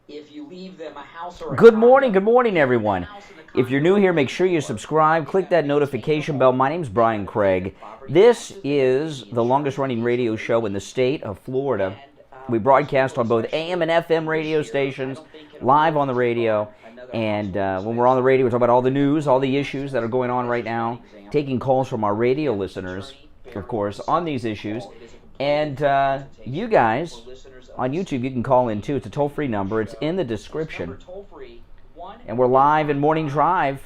If you leave them a house or a Good morning, everyone. If you're new here, make sure you subscribe. Click that notification bell. My name's Brian Craig. This is the longest-running radio show in the state of Florida. We broadcast on both AM and FM radio stations, live on the radio. And when we're on the radio, we talk about all the news, all the issues that are going on right now, taking calls from our radio listeners, of course, on these issues. And you guys, on YouTube, you can call in too. It's a toll-free number. It's in the description. And we're live in Morning Drive,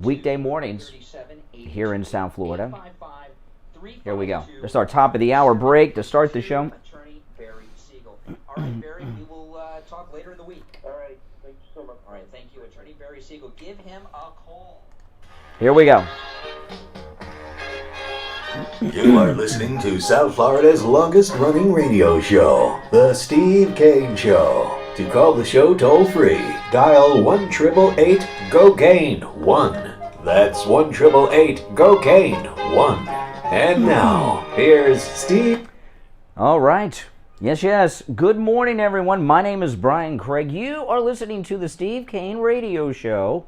weekday mornings, here in South Florida. Here we go. This is our top of the hour break to start the show. All right, Barry, we will talk later in the week. All right, thank you so much. All right, thank you, Attorney Barry Siegel. Give him a call. Here we go. You are listening to South Florida's longest-running radio show, The Steve Kane Show. To call the show toll-free, dial 1-888-GO-KANE-1. That's 1-888-GO-KANE-1. And now, here's Steve. All right. Yes. Good morning, everyone. My name is Brian Craig. You are listening to The Steve Kane Radio Show,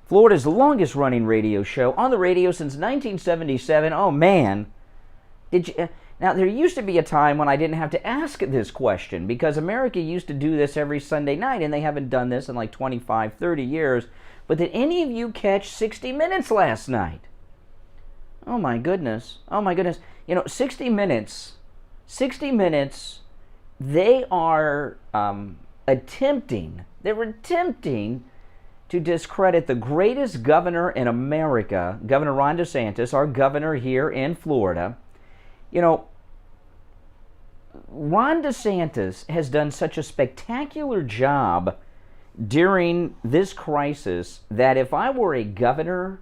Florida's longest-running radio show, on the radio since 1977. Oh, man. Did you? Now, there used to be a time when I didn't have to ask this question, because America used to do this every Sunday night, and they haven't done this in like 25, 30 years. But did any of you catch 60 Minutes last night? Oh, my goodness. You know, 60 Minutes, they are attempting to discredit the greatest governor in America, Governor Ron DeSantis, our governor here in Florida. You know, Ron DeSantis has done such a spectacular job during this crisis that if I were a governor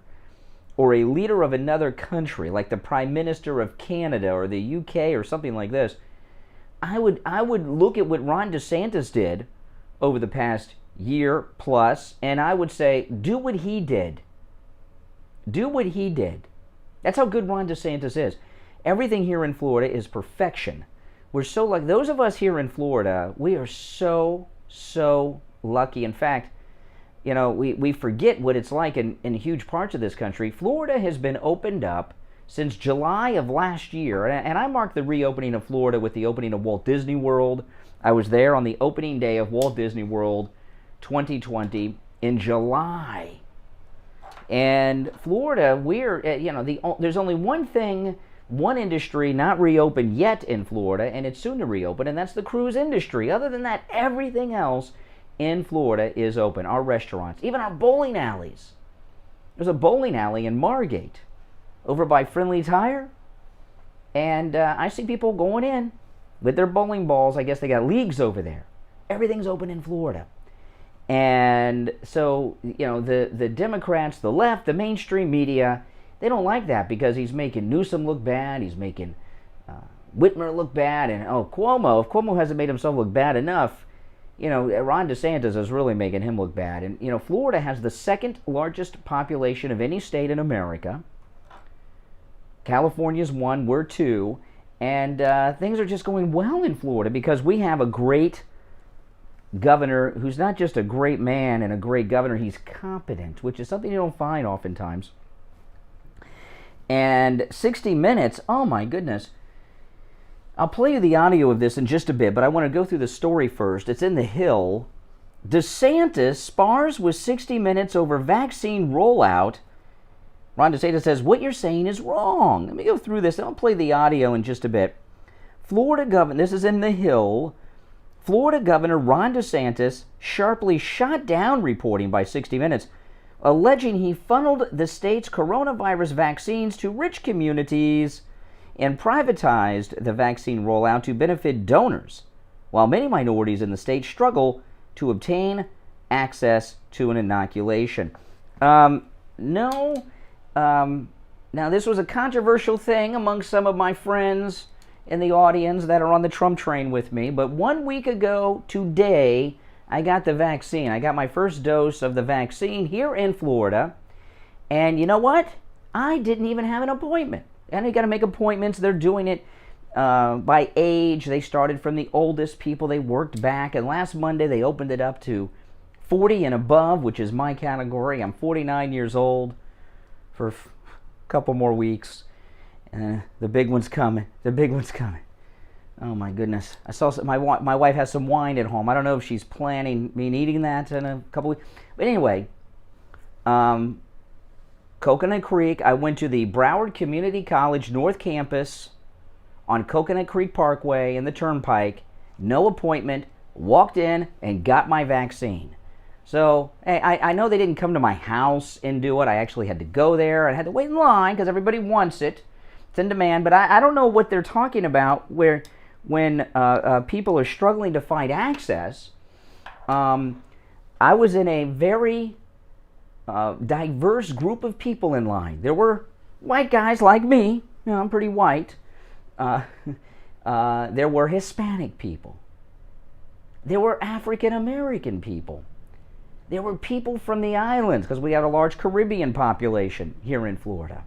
or a leader of another country, like the Prime Minister of Canada or the UK or something like this, I would look at what Ron DeSantis did over the past year plus, and I would say, do what he did. Do what he did. That's how good Ron DeSantis is. Everything here in Florida is perfection. We're so lucky. Those of us here in Florida, we are so lucky. In fact, you know, we forget what it's like in huge parts of this country. Florida has been opened up since July of last year, and I marked the reopening of Florida with the opening of Walt Disney World. I was there on the opening day of Walt Disney World 2020 in July. And Florida, there's only one industry not reopened yet in Florida, and it's soon to reopen, and that's the cruise industry. Other than that, everything else in Florida is open. Our restaurants, even our bowling alleys. There's a bowling alley in Margate over by Friendly Tire, and I see people going in with their bowling balls. I guess they got leagues over there. Everything's open in Florida. And so, you know, the Democrats, the left, the mainstream media, they don't like that because he's making Newsom look bad. He's making Whitmer look bad. And, Cuomo, if Cuomo hasn't made himself look bad enough, you know, Ron DeSantis is really making him look bad. And, you know, Florida has the second largest population of any state in America. California's 1, we're 2. And things are just going well in Florida because we have a great governor who's not just a great man and a great governor, he's competent, which is something you don't find oftentimes. And 60 Minutes, oh my goodness. I'll play you the audio of this in just a bit, but I want to go through the story first. It's in The Hill. DeSantis spars with 60 Minutes over vaccine rollout. Ron DeSantis says, what you're saying is wrong. Let me go through this, and I'll play the audio in just a bit. Florida governor, this is in The Hill. Florida Governor Ron DeSantis sharply shot down reporting by 60 Minutes, alleging he funneled the state's coronavirus vaccines to rich communities and privatized the vaccine rollout to benefit donors, while many minorities in the state struggle to obtain access to an inoculation. Now, this was a controversial thing among some of my friends in the audience that are on the Trump train with me, but 1 week ago today, I got the vaccine. I got my first dose of the vaccine here in Florida, and you know what? I didn't even have an appointment. And you got to make appointments. They're doing it by age. They started from the oldest people. They worked back, and last Monday they opened it up to 40 and above, which is my category. I'm 49 years old for a couple more weeks. The big one's coming. The big one's coming. Oh my goodness! I saw my wife has some wine at home. I don't know if she's planning me eating that in a couple weeks. But anyway, Coconut Creek. I went to the Broward Community College North Campus on Coconut Creek Parkway in the Turnpike. No appointment. Walked in and got my vaccine. So I know they didn't come to my house and do it. I actually had to go there. I had to wait in line because everybody wants it. It's in demand. But I don't know what they're talking about when people are struggling to find access. I was in a very diverse group of people in line. There were white guys like me. You know, I'm pretty white. There were Hispanic people. There were African American people. There were people from the islands because we have a large Caribbean population here in Florida.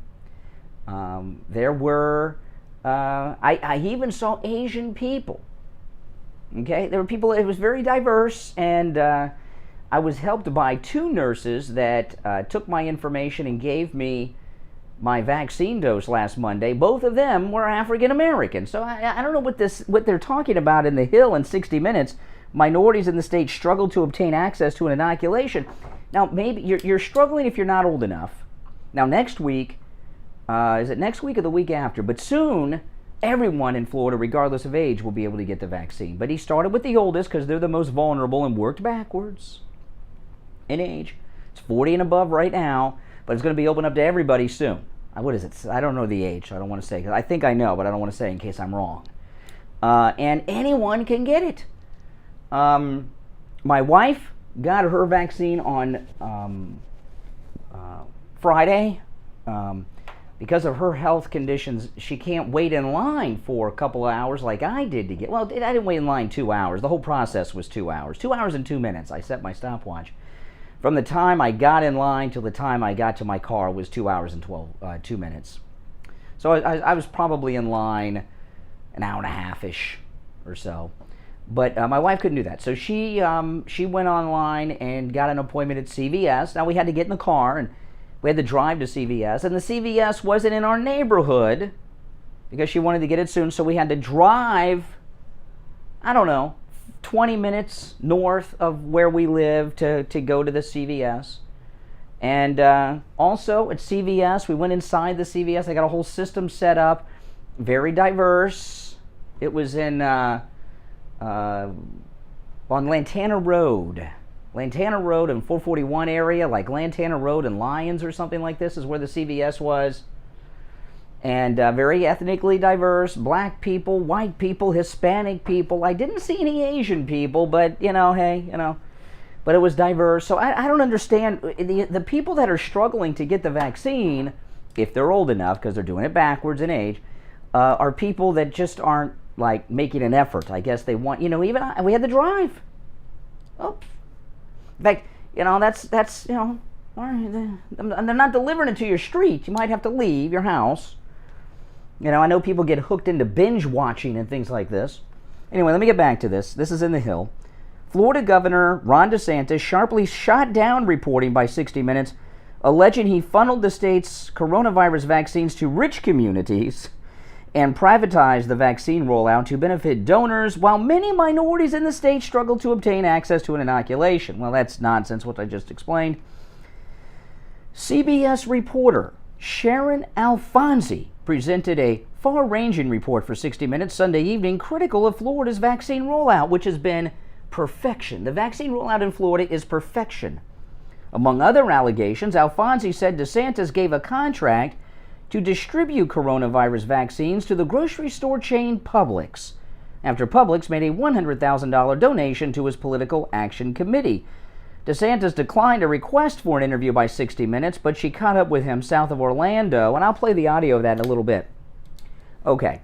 There were, I even saw Asian people. Okay, there were people, it was very diverse, and I was helped by two nurses that took my information and gave me my vaccine dose last Monday. Both of them were African American. So I don't know what they're talking about in the Hill in 60 Minutes. Minorities in the state struggle to obtain access to an inoculation. Now, maybe you're struggling if you're not old enough. Now, next week, is it next week or the week after? But soon, everyone in Florida, regardless of age, will be able to get the vaccine. But he started with the oldest because they're the most vulnerable and worked backwards in age. It's 40 and above right now, but it's going to be open up to everybody soon. What is it? I don't know the age, so I don't want to say. I think I know, but I don't want to say in case I'm wrong. And anyone can get it. My wife got her vaccine on Friday. Because of her health conditions, she can't wait in line for a couple of hours like I did to get. Well, I didn't wait in line 2 hours. The whole process was 2 hours. 2 hours and 2 minutes. I set my stopwatch. From the time I got in line till the time I got to my car was 2 hours and 2 minutes. So I was probably in line an hour and a half-ish or so. But my wife couldn't do that. So she went online and got an appointment at CVS. Now we had to get in the car and we had to drive to CVS. And the CVS wasn't in our neighborhood because she wanted to get it soon. So we had to drive, 20 minutes north of where we live to go to the CVS. And also at CVS, we went inside the CVS. They got a whole system set up, very diverse. It was in on Lantana Road. Lantana Road and 441 area, like Lantana Road and Lyons or something like this is where the CVS was. And very ethnically diverse, black people, white people, Hispanic people. I didn't see any Asian people, but, but it was diverse. So I don't understand. The people that are struggling to get the vaccine, if they're old enough, because they're doing it backwards in age, are people that just aren't, like, making an effort. I guess they want, we had to drive. Oops. In fact, that's they're not delivering it to your street. You might have to leave your house. I know people get hooked into binge watching and things like this. Anyway, let me get back to this. This is in the Hill. Florida Governor Ron DeSantis sharply shot down reporting by 60 Minutes, alleging he funneled the state's coronavirus vaccines to rich communities and privatized the vaccine rollout to benefit donors, while many minorities in the state struggle to obtain access to an inoculation. Well, that's nonsense, what I just explained. CBS reporter Sharon Alfonsi presented a far-ranging report for 60 Minutes Sunday evening critical of Florida's vaccine rollout, which has been perfection. The vaccine rollout in Florida is perfection. Among other allegations, Alfonsi said DeSantis gave a contract to distribute coronavirus vaccines to the grocery store chain Publix, after Publix made a $100,000 donation to his political action committee. DeSantis declined a request for an interview by 60 Minutes, but she caught up with him south of Orlando, and I'll play the audio of that in a little bit. Okay.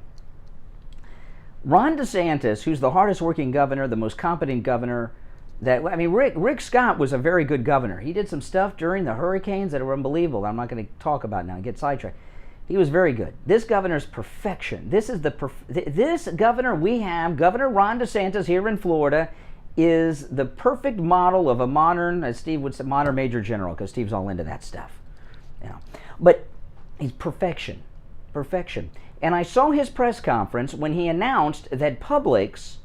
Ron DeSantis, who's the hardest working governor, the most competent governor, Rick Scott was a very good governor. He did some stuff during the hurricanes that were unbelievable. I'm not going to talk about now and get sidetracked. He was very good. This governor's perfection. This governor we have, Governor Ron DeSantis here in Florida, is the perfect model of a modern, as Steve would say, modern major general, because Steve's all into that stuff. But he's perfection. Perfection. And I saw his press conference when he announced that Publix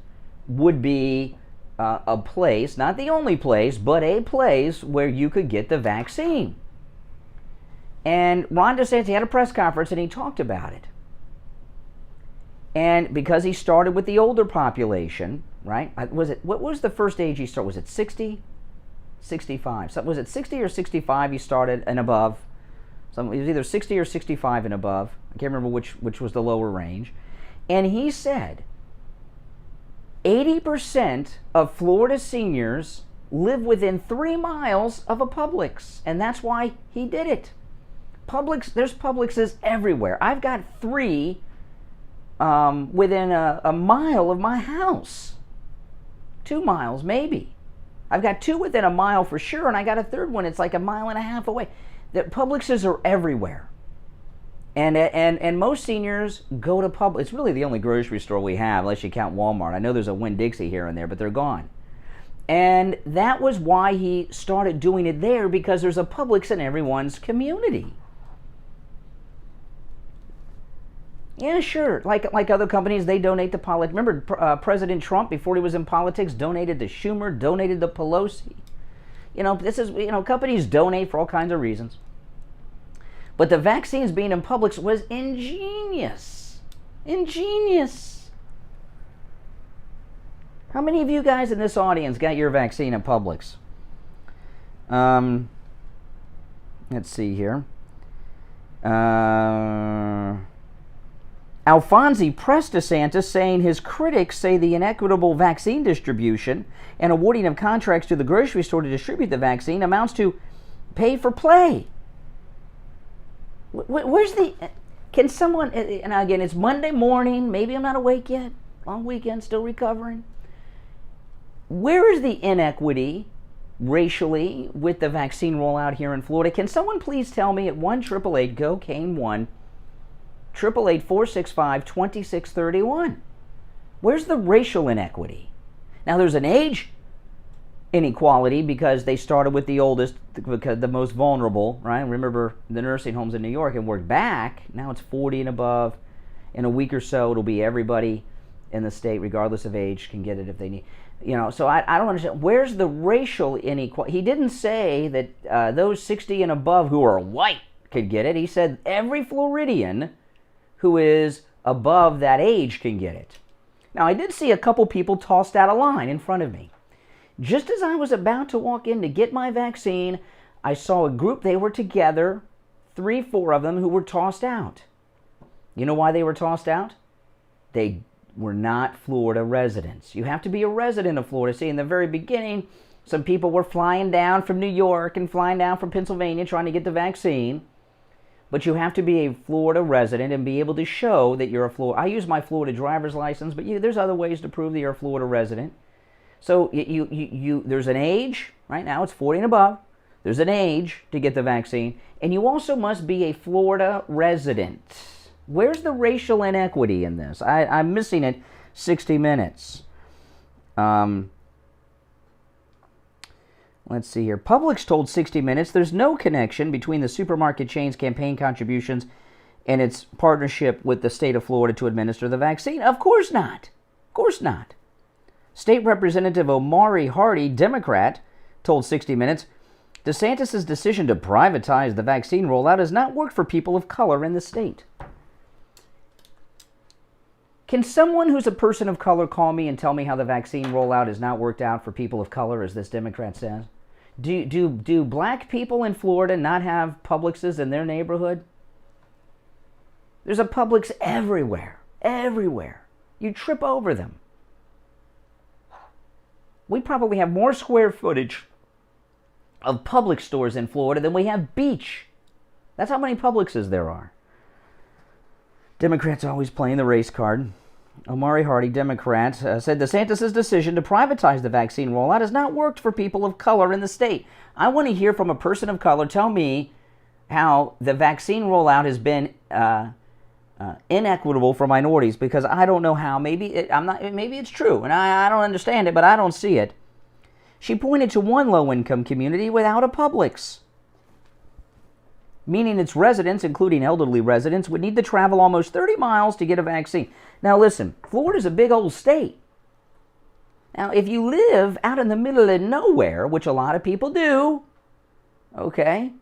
would be a place, not the only place, but a place where you could get the vaccine. And Ron DeSantis had a press conference and he talked about it. And because he started with the older population, right? What was the first age he started? Was it 60? 65. So was it 60 or 65 he started and above? So it was either 60 or 65 and above. I can't remember which was the lower range. And he said 80% of Florida seniors live within 3 miles of a Publix. And that's why he did it. There's Publixes everywhere. I've got 3 within a mile of my house. 2 miles, maybe. I've got 2 within a mile for sure, and I got a third one. It's like a mile and a half away. The Publixes are everywhere. And most seniors go to Publix. It's really the only grocery store we have, unless you count Walmart. I know there's a Winn-Dixie here and there, but they're gone. And that was why he started doing it there, because there's a Publix in everyone's community. Yeah, sure. Like other companies, they donate to politics. Remember, President Trump, before he was in politics, donated to Schumer, donated to Pelosi. Companies donate for all kinds of reasons. But the vaccines being in Publix was ingenious. Ingenious. How many of you guys in this audience got your vaccine at Publix? Let's see here. Alfonsi pressed DeSantis, saying his critics say the inequitable vaccine distribution and awarding of contracts to the grocery store to distribute the vaccine amounts to pay for play. Can someone, and again, it's Monday morning, maybe I'm not awake yet, long weekend, still recovering. Where is the inequity racially with the vaccine rollout here in Florida? Can someone please tell me at 1-888-GO-CANE-1, 888-465-2631. Where's the racial inequity? Now, there's an age inequality because they started with the oldest, the most vulnerable, right? Remember the nursing homes in New York and worked back. Now it's 40 and above. In a week or so, it'll be everybody in the state, regardless of age, can get it if they need. So I don't understand. Where's the racial inequality? He didn't say that those 60 and above who are white could get it. He said every Floridian who is above that age can get it. Now, I did see a couple people tossed out of line in front of me. Just as I was about to walk in to get my vaccine, I saw a group, they were together, 3-4 of them who were tossed out. You know why they were tossed out? They were not Florida residents. You have to be a resident of Florida. See, in the very beginning, some people were flying down from New York and flying down from Pennsylvania trying to get the vaccine. But you have to be a Florida resident and be able to show that you're a Florida. I use my Florida driver's license, but there's other ways to prove that you're a Florida resident. So there's an age, right now it's 40 and above. There's an age to get the vaccine. And you also must be a Florida resident. Where's the racial inequity in this? I'm missing it. 60 Minutes. Let's see here. Publix told 60 Minutes there's no connection between the supermarket chain's campaign contributions and its partnership with the state of Florida to administer the vaccine. Of course not. Of course not. State Representative Omari Hardy, Democrat, told 60 Minutes, DeSantis' decision to privatize the vaccine rollout has not worked for people of color in the state. Can someone who's a person of color call me and tell me how the vaccine rollout has not worked out for people of color, as this Democrat says? Do black people in Florida not have Publixes in their neighborhood? There's a Publix everywhere. Everywhere. You trip over them. We probably have more square footage of Publix stores in Florida than we have beach. That's how many Publixes there are. Democrats always playing the race card. Omari Hardy, Democrat, said DeSantis' decision to privatize the vaccine rollout has not worked for people of color in the state. I want to hear from a person of color tell me how the vaccine rollout has been inequitable for minorities, because I don't know how. Maybe it's true, and I don't understand it, but I don't see it. She pointed to one low-income community without a Publix, meaning its residents, including elderly residents, would need to travel almost 30 miles to get a vaccine. Now listen, Florida's a big old state. Now, if you live out in the middle of nowhere, which a lot of people do, okay,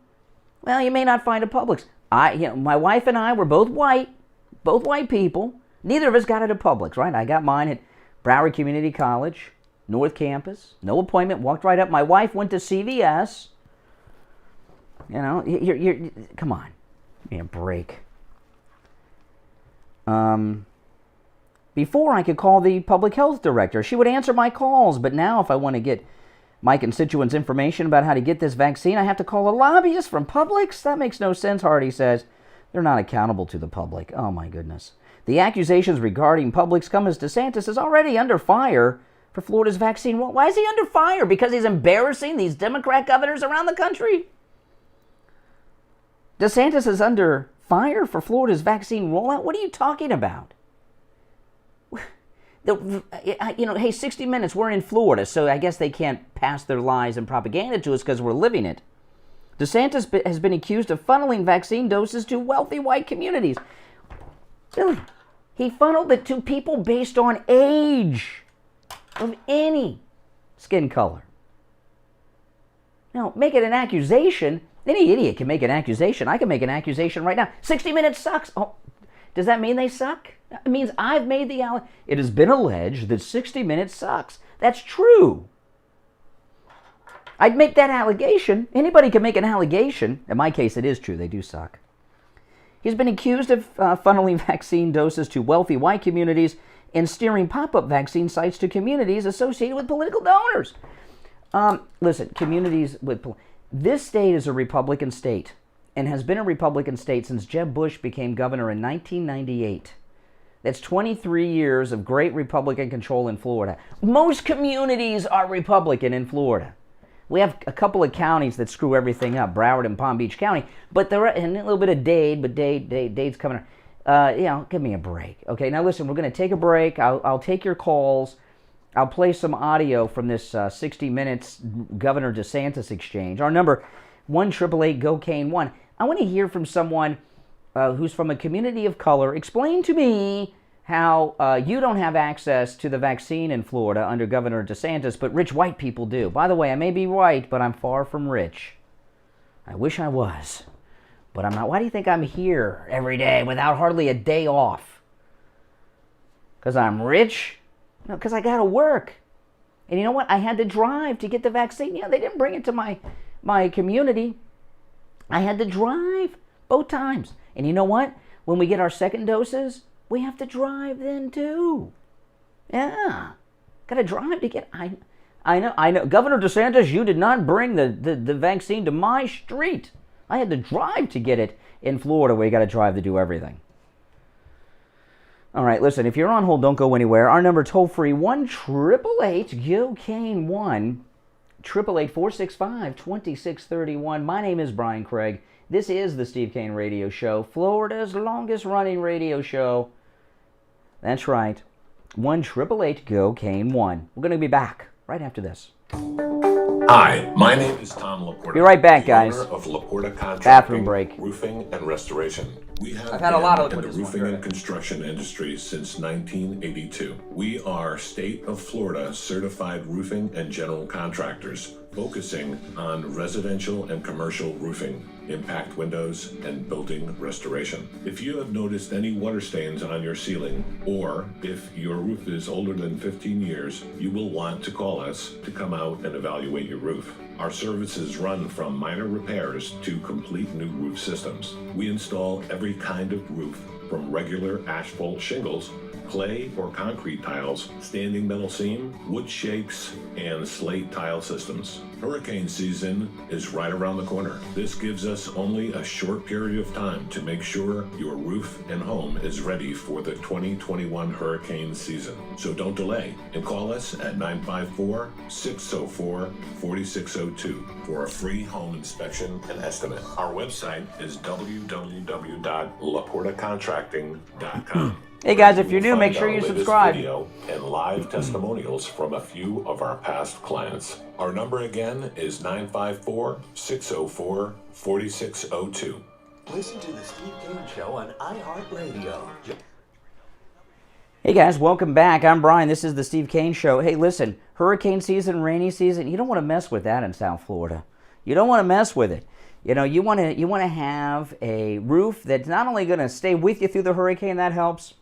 well, you may not find a Publix. My wife and I were both white people. Neither of us got it at Publix, right? I got mine at Broward Community College, North Campus. No appointment, walked right up. My wife went to CVS. You know, you're come on, give me a break. Before, I could call the public health director. She would answer my calls. But now, if I want to get my constituents information about how to get this vaccine, I have to call a lobbyist from Publix? That makes no sense, Hardy says. They're not accountable to the public. Oh, my goodness. The accusations regarding Publix come as DeSantis is already under fire for Florida's vaccine. Well, why is he under fire? Because he's embarrassing these Democrat governors around the country? DeSantis is under fire for Florida's vaccine rollout? What are you talking about? Hey, 60 Minutes, we're in Florida, so I guess they can't pass their lies and propaganda to us because we're living it. DeSantis has been accused of funneling vaccine doses to wealthy white communities. Really? He funneled it to people based on age of any skin color. Now, make it an accusation. Any idiot can make an accusation. I can make an accusation right now. 60 Minutes sucks. Oh, does that mean they suck? It means I've made the allegation. It has been alleged that 60 Minutes sucks. That's true. I'd make that allegation. Anybody can make an allegation. In my case, it is true. They do suck. He's been accused of funneling vaccine doses to wealthy white communities and steering pop-up vaccine sites to communities associated with political donors. Listen, communities with... This state is a Republican state and has been a Republican state since Jeb Bush became governor in 1998. That's 23 years of great Republican control in Florida. Most communities are Republican in Florida. We have a couple of counties that screw everything up, Broward and Palm Beach County, but there are, and a little bit of Dade, but Dade's coming up. Give me a break. Okay, now listen, we're going to take a break. I'll take your calls. I'll play some audio from this 60 Minutes Governor DeSantis exchange. Our number, 1-888-GO-CANE-1. I want to hear from someone who's from a community of color. Explain to me how you don't have access to the vaccine in Florida under Governor DeSantis, but rich white people do. By the way, I may be white, but I'm far from rich. I wish I was, but I'm not. Why do you think I'm here every day without hardly a day off? Because I'm rich? No, because I got to work. And you know what? I had to drive to get the vaccine. Yeah, they didn't bring it to my community. I had to drive both times. And you know what? When we get our second doses, we have to drive then too. Yeah. Got to drive to get... I know. Governor DeSantis, you did not bring the vaccine to my street. I had to drive to get it in Florida, where you got to drive to do everything. All right, listen, if you're on hold, don't go anywhere. Our number toll-free, 1-888-GO-CANE-1, 888-465-2631. My name is Brian Craig. This is the Steve Kane Radio Show, Florida's longest-running radio show. That's right, 1-888-GO-CANE-1. We're going to be back right after this. Hi, my name is Tom Laporta. Be right back, guys. Owner of Laporta Contracting, Bathroom break. Roofing and Restoration. We have I've had a lot of been liquid in the this roofing one. and construction industry since 1982. We are State of Florida certified roofing and general contractors, focusing on residential and commercial roofing, impact windows, and building restoration. If you have noticed any water stains on your ceiling, or if your roof is older than 15 years, you will want to call us to come out and evaluate your roof. Our services run from minor repairs to complete new roof systems. We install every kind of roof from regular asphalt shingles, clay or concrete tiles, standing metal seam, wood shakes, and slate tile systems. Hurricane season is right around the corner. This gives us only a short period of time to make sure your roof and home is ready for the 2021 hurricane season. So don't delay and call us at 954-604-4602 for a free home inspection and estimate. Our website is www.laportacontracting.com. Hey guys, if you're new, make sure you subscribe. Video and live testimonials from a few of our past clients. Our number again is 954-604-4602. Listen to the Steve Kane Show on iHeartRadio. Hey guys, welcome back. I'm Brian. This is the Steve Kane Show. Hey, listen, hurricane season, rainy season, you don't want to mess with that in South Florida. You don't want to mess with it. You know, you want to have a roof that's not only going to stay with you through the hurricane, that helps,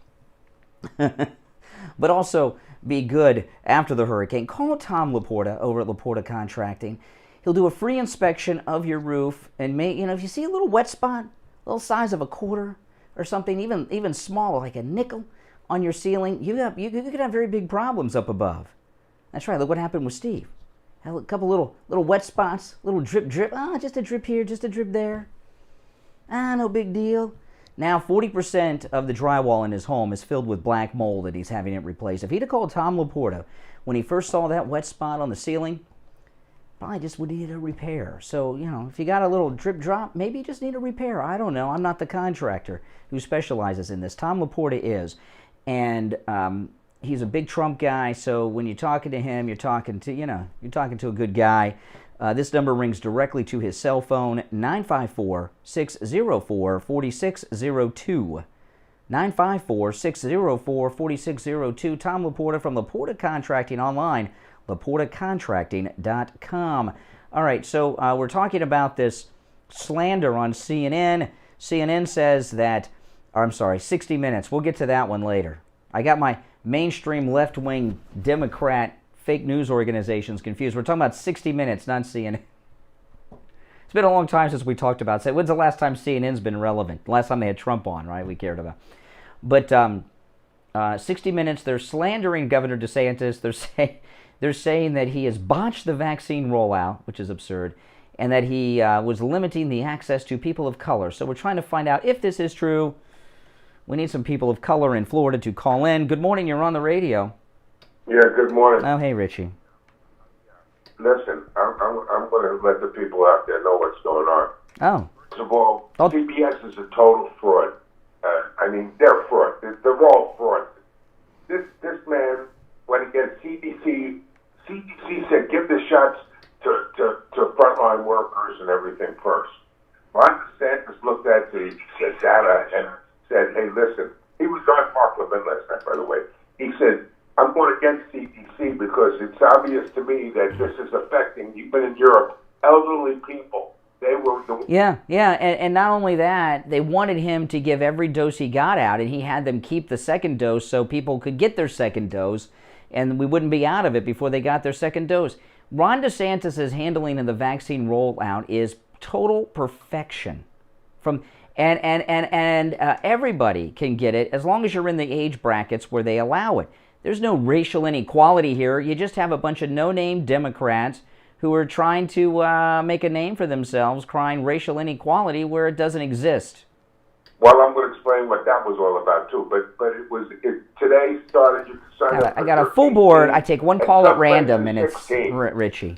but also be good after the hurricane. Call Tom Laporta over at Laporta Contracting. He'll do a free inspection of your roof, and if you see a little wet spot, a little size of a quarter or something, even smaller, like a nickel on your ceiling, you could have very big problems up above. That's right. Look what happened with Steve. Had a couple little wet spots, little drip. Just a drip here, just a drip there. No big deal. Now 40% of the drywall in his home is filled with black mold that he's having it replaced. If he'd have called Tom Laporta when he first saw that wet spot on the ceiling, probably just would need a repair. So, if you got a little drip drop, maybe you just need a repair. I don't know. I'm not the contractor who specializes in this. Tom Laporta is. And he's a big Trump guy, so when you're talking to him, you're talking to a good guy. This number rings directly to his cell phone, 954-604-4602. 954-604-4602. Tom Laporta from Laporta Contracting online, laportacontracting.com. All right, so we're talking about this slander on CNN. CNN says that, 60 Minutes. We'll get to that one later. I got my mainstream left-wing Democrat fake news organizations confused. We're talking about 60 Minutes, not CNN. It's been a long time since we talked about it. When's the last time CNN's been relevant? The last time they had Trump on, right? We cared about. But 60 Minutes, they're slandering Governor DeSantis. They're saying that he has botched the vaccine rollout, which is absurd, and that he was limiting the access to people of color. So we're trying to find out if this is true. We need some people of color in Florida to call in. Good morning, you're on the radio. Yeah, good morning. Oh, hey, Richie. Listen, I'm going to let the people out there know what's going on. Oh. First of all, CBS is a total fraud. They're fraud. They're all fraud. This man, when he gets CDC said give the shots to frontline workers and everything first. Ron DeSantis looked at the data and said, hey, listen, he was on Mark Levin last night, by the way. He said, I'm going against CDC because it's obvious to me that this is affecting, even in Europe, elderly people. They were the... Yeah, and not only that, they wanted him to give every dose he got out, and he had them keep the second dose so people could get their second dose, and we wouldn't be out of it before they got their second dose. Ron DeSantis' handling of the vaccine rollout is total perfection. Everybody can get it as long as you're in the age brackets where they allow it. There's no racial inequality here. You just have a bunch of no-name Democrats who are trying to make a name for themselves, crying racial inequality where it doesn't exist. Well, I'm going to explain what that was all about too. But today started. You can sign up. I got a full board. I take one call at random, and it's Richie.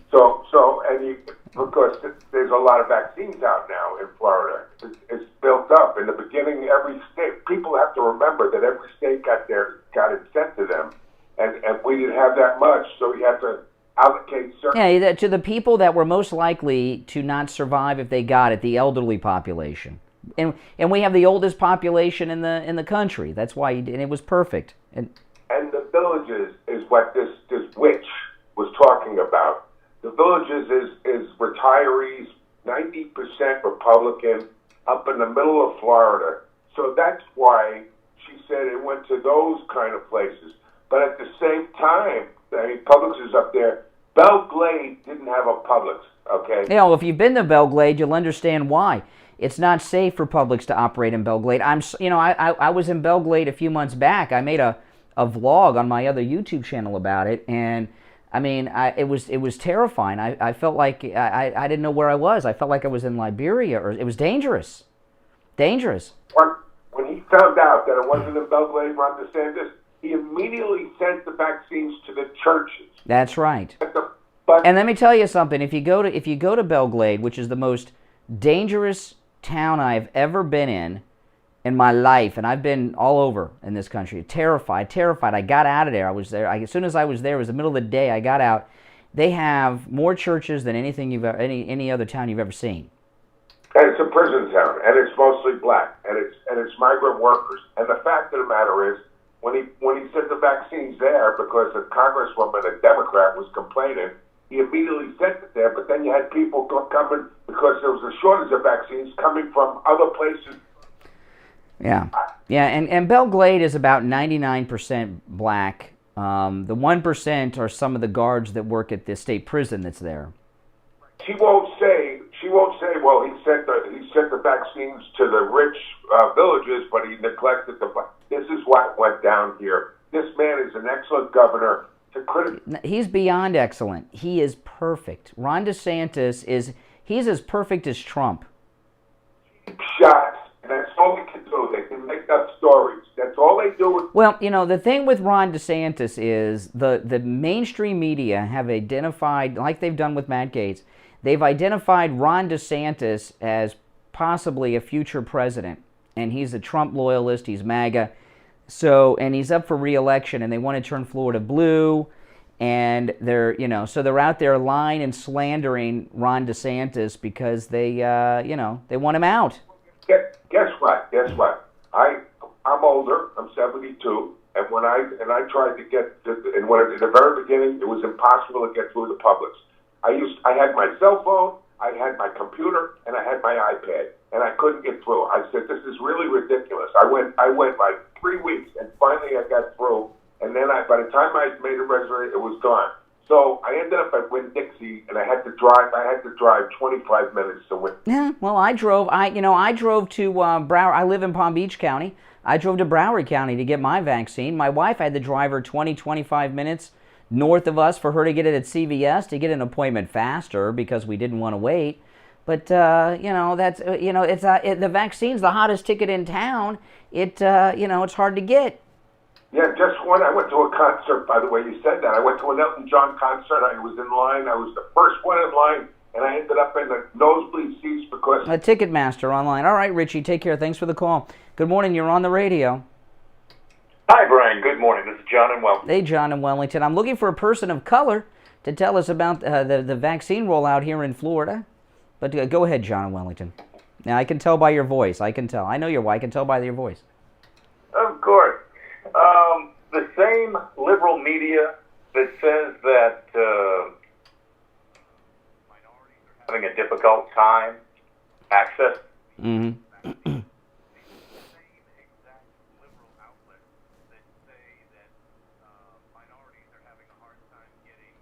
Because there's a lot of vaccines out now in Florida. It's built up. In the beginning, every state, people have to remember that every state got it sent to them, and we didn't have that much, so you have to allocate certain... Yeah, to the people that were most likely to not survive if they got it, the elderly population. And we have the oldest population in the country. That's why and it was perfect. And the villages is what this witch was talking about. The villages is retirees, 90% Republican, up in the middle of Florida. So that's why she said it went to those kind of places. But at the same time, Publix is up there. Belle Glade didn't have a Publix, okay? You know, if you've been to Belle Glade, you'll understand why. It's not safe for Publix to operate in Belle Glade. I was in Belle Glade a few months back. I made a vlog on my other YouTube channel about it, and I mean, it was terrifying. I felt like I didn't know where I was. I felt like I was in Liberia, or it was dangerous. Dangerous. When he found out that it wasn't in Belle Glade, Ron DeSantis, he immediately sent the vaccines to the churches. That's right. And let me tell you something. If you go to Belle Glade, which is the most dangerous town I've ever been in my life, and I've been all over in this country, terrified. I got out of there. I was there. As soon as I was there, it was the middle of the day. I got out. They have more churches than any other town you've ever seen. And it's a prison town, and it's mostly black, and it's migrant workers. And the fact of the matter is, when he sent the vaccines there, because a congresswoman, a Democrat, was complaining, he immediately sent it there. But then you had people coming, because there was a shortage of vaccines coming from other places. Yeah, and Belle Glade is about 99% black. The 1% are some of the guards that work at the state prison that's there. She won't say. Well, he sent the vaccines to the rich villages, but he neglected the. This is what went down here. This man is an excellent governor. He's beyond excellent. He is perfect. Ron DeSantis he's as perfect as Trump. Shots. And that's all they can do. They can make up stories. That's all they do. Well, you know, the thing with Ron DeSantis is the mainstream media have identified, like they've done with Matt Gaetz, they've identified Ron DeSantis as possibly a future president. And he's a Trump loyalist. He's MAGA. And he's up for re-election, and they want to turn Florida blue. And they're out there lying and slandering Ron DeSantis because they want him out. Guess what? I'm older. I'm 72, and when I tried to get to, and when at the very beginning, it was impossible to get through the Publix. I had my cell phone, I had my computer, and I had my iPad, and I couldn't get through. I said, "This is really ridiculous." I went like 3 weeks, and finally I got through. And then by the time I made a reservation, it was gone. So I ended up at Winn-Dixie, and I had to drive 25 minutes to Winn. Yeah, well, I drove to Broward. I live in Palm Beach County. I drove to Broward County to get my vaccine. My wife had to drive her 25 minutes north of us for her to get it at CVS to get an appointment faster because we didn't want to wait. But the vaccine's the hottest ticket in town. It's hard to get. Yeah, just one. I went to a concert, by the way, you said that. I went to an Elton John concert. I was in line. I was the first one in line, and I ended up in the nosebleed seats because... A Ticketmaster online. All right, Richie, take care. Thanks for the call. Good morning. You're on the radio. Hi, Brian. Good morning. This is John in Wellington. Hey, John in Wellington. I'm looking for a person of color to tell us about the vaccine rollout here in Florida. But go ahead, John in Wellington. Now, I can tell by your voice. I can tell. I know I can tell by your voice. Of course. The same liberal media that says that minorities are having a difficult time access. Mm-hmm. The same exact liberal outlets that say that minorities are having a hard time getting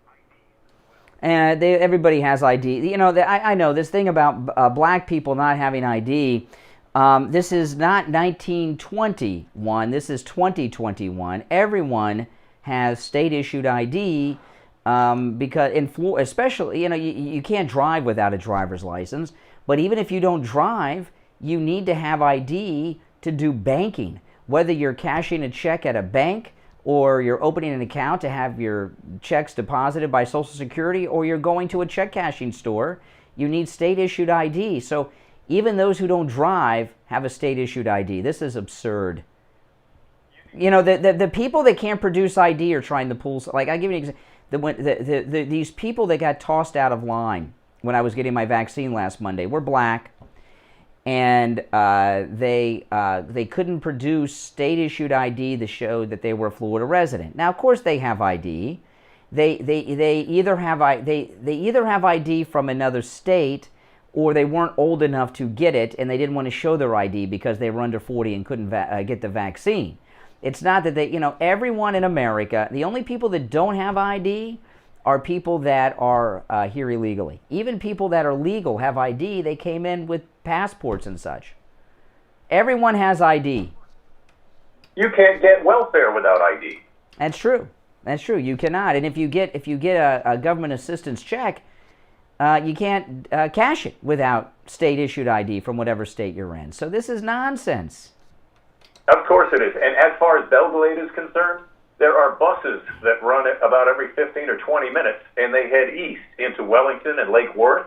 IDs as well. Everybody has ID. You know, I know this thing about black people not having ID. This is not 1921. This is 2021. Everyone has state-issued ID because in Florida, especially, you can't drive without a driver's license. But even if you don't drive, you need to have ID to do banking. Whether you're cashing a check at a bank, or you're opening an account to have your checks deposited by Social Security, or you're going to a check cashing store, you need state-issued ID. So even those who don't drive have a state-issued ID. This is absurd. The people that can't produce ID are trying to pull... Like, I'll give you an example. These people that got tossed out of line when I was getting my vaccine last Monday were black, and they couldn't produce state-issued ID to show that they were a Florida resident. Now, of course, they have ID. They either have ID from another state, or they weren't old enough to get it, and they didn't want to show their ID because they were under 40 and couldn't get the vaccine. It's not that everyone in America, the only people that don't have ID are people that are here illegally. Even people that are legal have ID. They came in with passports and such. Everyone has ID. You can't get welfare without ID. That's true. That's true. You cannot. And if you get a government assistance check, you can't cash it without state-issued ID from whatever state you're in. So this is nonsense. Of course it is. And as far as Belle Glade is concerned, there are buses that run it about every 15 or 20 minutes, and they head east into Wellington and Lake Worth.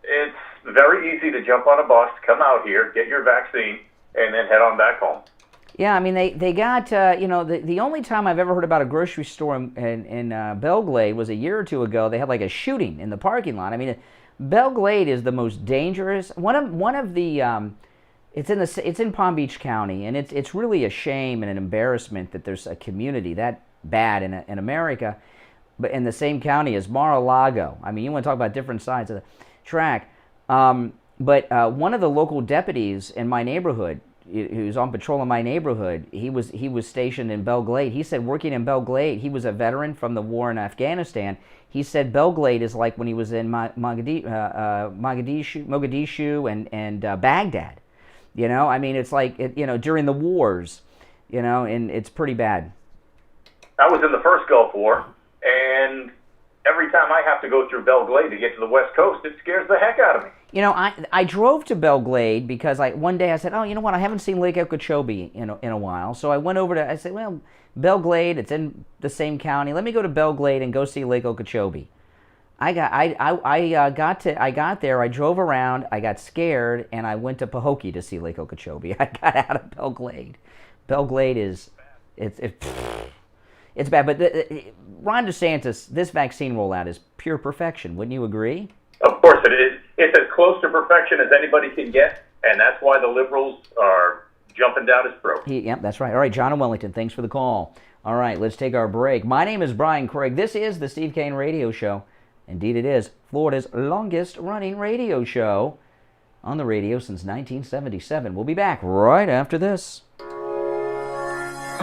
It's very easy to jump on a bus, come out here, get your vaccine, and then head on back home. Yeah, I mean, they got, the only time I've ever heard about a grocery store in Belle Glade was a year or two ago. They had like a shooting in the parking lot. I mean, Belle Glade is the most dangerous. One of the, it's in Palm Beach County, and it's really a shame and an embarrassment that there's a community that bad in America, but in the same county as Mar-a-Lago. I mean, you want to talk about different sides of the track. But one of the local deputies in my neighborhood, who's on patrol in my neighborhood, he was stationed in Belle Glade. He said working in Belle Glade, he was a veteran from the war in Afghanistan. He said Belle Glade is like when he was in Mogadishu and Baghdad. You know, I mean, it's like, during the wars, and it's pretty bad. I was in the first Gulf War, and every time I have to go through Belle Glade to get to the West Coast, it scares the heck out of me. I drove to Belle Glade because one day I said, oh, you know what, I haven't seen Lake Okeechobee in a while. So I went over I said, well, Belle Glade, it's in the same county. Let me go to Belle Glade and go see Lake Okeechobee. I got there, I drove around, I got scared, and I went to Pahokee to see Lake Okeechobee. I got out of Belle Glade. Belle Glade is, it's bad. But Ron DeSantis, this vaccine rollout is pure perfection. Wouldn't you agree? Of course it is. It's as close to perfection as anybody can get, and that's why the liberals are jumping down his throat. Yep, that's right. All right, John in Wellington, thanks for the call. All right, let's take our break. My name is Brian Craig. This is the Steve Kane Radio Show. Indeed it is. Florida's longest-running radio show on the radio since 1977. We'll be back right after this.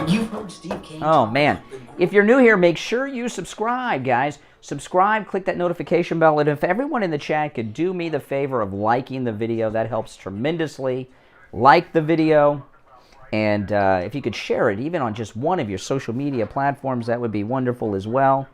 You've heard Steve Kane. Oh, man. If you're new here, make sure you subscribe, guys. Subscribe, click that notification bell, and if everyone in the chat could do me the favor of liking the video, that helps tremendously. Like the video, and if you could share it, even on just one of your social media platforms, that would be wonderful as well.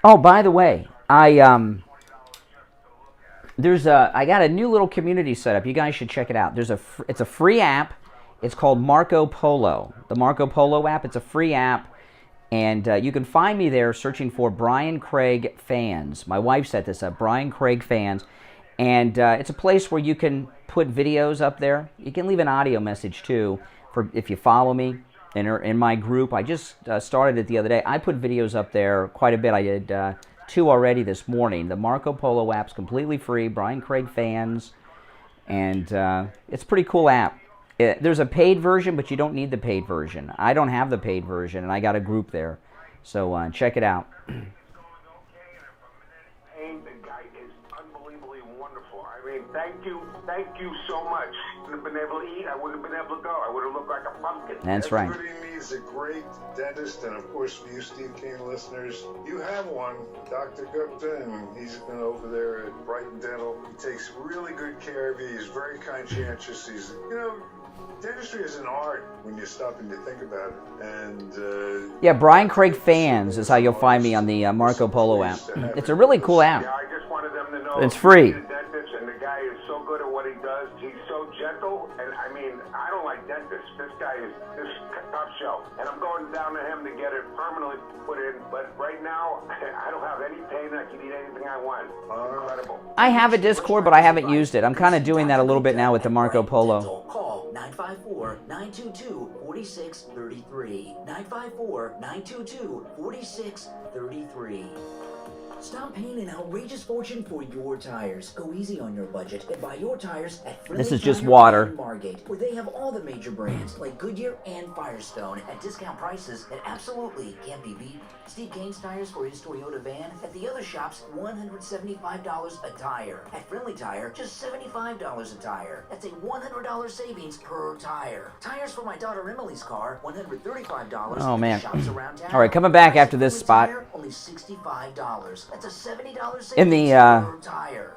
Oh, by the way, I got a new little community set up. You guys should check it out. It's a free app. It's called Marco Polo. The Marco Polo app. It's a free app, and you can find me there searching for Brian Craig Fans. My wife set this up, Brian Craig Fans, and it's a place where you can put videos up there. You can leave an audio message too, for if you follow me. In my group, I just started it the other day. I put videos up there quite a bit. I did 2 already this morning. The Marco Polo app's completely free, Brian Craig Fans, and it's a pretty cool app. There's a paid version, but you don't need the paid version. I don't have the paid version, and I got a group there. So check it out. The guy is unbelievably wonderful. I mean, thank you so much. I wouldn't have been able to eat. I wouldn't have been able to go. I would have looked like a pumpkin. That's right. Everybody needs a great dentist, and of course, for you Steve Kane listeners, you have one, Dr. Gupta, and he's been over there at Brighton Dental. He takes really good care of you. He's very conscientious. Dentistry is an art when you stop and you think about it. And yeah, Brian Craig Fans is how you'll find me on the Marco Polo app. It's a really cool app. Yeah, I just wanted them to know it's free. He's a dentist, and the guy is so good at what he does. He's so gentle, and I mean, I don't like dentists. This guy is top shelf, and I'm going down to him to get it permanently put in. But right now, I don't have any pain. I can eat anything I want. Incredible. I have a Discord, but I haven't used it. I'm kind of doing that a little bit now with the Marco Polo. Call 954-922-4633. 954-922-4633. Stop paying an outrageous fortune for your tires. Go easy on your budget and buy your tires at Friendly This is just Tire water. in Margate, where they have all the major brands like Goodyear and Firestone at discount prices that absolutely can't be beat. Steve Kane's tires for his Toyota van at the other shops, $175 a tire. At Friendly Tire, just $75 a tire. That's a $100 savings per tire. Tires for my daughter Emily's car, $135. Oh, man. Shops around town. All right, coming back after this spot. Tire, only $65. That's a $70 savings In the per tire.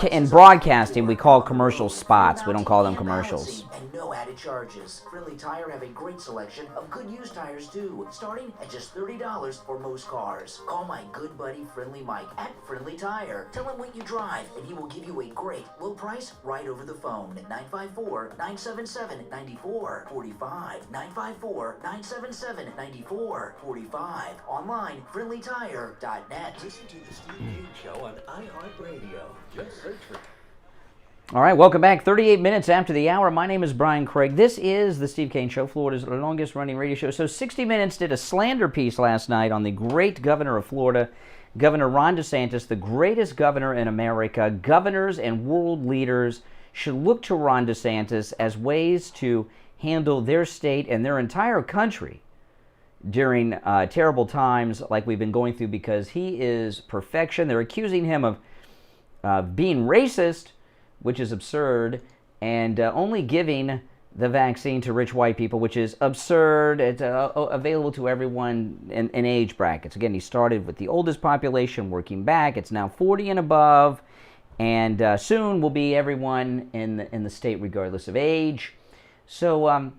in broadcasting, we call commercial spots. We don't call them commercials. And no added charges. Friendly Tire have a great selection of good used tires too, starting at just $30 for most cars. Call my good buddy Friendly Mike at Friendly Tire. Tell him what you drive, and he will give you a great low price right over the phone at 954-977-9445. 954-977-9445. Online, friendlytire.net. Listen to the Steve Kane Show on iHeartRadio. Just search for All right, welcome back. 38 minutes after the hour. My name is Brian Craig. This is the Steve Kane Show, Florida's longest-running radio show. So 60 Minutes did a slander piece last night on the great governor of Florida, Governor Ron DeSantis, the greatest governor in America. Governors and world leaders should look to Ron DeSantis as ways to handle their state and their entire country during terrible times like we've been going through, because he is perfection. They're accusing him of being racist, which is absurd, and only giving the vaccine to rich white people, which is absurd. It's available to everyone in age brackets. Again, he started with the oldest population, working back. It's now 40 and above, and soon will be everyone in the state regardless of age. So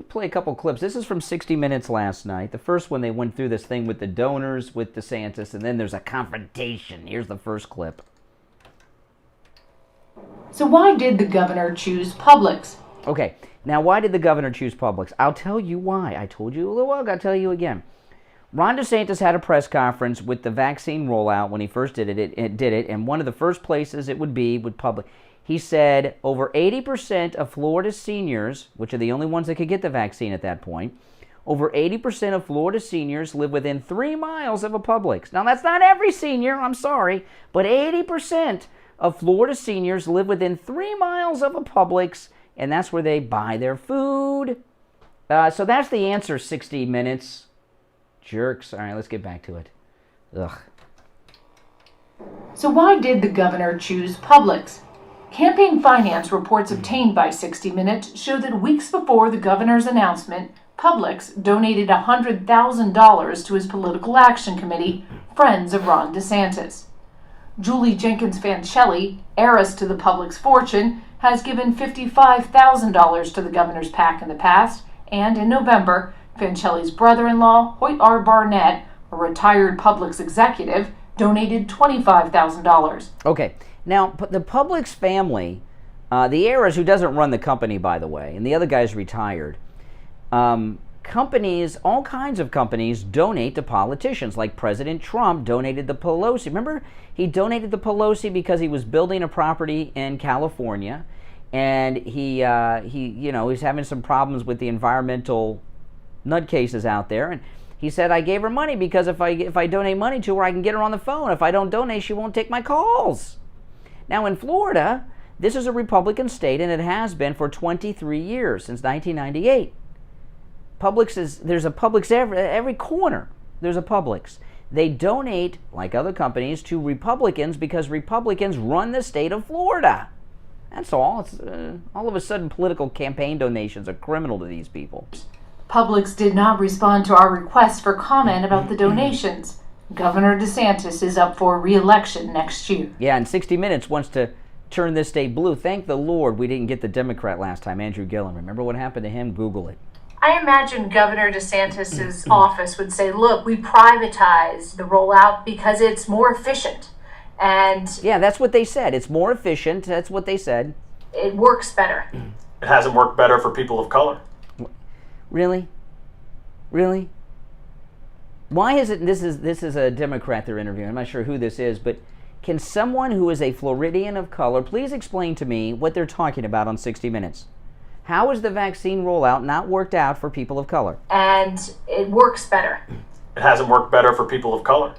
play a couple clips. This is from 60 Minutes last night. The first one, they went through this thing with the donors, with DeSantis, and then there's a confrontation. Here's the first clip. So why did the governor choose Publix? Okay, now why did the governor choose Publix? I'll tell you why. I told you a little while ago. I'll tell you again. Ron DeSantis had a press conference with the vaccine rollout when he first did it, and one of the first places it would be with Publix. He said over 80% of Florida's seniors, which are the only ones that could get the vaccine at that point, over 80% of Florida seniors live within 3 miles of a Publix. Now, that's not every senior, I'm sorry, but 80% of Florida seniors live within 3 miles of a Publix, and that's where they buy their food. So that's the answer, 60 Minutes. Jerks. All right, let's get back to it. Ugh. So why did the governor choose Publix? Campaign finance reports obtained by 60 Minutes show that weeks before the governor's announcement, Publix donated $100,000 to his political action committee, Friends of Ron DeSantis. Julie Jenkins Fancelli, heiress to the Publix fortune, has given $55,000 to the governor's PAC in the past, and in November, Fancelli's brother-in-law, Hoyt R. Barnett, a retired Publix executive, donated $25,000. Okay, now the Publix family, the heiress, who doesn't run the company, by the way, and the other guy's retired, companies, all kinds of companies, donate to politicians. Like President Trump donated the Pelosi. Remember, he donated the Pelosi because he was building a property in California, and he's having some problems with the environmental nutcases out there, and he said, I gave her money because if I donate money to her, I can get her on the phone. If I don't donate, she won't take my calls. Now in Florida, this is a Republican state, and it has been for 23 years, since 1998. There's a Publix every corner. There's a Publix. They donate, like other companies, to Republicans because Republicans run the state of Florida. That's all. It's, all of a sudden, political campaign donations are criminal to these people. Publix did not respond to our request for comment about the donations. Governor DeSantis is up for re-election next year. Yeah, and 60 Minutes wants to turn this state blue. Thank the Lord we didn't get the Democrat last time, Andrew Gillum. Remember what happened to him? Google it. I imagine Governor DeSantis' office would say, look, we privatized the rollout because it's more efficient. And yeah, that's what they said. It's more efficient. That's what they said. It works better. It hasn't worked better for people of color. Really? Really? Why is it, this is a Democrat they're interviewing. I'm not sure who this is, but can someone who is a Floridian of color please explain to me what they're talking about on 60 Minutes? How is the vaccine rollout not worked out for people of color? And it works better. It hasn't worked better for people of color.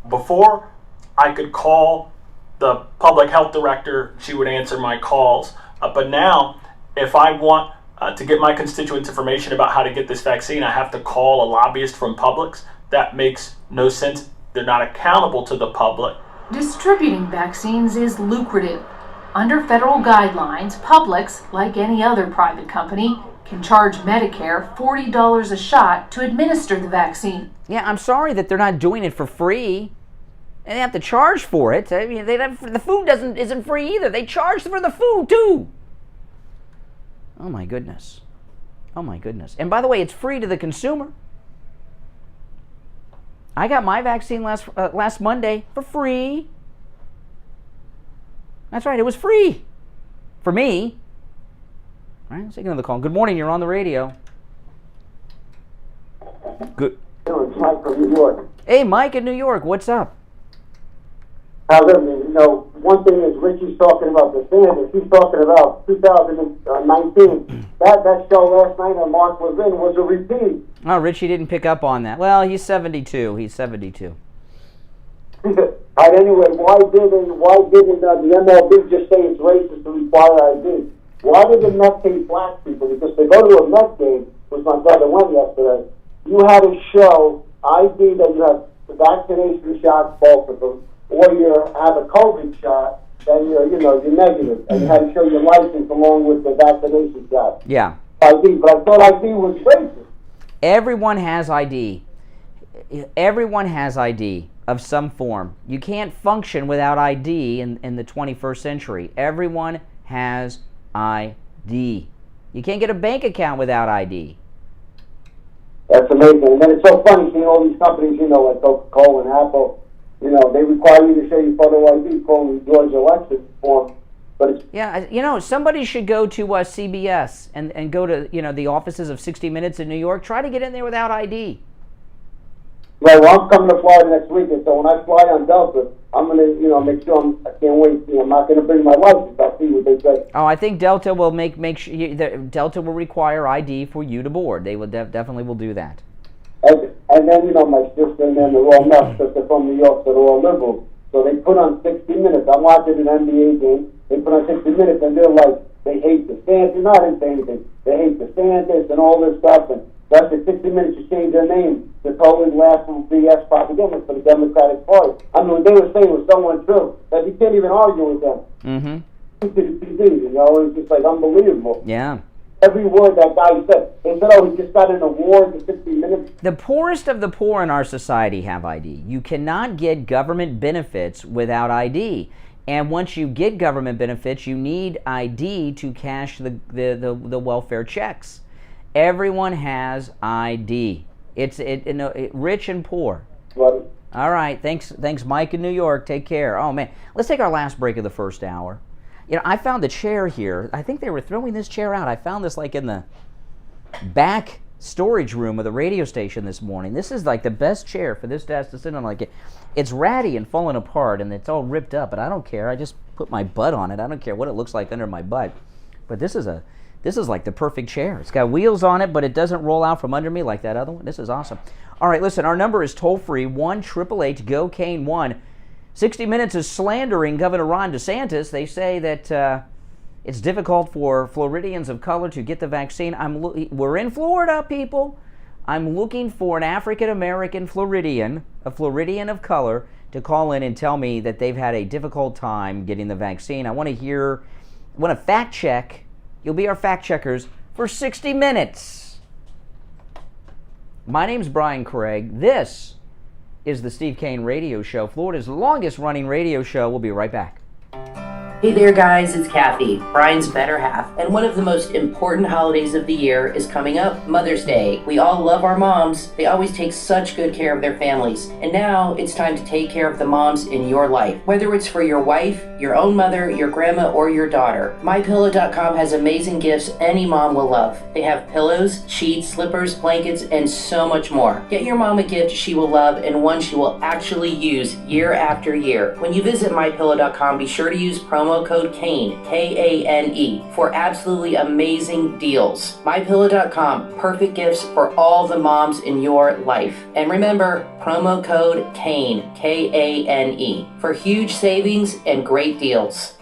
Before, I could call the public health director, she would answer my calls. But now, if I want to get my constituents information about how to get this vaccine, I have to call a lobbyist from Publix. That makes no sense. They're not accountable to the public. Distributing vaccines is lucrative. Under federal guidelines, Publix, like any other private company, can charge Medicare $40 a shot to administer the vaccine. Yeah, I'm sorry that they're not doing it for free. And they have to charge for it. I mean, the food isn't free either. They charge for the food too. Oh my goodness. Oh my goodness. And by the way, it's free to the consumer. I got my vaccine last Monday for free. That's right, it was free for me. All right, let's take another call. Good morning, you're on the radio. Good. It's Mike from New York. Hey, Mike in New York, what's up? How's it? You know, one thing is Richie's talking about DeSantis. He's talking about 2019. That show last night on Mark Levin was a repeat. Oh, Richie didn't pick up on that. Well, he's 72. He's 72. Right, anyway, why didn't the MLB just say it's racist to require ID? Why did the Mets hate black people? Because they go to a Mets game, which my brother went yesterday. You had to show ID that you have the vaccination shots, both of them, or you have a COVID shot, then you're negative, and you had to show your license along with the vaccination shot. Yeah. ID, but I thought ID was racist. Everyone has ID. Everyone has ID of some form. You can't function without ID in the 21st century. Everyone has ID. You can't get a bank account without ID. That's amazing. And then it's so funny seeing all these companies, like Coca-Cola and Apple, they require you to show your photo ID, calling Georgia election form. But it's yeah, somebody should go to CBS and go to, the offices of 60 Minutes in New York. Try to get in there without ID. Right, well, I'm coming to Florida next week, and so when I fly on Delta, I'm going to, make sure I can't wait. I'm not going to bring my license. I'll see what they say. Oh, I think Delta will make sure Delta will require ID for you to board. They will definitely will do that. And then, my sister and them, they're all nuts because they're from New York, so they're all liberals. So they put on 60 Minutes. I'm watching an NBA game. They put on 60 Minutes, and they're like, they hate DeSantis. No, I didn't say anything. They hate DeSantis and all this stuff. And after 60 Minutes, you change their name to totally laughable BS propaganda for the Democratic Party. I mean, what they were saying was so untrue that you can't even argue with them. Mm-hmm. It's just like unbelievable. Yeah. Every word that guy said. They said, he just got an award for 60 Minutes. The poorest of the poor in our society have ID. You cannot get government benefits without ID. And once you get government benefits, you need ID to cash the welfare checks. Everyone has ID. It's rich and poor. Right. All right. Thanks, Mike in New York. Take care. Oh man, let's take our last break of the first hour. I found a chair here. I think they were throwing this chair out. I found this like in the back storage room of the radio station this morning. This is like the best chair for this desk to sit on. Like it's ratty and falling apart, and it's all ripped up. But I don't care. I just put my butt on it. I don't care what it looks like under my butt. But this is like the perfect chair. It's got wheels on it, but it doesn't roll out from under me like that other one. This is awesome. All right, listen, our number is toll-free, 1-888-GO-CANE-1. 60 Minutes is slandering Governor Ron DeSantis. They say that it's difficult for Floridians of color to get the vaccine. We're in Florida, people. I'm looking for an African-American Floridian, a Floridian of color, to call in and tell me that they've had a difficult time getting the vaccine. I want to fact check. You'll be our fact checkers for 60 Minutes. My name's Brian Craig. This is the Steve Kane Radio Show, Florida's longest running radio show. We'll be right back. Hey there guys, it's Kathy, Brian's better half, and one of the most important holidays of the year is coming up, Mother's Day. We all love our moms. They always take such good care of their families. And now it's time to take care of the moms in your life. Whether it's for your wife, your own mother, your grandma, or your daughter. MyPillow.com has amazing gifts any mom will love. They have pillows, sheets, slippers, blankets, and so much more. Get your mom a gift she will love and one she will actually use year after year. When you visit MyPillow.com, be sure to use promo code KANE, K-A-N-E, for absolutely amazing deals. MyPillow.com, perfect gifts for all the moms in your life. And remember, promo code KANE, K-A-N-E, for huge savings and great deals.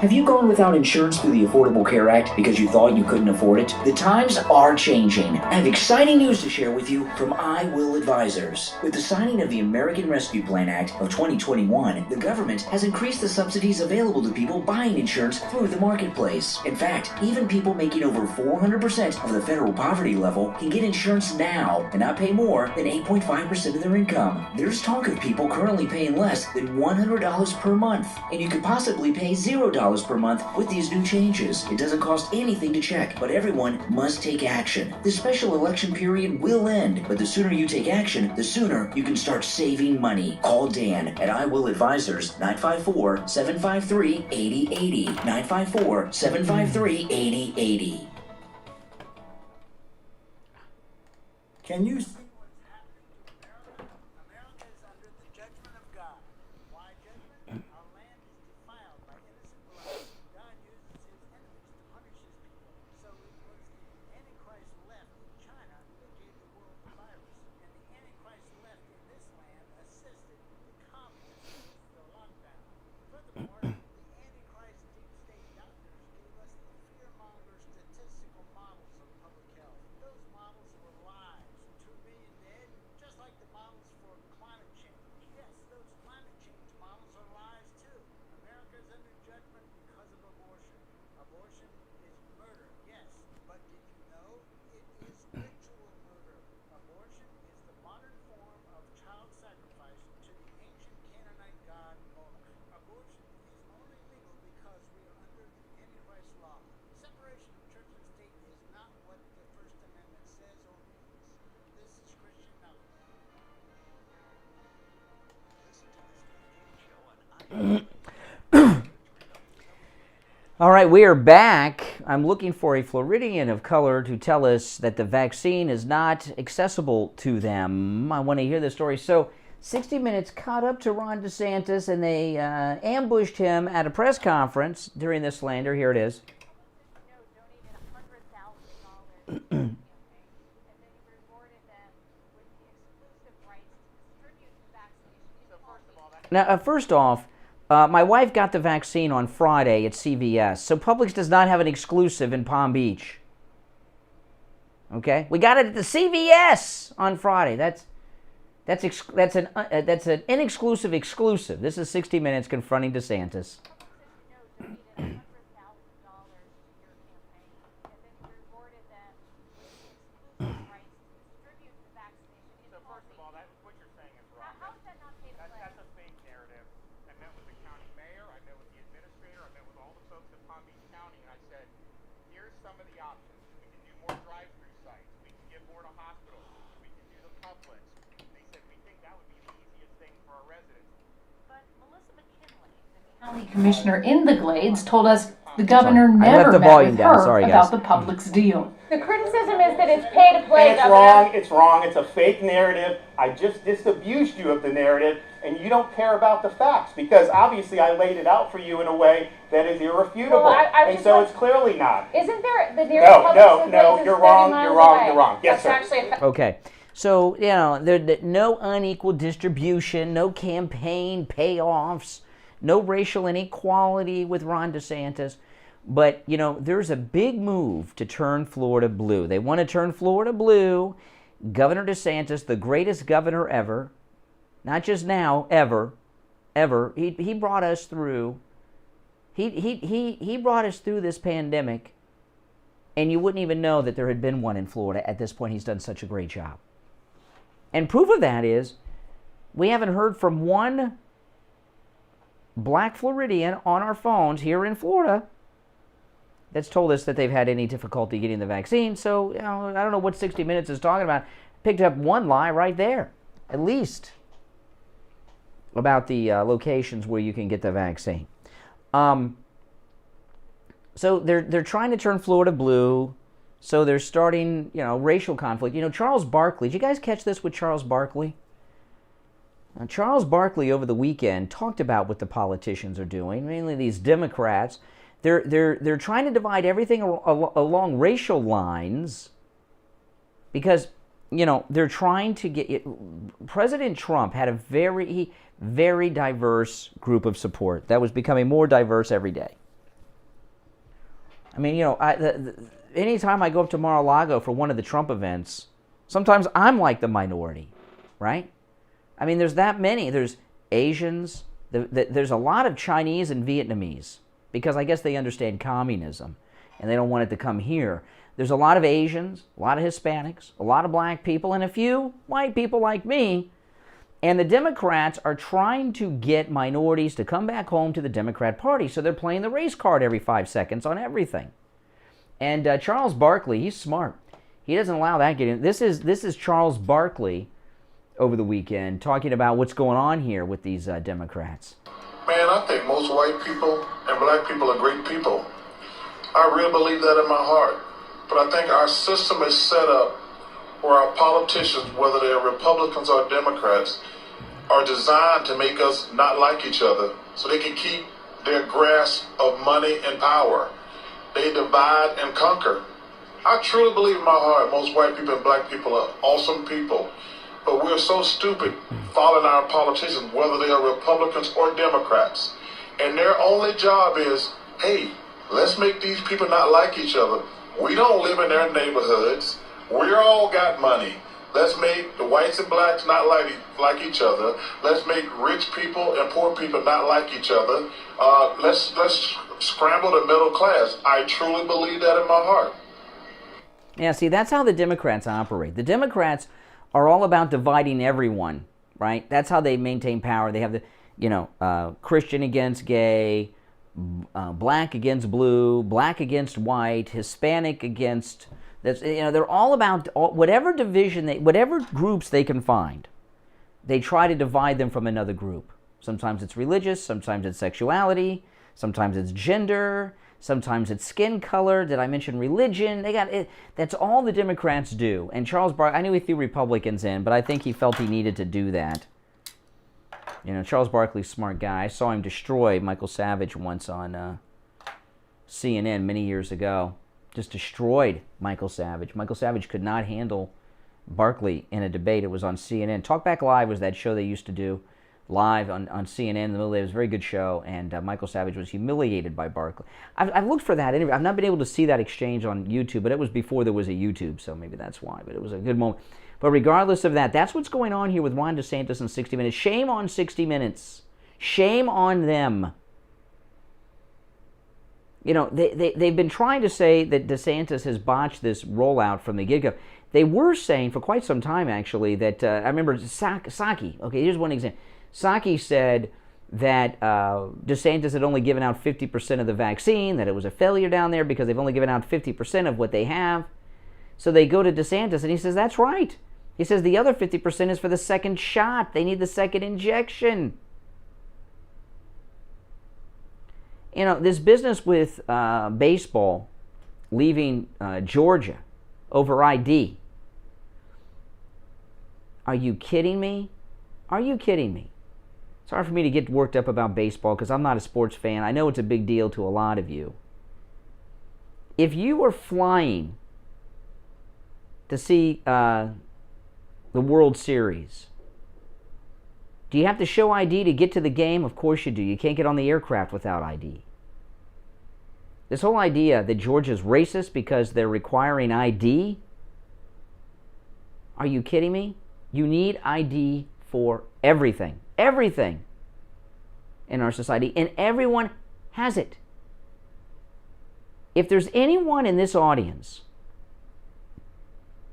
Have you gone without insurance through the Affordable Care Act because you thought you couldn't afford it? The times are changing. I have exciting news to share with you from I Will Advisors. With the signing of the American Rescue Plan Act of 2021, the government has increased the subsidies available to people buying insurance through the marketplace. In fact, even people making over 400% of the federal poverty level can get insurance now and not pay more than 8.5% of their income. There's talk of people currently paying less than $100 per month, and you could possibly pay $0 per month with these new changes. It doesn't cost anything to check, but everyone must take action. The special election period will end, but the sooner you take action, the sooner you can start saving money. Call Dan at I Will Advisors, 954-753-8080, 954-753-8080. Can you see All right, we are back. I'm looking for a Floridian of color to tell us that the vaccine is not accessible to them. I want to hear the story. So 60 Minutes caught up to Ron DeSantis, and they ambushed him at a press conference during the slander. Here it is. Now, first off, my wife got the vaccine on Friday at CVS, so Publix does not have an exclusive in Palm Beach. Okay, we got it at the CVS on Friday. That's an inexclusive exclusive. This is 60 Minutes confronting DeSantis. Commissioner in the Glades told us the governor never met with her about the Publix deal. The criticism is that it's pay to play. It's wrong. It's wrong. It's a fake narrative. I just disabused you of the narrative, and you don't care about the facts because obviously I laid it out for you in a way that is irrefutable, and so it's clearly not. Isn't there the nearest Publix? No, you're wrong. You're wrong. You're wrong. Yes, sir. Okay. So, you know, there's no unequal distribution, no campaign payoffs, no racial inequality with Ron DeSantis. But, you know, there's a big move to turn Florida blue. They want to turn Florida blue. Governor DeSantis, the greatest governor ever, not just now, ever. He brought us through. He brought us through this pandemic, and you wouldn't even know that there had been one in Florida at this point. He's done such a great job. And proof of that is we haven't heard from one black Floridian on our phones here in Florida that's told us that they've had any difficulty getting the vaccine. So, you know, I don't know what 60 Minutes is talking about. Picked up one lie right there, at least, about the locations where you can get the vaccine. So they're trying to turn Florida blue. So they're starting, you know, racial conflict. You know, Charles Barkley. Did you guys catch this with Charles Barkley? Charles Barkley over the weekend talked about what the politicians are doing, mainly these Democrats. They're trying to divide everything along racial lines because, you know, they're trying to get... President Trump had a very diverse group of support that was becoming more diverse every day. I mean, you know, anytime I go up to Mar-a-Lago for one of the Trump events, sometimes I'm like the minority, right? I mean, there's that many. There's Asians. There's a lot of Chinese and Vietnamese because I guess they understand communism and they don't want it to come here. There's a lot of Asians, a lot of Hispanics, a lot of black people, and a few white people like me. And the Democrats are trying to get minorities to come back home to the Democrat Party. So they're playing the race card every 5 seconds on everything. And Charles Barkley, he's smart. He doesn't allow that getting... This is Charles Barkley over the weekend talking about what's going on here with these Democrats. Man, I think most white people and black people are great people. I really believe that in my heart. But I think our system is set up where our politicians, whether they're Republicans or Democrats, are designed to make us not like each other so they can keep their grasp of money and power. They divide and conquer. I truly believe in my heart most white people and black people are awesome people. But we're so stupid following our politicians, whether they are Republicans or Democrats. And their only job is, hey, let's make these people not like each other. We don't live in their neighborhoods. We all got money. Let's make the whites and blacks not like each other. Let's make rich people and poor people not like each other. Let's scramble the middle class. I truly believe that in my heart. Yeah, see, that's how the Democrats operate. The Democrats are all about dividing everyone, right? That's how they maintain power. They have the, you know, Christian against gay, black against blue, black against white, Hispanic against... That's, you know, they're all about whatever division, whatever groups they can find. They try to divide them from another group. Sometimes it's religious, sometimes it's sexuality, sometimes it's gender, sometimes it's skin color. Did I mention religion? They got it. That's all the Democrats do. And Charles Barkley, I knew he threw Republicans in, but I think he felt he needed to do that. You know, Charles Barkley's a smart guy. I saw him destroy Michael Savage once on CNN many years ago. Just destroyed Michael Savage. Michael Savage could not handle Barkley in a debate. It was on CNN. Talkback Live was that show they used to do live on CNN in the middle of the day. It was a very good show, and Michael Savage was humiliated by Barkley. I've looked for that interview. I've not been able to see that exchange on YouTube, but it was before there was a YouTube, so maybe that's why. But it was a good moment. But regardless of that, that's what's going on here with Ron DeSantis and 60 Minutes. Shame on 60 Minutes. Shame on them. You know, they've been trying to say that DeSantis has botched this rollout from the get-go. They were saying for quite some time, actually, that, I remember Psaki. Okay, here's one example. Psaki said that DeSantis had only given out 50% of the vaccine, that it was a failure down there because they've only given out 50% of what they have. So they go to DeSantis, and he says, that's right. He says the other 50% is for the second shot. They need the second injection. You know, this business with baseball leaving Georgia over ID. Are you kidding me? Are you kidding me? It's hard for me to get worked up about baseball because I'm not a sports fan. I know it's a big deal to a lot of you. If you were flying to see the World Series, do you have to show ID to get to the game? Of course you do. You can't get on the aircraft without ID. This whole idea that Georgia's racist because they're requiring ID? Are you kidding me? You need ID for everything. Everything in our society. And everyone has it. If there's anyone in this audience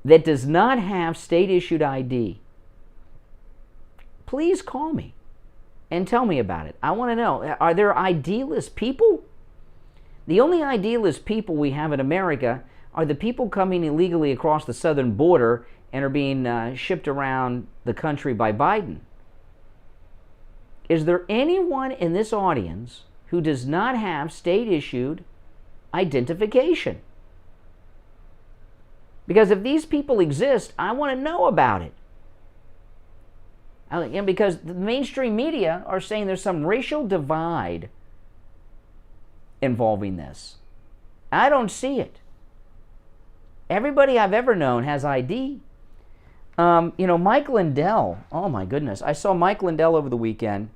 that does not have state-issued ID, please call me and tell me about it. I want to know, are there ID-less people? The only ID-less people we have in America are the people coming illegally across the southern border and are being shipped around the country by Biden. Is there anyone in this audience who does not have state-issued identification? Because if these people exist, I want to know about it. Because the mainstream media are saying there's some racial divide involving this. I don't see it. Everybody I've ever known has ID. Mike Lindell. Oh my goodness. I saw Mike Lindell over the weekend.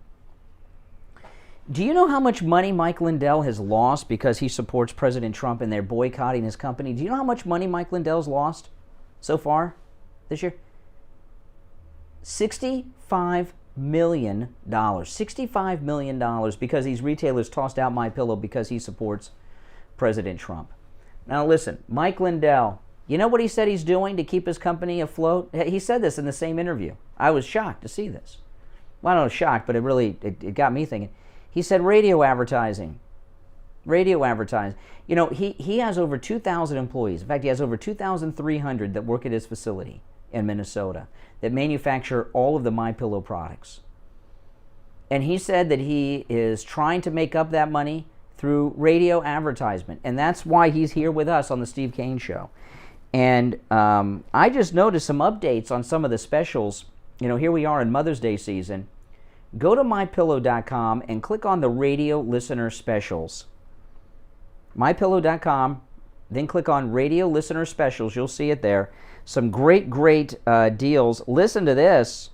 Do you know how much money Mike Lindell has lost because he supports President Trump and they're boycotting his company? Do you know how much money Mike Lindell's lost so far this year? $65 million. $65 million because these retailers tossed out MyPillow because he supports President Trump. Now listen, Mike Lindell, you know what he said he's doing to keep his company afloat? He said this in the same interview. I was shocked to see this. Well, I don't know, shocked, but it got me thinking. He said radio advertising. Radio advertising. He has over 2,000 employees. In fact, he has over 2,300 that work at his facility in Minnesota that manufacture all of the MyPillow products. And he said that he is trying to make up that money through radio advertisement. And that's why he's here with us on the Steve Kane Show. And I just noticed some updates on some of the specials. Here we are in Mother's Day season. Go to MyPillow.com and click on the radio listener specials. MyPillow.com, then click on radio listener specials. You'll see it there. Some great deals. Listen to this.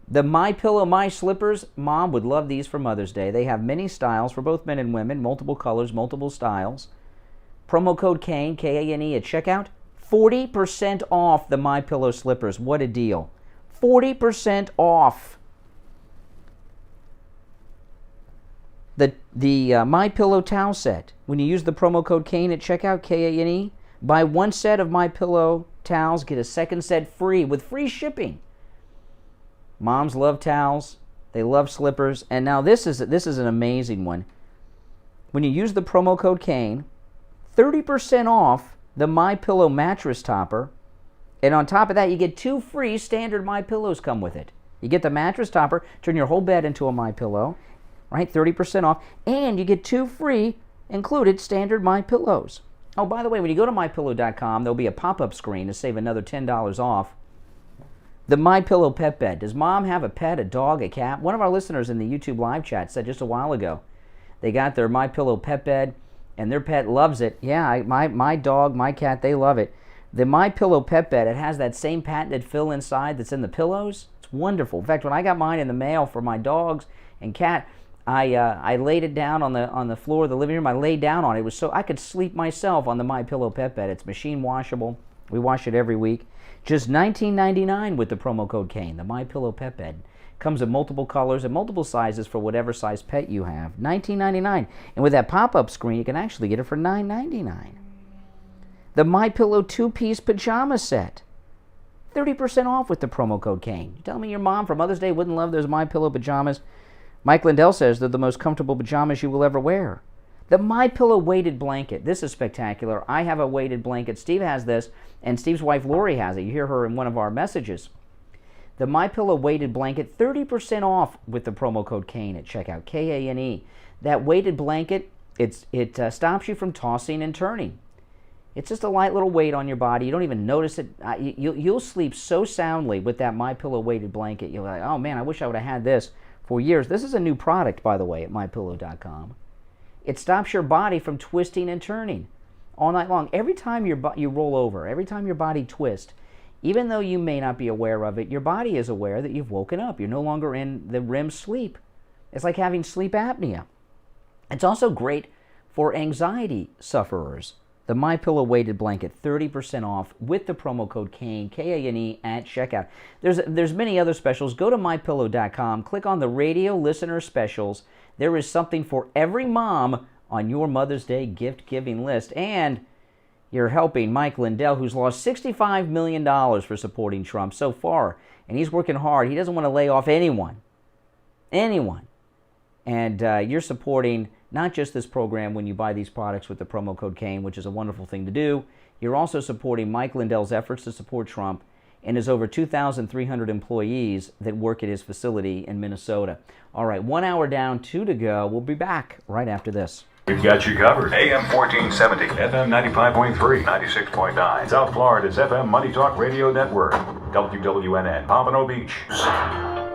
The MyPillow My Slippers. Mom would love these for Mother's Day. They have many styles for both men and women, multiple colors, multiple styles. Promo code KANE, K-A-N-E, at checkout. 40% off the MyPillow slippers. What a deal. 40% off. The MyPillow towel set. When you use the promo code KANE at checkout, K-A-N-E, buy one set of MyPillow towels, get a second set free with free shipping. Moms love towels. They love slippers. And now this is an amazing one. When you use the promo code KANE, 30% off the MyPillow mattress topper. And on top of that, you get 2 free standard MyPillows come with it. You get the mattress topper, turn your whole bed into a MyPillow, right? 30% off. And you get 2 free included standard MyPillows. Oh, by the way, when you go to MyPillow.com, there'll be a pop-up screen to save another $10 off. The MyPillow pet bed. Does mom have a pet, a dog, a cat? One of our listeners in the YouTube live chat said just a while ago they got their MyPillow pet bed and their pet loves it. Yeah, my dog, my cat, they love it. The MyPillow pet bed, it has that same patented fill inside that's in the pillows. It's wonderful. In fact, when I got mine in the mail for my dogs and cat, I laid it down on the floor of the living room. I laid down on it. It was so I could sleep myself on the MyPillow pet bed. It's machine washable. We wash it every week. Just $19.99 with the promo code KANE. The MyPillow pet bed comes in multiple colors and multiple sizes for whatever size pet you have. $19.99. And with that pop-up screen, you can actually get it for $9.99. The MyPillow 2-piece pajama set. 30% off with the promo code KANE. You tell me your mom for Mother's Day wouldn't love those MyPillow pajamas. Mike Lindell says they're the most comfortable pajamas you will ever wear. The MyPillow weighted blanket. This is spectacular. I have a weighted blanket. Steve has this, and Steve's wife Lori has it. You hear her in one of our messages. The MyPillow weighted blanket, 30% off with the promo code KANE at checkout, K-A-N-E. That weighted blanket, it stops you from tossing and turning. It's just a light little weight on your body. You don't even notice it. You'll sleep so soundly with that MyPillow weighted blanket. You're like, oh man, I wish I would have had this for years. This is a new product, by the way, at MyPillow.com. It stops your body from twisting and turning all night long. Every time you roll over, every time your body twists, even though you may not be aware of it, your body is aware that you've woken up. You're no longer in the REM sleep. It's like having sleep apnea. It's also great for anxiety sufferers. The MyPillow weighted blanket, 30% off with the promo code KANE, K-A-N-E, at checkout. There's many other specials. Go to MyPillow.com, click on the radio listener specials. There is something for every mom on your Mother's Day gift-giving list. And you're helping Mike Lindell, who's lost $65 million for supporting Trump so far. And he's working hard. He doesn't want to lay off anyone. Anyone. And you're supporting not just this program when you buy these products with the promo code KANE, which is a wonderful thing to do. You're also supporting Mike Lindell's efforts to support Trump and his over 2,300 employees that work at his facility in Minnesota. All right, 1 hour down, 2 to go. We'll be back right after this. We've got you covered. AM 1470, FM 95.3, 96.9. South Florida's FM Money Talk Radio Network. WWNN, Pompano Beach.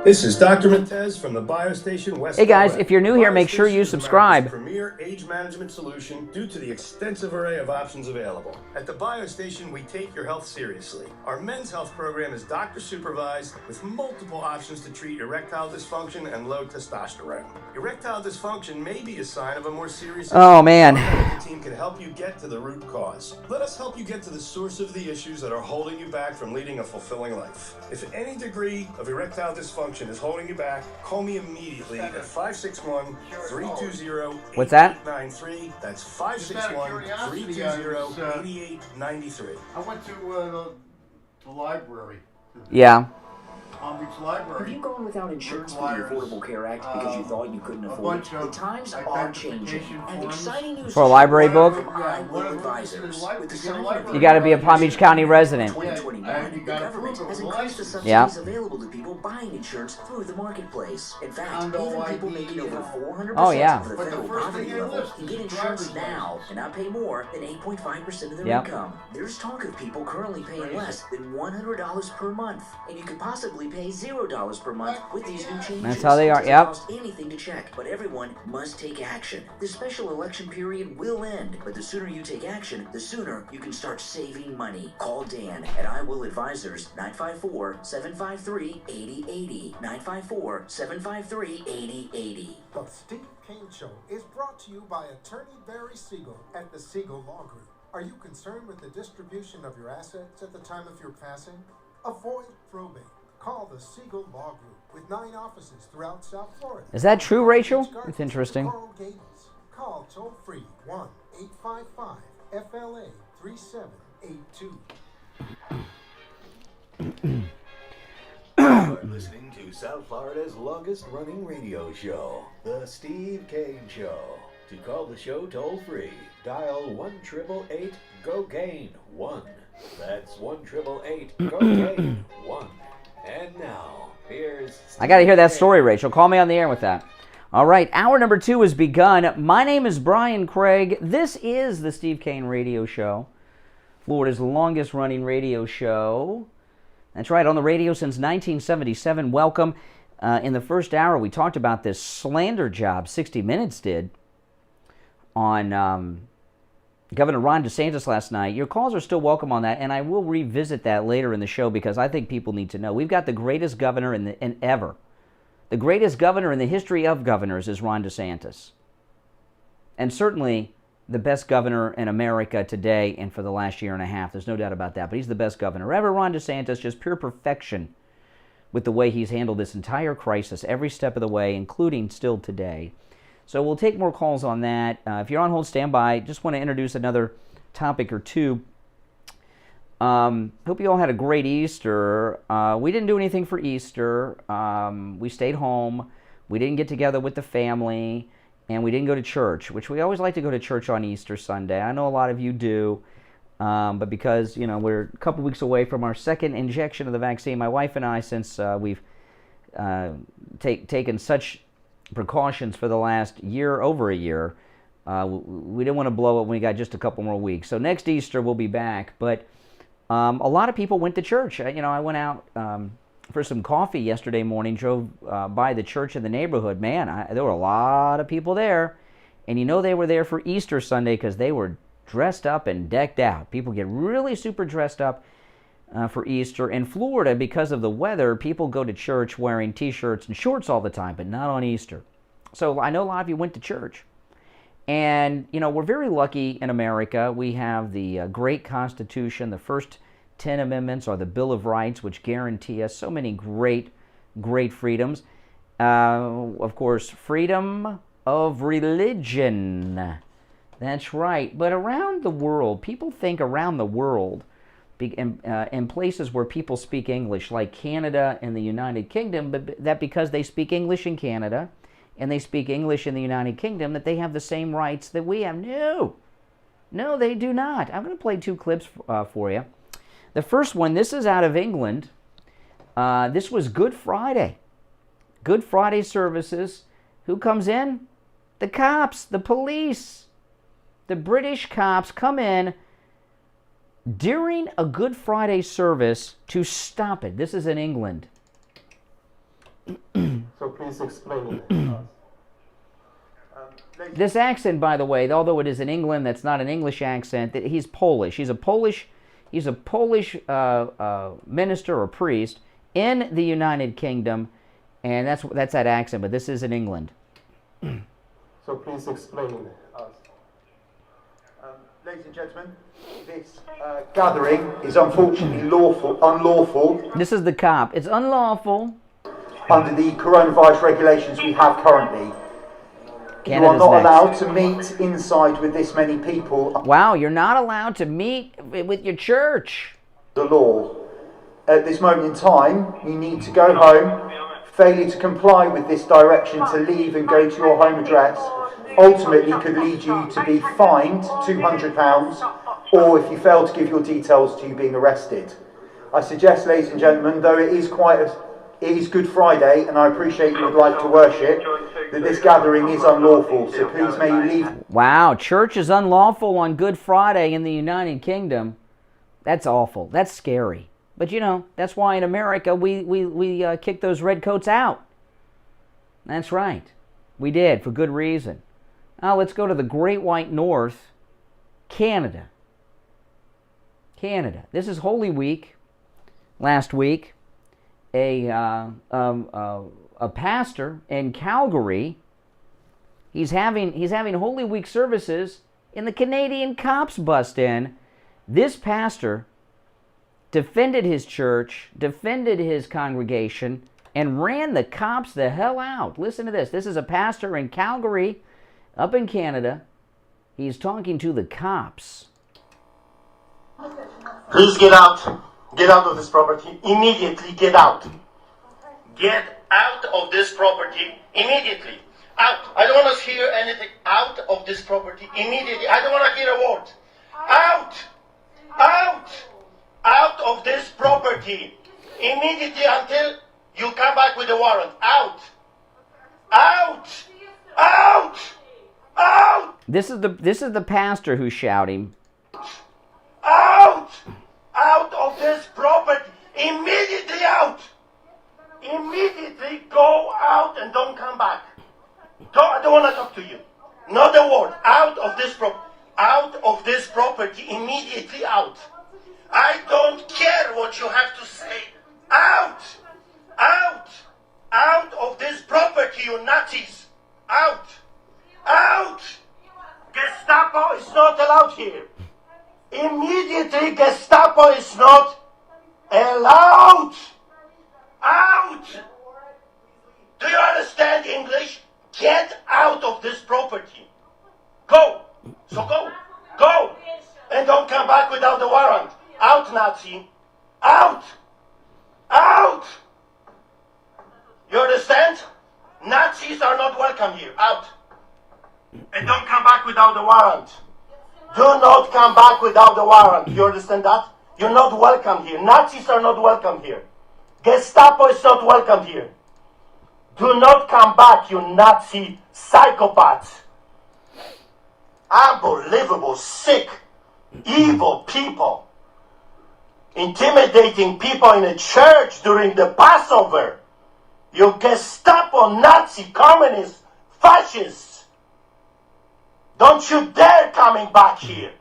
This is Dr. Montez from the BioStation West. Hey guys, if you're new here, make sure you subscribe. Premier age management solution due to the extensive array of options available. At the BioStation, we take your health seriously. Our men's health program is doctor supervised with multiple options to treat erectile dysfunction and low testosterone. Erectile dysfunction may be a sign of a more serious. Oh man. The team can help you get to the root cause. Let us help you get to the source of the issues that are holding you back from leading a fulfilling life. If any degree of erectile dysfunction is holding you back, call me immediately at 561-320-8893. What's that? That's 561-320-8893. I went to the library. Yeah. Palm Beach Library. Have you gone without insurance for the Affordable Care Act because you thought you couldn't afford it? The times are changing, and exciting news For a library book? Advisors. With the signing You got to be a Palm Beach County resident. 2021, the government has increased the subsidies Yeah. available to people buying insurance through the marketplace. In fact, even people making over 400% Oh, yeah. of the federal poverty level can get insurance now and not pay more than 8.5% of their Yep. income. There's talk of people currently paying less than $100 per month, and you could possibly pay $0 per month with these new changes. That's how they are, It doesn't yep. cost anything to check, but everyone must take action. The special election period will end, but the sooner you take action, the sooner you can start saving money. Call Dan at I Will Advisors, 954-753-8080. 954-753-8080. The Steve Kane Show is brought to you by Attorney Barry Siegel at the Siegel Law Group. Are you concerned with the distribution of your assets at the time of your passing? Avoid probate. Call the Siegel Law Group with 9 offices throughout South Florida. Is that true, Rachel? It's interesting. Call toll free 1-855-FLA-3782. You're listening to South Florida's longest running radio show, The Steve Kane Show. To call the show toll free, dial 1-888-GO-KANE-1. That's 1-888-GO-KANE-1. And now, here's I got to hear that story, Rachel. Call me on the air with that. All right, hour number 2 has begun. My name is Brian Craig. This is the Steve Kane Radio Show, Florida's longest running radio show. That's right, on the radio since 1977. Welcome. In the first hour, we talked about this slander job 60 Minutes did on Governor Ron DeSantis last night. Your calls are still welcome on that, and I will revisit that later in the show because I think people need to know. We've got the greatest governor in ever. The greatest governor in the history of governors is Ron DeSantis. And certainly the best governor in America today and for the last year and a half. There's no doubt about that. But he's the best governor ever. Ron DeSantis, just pure perfection with the way he's handled this entire crisis every step of the way, including still today. So we'll take more calls on that. If you're on hold, stand by. Just want to introduce another topic or two. Hope you all had a great Easter. We didn't do anything for Easter. We stayed home. We didn't get together with the family. And we didn't go to church, which we always like to go to church on Easter Sunday. I know a lot of you do. But because, we're a couple weeks away from our second injection of the vaccine, my wife and I, since we've taken such precautions for the last year, over a year, we didn't want to blow it when we got just a couple more weeks. So next Easter we'll be back. But a lot of people went to church. I went out for some coffee yesterday morning, drove by the church in the neighborhood. Man, there were a lot of people there. And they were there for Easter Sunday because they were dressed up and decked out. People get really super dressed up for Easter. In Florida, because of the weather, people go to church wearing T-shirts and shorts all the time, but not on Easter. So I know a lot of you went to church. And, we're very lucky in America. We have the great Constitution. The first 10 amendments are the Bill of Rights, which guarantee us so many great, great freedoms. Of course, freedom of religion. That's right. But around the world, people think around the world, in places where people speak English, like Canada and the United Kingdom, but that because they speak English in Canada and they speak English in the United Kingdom, that they have the same rights that we have. No, they do not. I'm going to play 2 clips for you. The first one, this is out of England. This was Good Friday. Good Friday services. Who comes in? The cops, the police, the British cops come in during a Good Friday service to stop it. This is in England. So please explain it. This accent, by the way, although it is in England, that's not an English accent. That he's Polish. He's a Polish minister or priest in the United Kingdom, and that's that accent. But this is in England. So please explain us. Ladies and gentlemen, this gathering is unfortunately unlawful. This is the cop. It's unlawful under the coronavirus regulations we have currently. Canada's you are not next. allowed to meet inside with this many people. Wow, you're not allowed to meet with your church. The law. At this moment in time, you need to go home. Failure to comply with this direction to leave and go to your home address ultimately could lead you to be fined £200, or if you fail to give your details, to you being arrested. I suggest, ladies and gentlemen, though it is Good Friday, and I appreciate you would like to worship, that this gathering is unlawful, so please may you leave. Wow, church is unlawful on Good Friday in the United Kingdom. That's awful. That's scary. But you know, that's why in America we kicked those redcoats out. That's right. We did, for good reason. Now let's go to the Great White North, Canada. Canada. This is Holy Week. Last week, a pastor in Calgary, he's having Holy Week services, and the Canadian cops bust in. This pastor defended his church, defended his congregation, and ran the cops the hell out. Listen to this. This is a pastor in Calgary, up in Canada. He's talking to the cops. Please get out. Get out of this property. Immediately get out. Get out of this property immediately. Out. I don't want to hear anything. Out of this property immediately. I don't want to hear a word. Out. Out. Out of this property immediately until you come back with a warrant. Out. Out. Out. Out. This is the pastor who's shouting. Out. Out of this property. Immediately out. Immediately go out and don't come back. I don't want to talk to you. Not a word. Out of this out of this property. Immediately out. I don't care what you have to say. Out. Out. Out of this property, you Nazis. Out. Out. Gestapo is not allowed here. Immediately, Gestapo is not allowed. Out. Do you understand English? Get out of this property. Go. So go. Go. And don't come back without the warrant. Out, Nazi. Out. Out. You understand? Nazis are not welcome here. Out. And don't come back without the warrant. Do not come back without the warrant. You understand that? You're not welcome here. Nazis are not welcome here. Gestapo is not welcome here. Do not come back, you Nazi psychopaths. Unbelievable, sick, evil people. Intimidating people in a church during the Passover. You Gestapo, Nazi, communist, fascists. Don't you dare coming back here.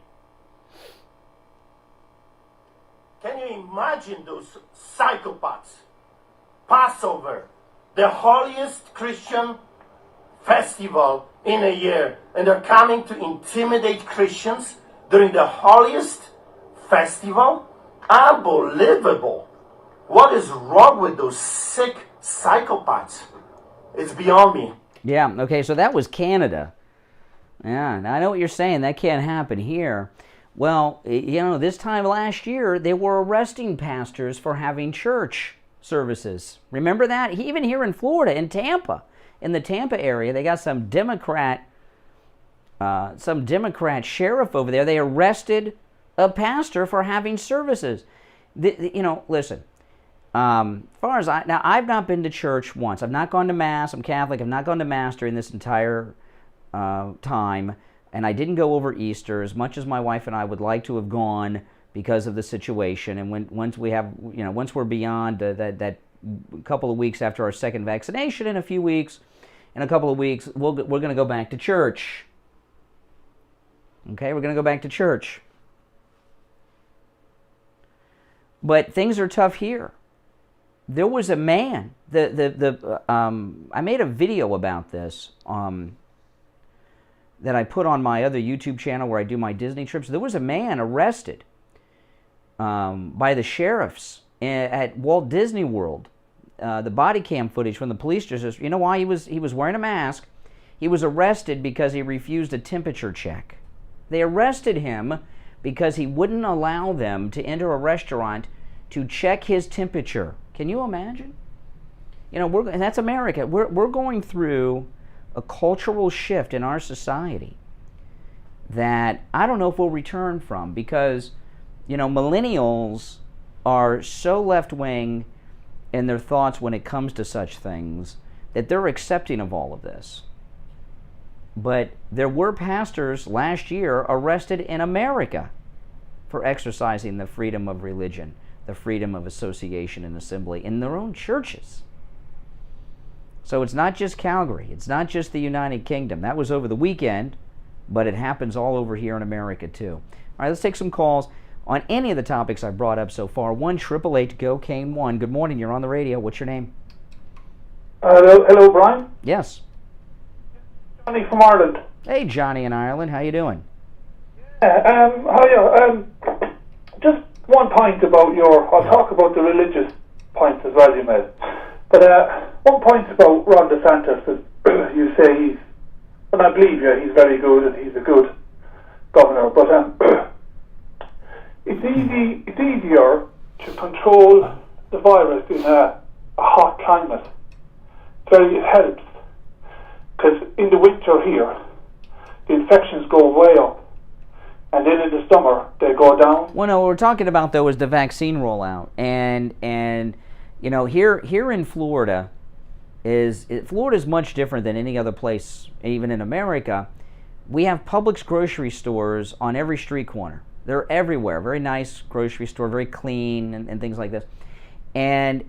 Can you imagine those psychopaths? Passover, the holiest Christian festival in a year, and they're coming to intimidate Christians during the holiest festival? Unbelievable. What is wrong with those sick psychopaths? It's beyond me. Yeah, okay, so that was Canada. Yeah, now I know what you're saying. That can't happen here. Well, you know, this time last year, they were arresting pastors for having church services. Remember that? Even here in Florida, in Tampa, in the Tampa area, they got some Democrat sheriff over there. They arrested a pastor for having services. You know, listen. Far as I've not been to church once. I've not gone to Mass. I'm Catholic. I've not gone to Mass during this entire time, and I didn't go over Easter as much as my wife and I would like to have gone because of the situation. And once we're beyond that couple of weeks after our second vaccination, in a few weeks, in a couple of weeks, we're going to go back to church. Okay, we're going to go back to church. But things are tough here. There was a man. I made a video about this that I put on my other YouTube channel where I do my Disney trips. There was a man arrested by the sheriffs at Walt Disney World. The body cam footage from the police just, you know why he was wearing a mask? He was arrested because he refused a temperature check. They arrested him because he wouldn't allow them to enter a restaurant to check his temperature. Can you imagine? You know, and that's America. We're going through a cultural shift in our society that I don't know if we'll return from, because, you know, millennials are so left-wing in their thoughts when it comes to such things that they're accepting of all of this. But there were pastors last year arrested in America for exercising the freedom of religion, the freedom of association and assembly in their own churches. So it's not just Calgary. It's not just the United Kingdom. That was over the weekend, but it happens all over here in America too. All right, let's take some calls on any of the topics I've brought up so far. 1-888-GO-CANE-1. Good morning. You're on the radio. What's your name? Hello, Brian. Yes. Johnny from Ireland. Hey, Johnny in Ireland. How you doing? How are you? Just one point about I'll talk about the religious points as well you made. But one point about Ron DeSantis is you say and I believe you, he's very good and he's a good governor, but it's easier to control the virus in a hot climate. So it helps. Because in the winter here, the infections go way up, and then in the summer they go down. Well, no, what we're talking about though is the vaccine rollout, and you know, here in Florida Florida's much different than any other place, even in America. We have Publix grocery stores on every street corner. They're everywhere. Very nice grocery store, very clean, and things like this. And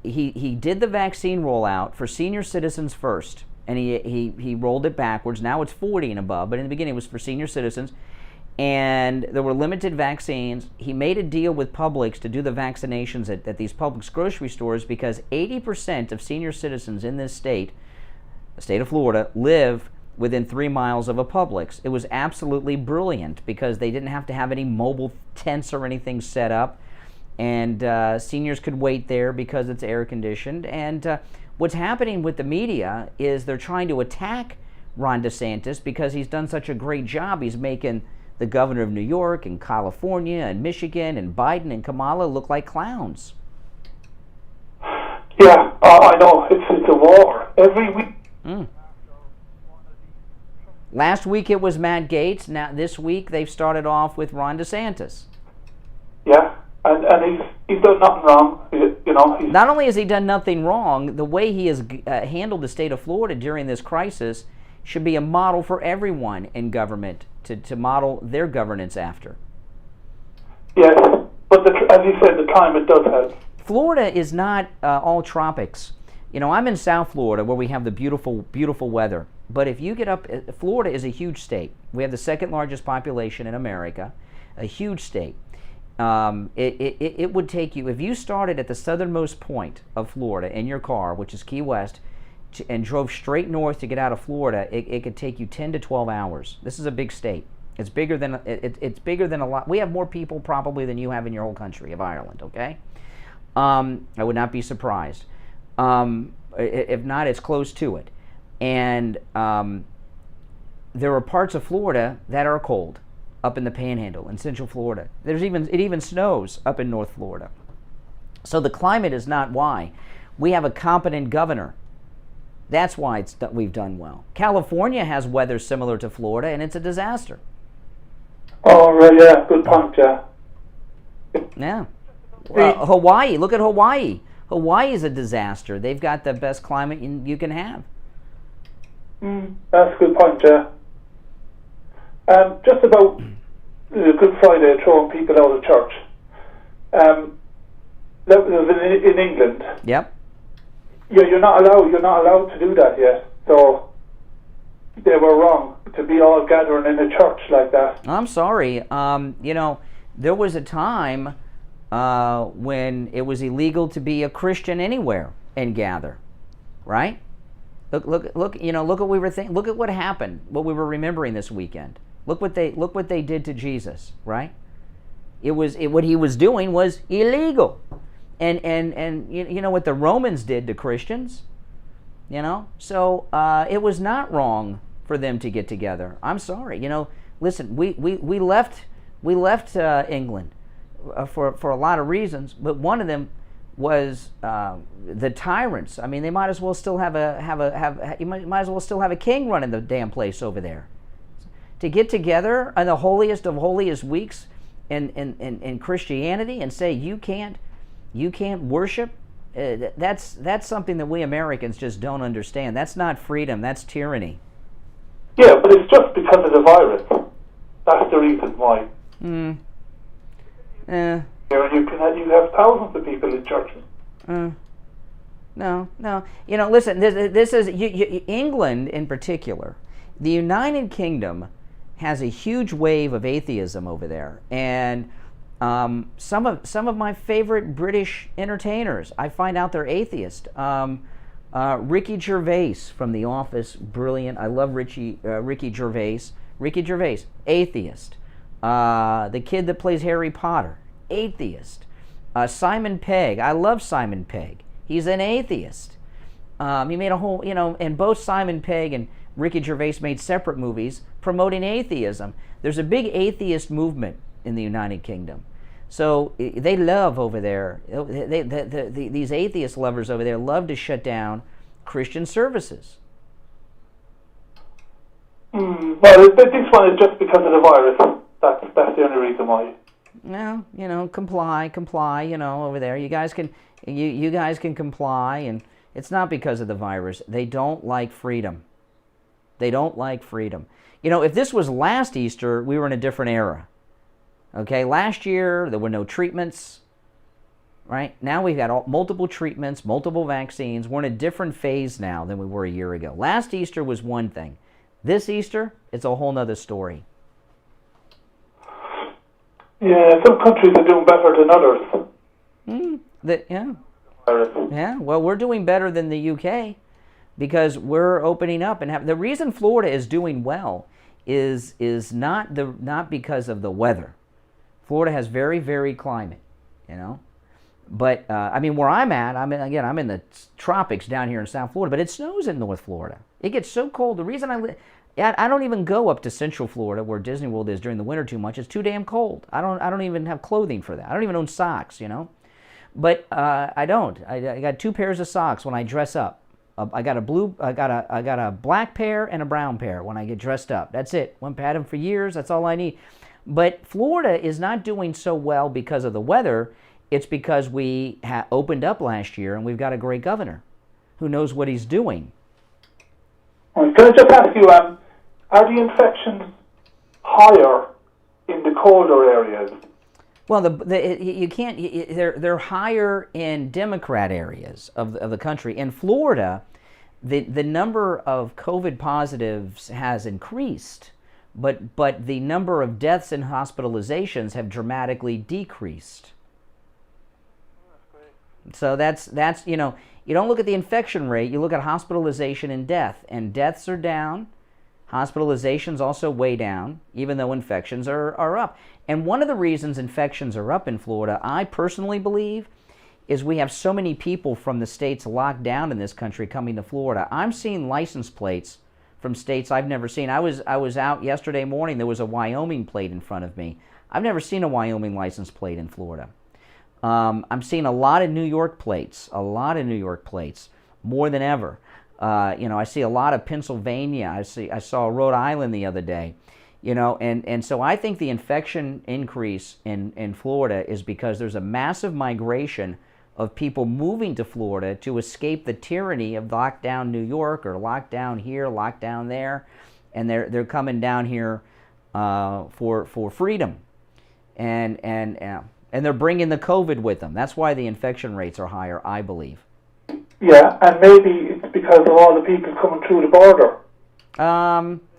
he did the vaccine rollout for senior citizens first. And he rolled it backwards. Now it's 40 and above, but in the beginning it was for senior citizens. And there were limited vaccines. He made a deal with Publix to do the vaccinations at these Publix grocery stores because 80% of senior citizens in this state, the state of Florida, live within 3 miles of a Publix. It was absolutely brilliant because they didn't have to have any mobile tents or anything set up. And seniors could wait there because it's air conditioned. And what's happening with the media is they're trying to attack Ron DeSantis because he's done such a great job. He's making the governor of New York and California and Michigan and Biden and Kamala look like clowns. Yeah, I know. It's a war. Every week. Last week it was Matt Gaetz. Now this week they've started off with Ron DeSantis. Yeah, and he's done nothing wrong. You know. Not only has he done nothing wrong, the way he has handled the state of Florida during this crisis should be a model for everyone in government to model their governance after. Yes, but as you said, the climate does help. Florida is not all tropics. You know, I'm in South Florida where we have the beautiful, beautiful weather. But if you get up, Florida is a huge state. We have the second largest population in America, a huge state. It would take you, if you started at the southernmost point of Florida in your car, which is Key West, and drove straight north to get out of Florida, it could take you 10 to 12 hours. This is a big state. It's bigger than a lot. We have more people probably than you have in your whole country of Ireland, okay? I would not be surprised. If not, it's close to it. And there are parts of Florida that are cold, up in the Panhandle, in Central Florida. It even snows up in North Florida. So the climate is not why. We have a competent governor. That's why we've done well. California has weather similar to Florida, and it's a disaster. Oh, right, yeah, good point, yeah. Yeah. Hawaii, look at Hawaii. Hawaii is a disaster. They've got the best climate you can have. That's a good point, yeah. Just about Good Friday, throwing people out of church. That was in England. Yep. Yeah, you're not allowed to do that yet. So they were wrong to be all gathering in a church like that. I'm sorry. There was a time when it was illegal to be a Christian anywhere and gather, right? Look! Look what we were thinking. Look at what happened. What we were remembering this weekend. Look what they did to Jesus, right? What he was doing was illegal, and you know what the Romans did to Christians, So it was not wrong for them to get together. I'm sorry. Listen, we left England for a lot of reasons, but one of them was the tyrants. I mean, they might as well still have a king running the damn place over there. To get together on the holiest of holiest weeks in Christianity and say you can't worship, that's something that we Americans just don't understand. That's not freedom. That's tyranny. Yeah, but it's just because of the virus. That's the reason why. You have thousands of people in churches. No. Listen. This is England in particular. The United Kingdom has a huge wave of atheism over there, and some of my favorite British entertainers, I find out they're atheist. Ricky Gervais from The Office, brilliant. I love Ricky Gervais. Ricky Gervais, atheist. The kid that plays Harry Potter, atheist. Simon Pegg, I love Simon Pegg. He's an atheist. He made a whole, and both Simon Pegg and Ricky Gervais made separate movies promoting atheism. There's a big atheist movement in the United Kingdom. So they love over there, these atheist lovers over there love to shut down Christian services. Well, this one is just because of the virus. That's the only reason why. Well, comply, over there. You guys can comply, and it's not because of the virus. They don't like freedom. They don't like freedom. If this was last Easter, we were in a different era. Okay, last year there were no treatments, right? Now we've got multiple treatments, multiple vaccines. We're in a different phase now than we were a year ago. Last Easter was one thing. This Easter, it's a whole nother story. Yeah, some countries are doing better than others. Yeah, well, we're doing better than the UK because we're opening up. And the reason Florida is doing well is not because of the weather. Florida has very varied climate, But, where I'm at, I'm in the tropics down here in South Florida, but it snows in North Florida. It gets so cold. The reason I don't even go up to Central Florida where Disney World is during the winter too much. It's too damn cold. I don't even have clothing for that. I don't even own socks, But I don't. I got 2 pairs of socks when I dress up. I got a black pair and a brown pair when I get dressed up. That's it. One pair of them for years. That's all I need. But Florida is not doing so well because of the weather. It's because we opened up last year and we've got a great governor who knows what he's doing. Can I just ask you, are the infections higher in the colder areas? Well, you can't. They're higher in Democrat areas of the country. In Florida, the number of COVID positives has increased, but the number of deaths and hospitalizations have dramatically decreased. So that's you don't look at the infection rate. You look at hospitalization and death, and deaths are down. Hospitalizations also way down, even though infections are up. And one of the reasons infections are up in Florida, I personally believe, is we have so many people from the states locked down in this country coming to Florida. I'm seeing license plates from states I've never seen. I was out yesterday morning. There was a Wyoming plate in front of me. I've never seen a Wyoming license plate in Florida. I'm seeing a lot of New York plates, more than ever. I see a lot of Pennsylvania. I saw Rhode Island the other day. And so I think the infection increase in Florida is because there's a massive migration of people moving to Florida to escape the tyranny of lockdown New York or lockdown here, lockdown there, and they're coming down here for freedom, and they're bringing the COVID with them. That's why the infection rates are higher, I believe. Yeah, and maybe it's because of all the people coming through the border.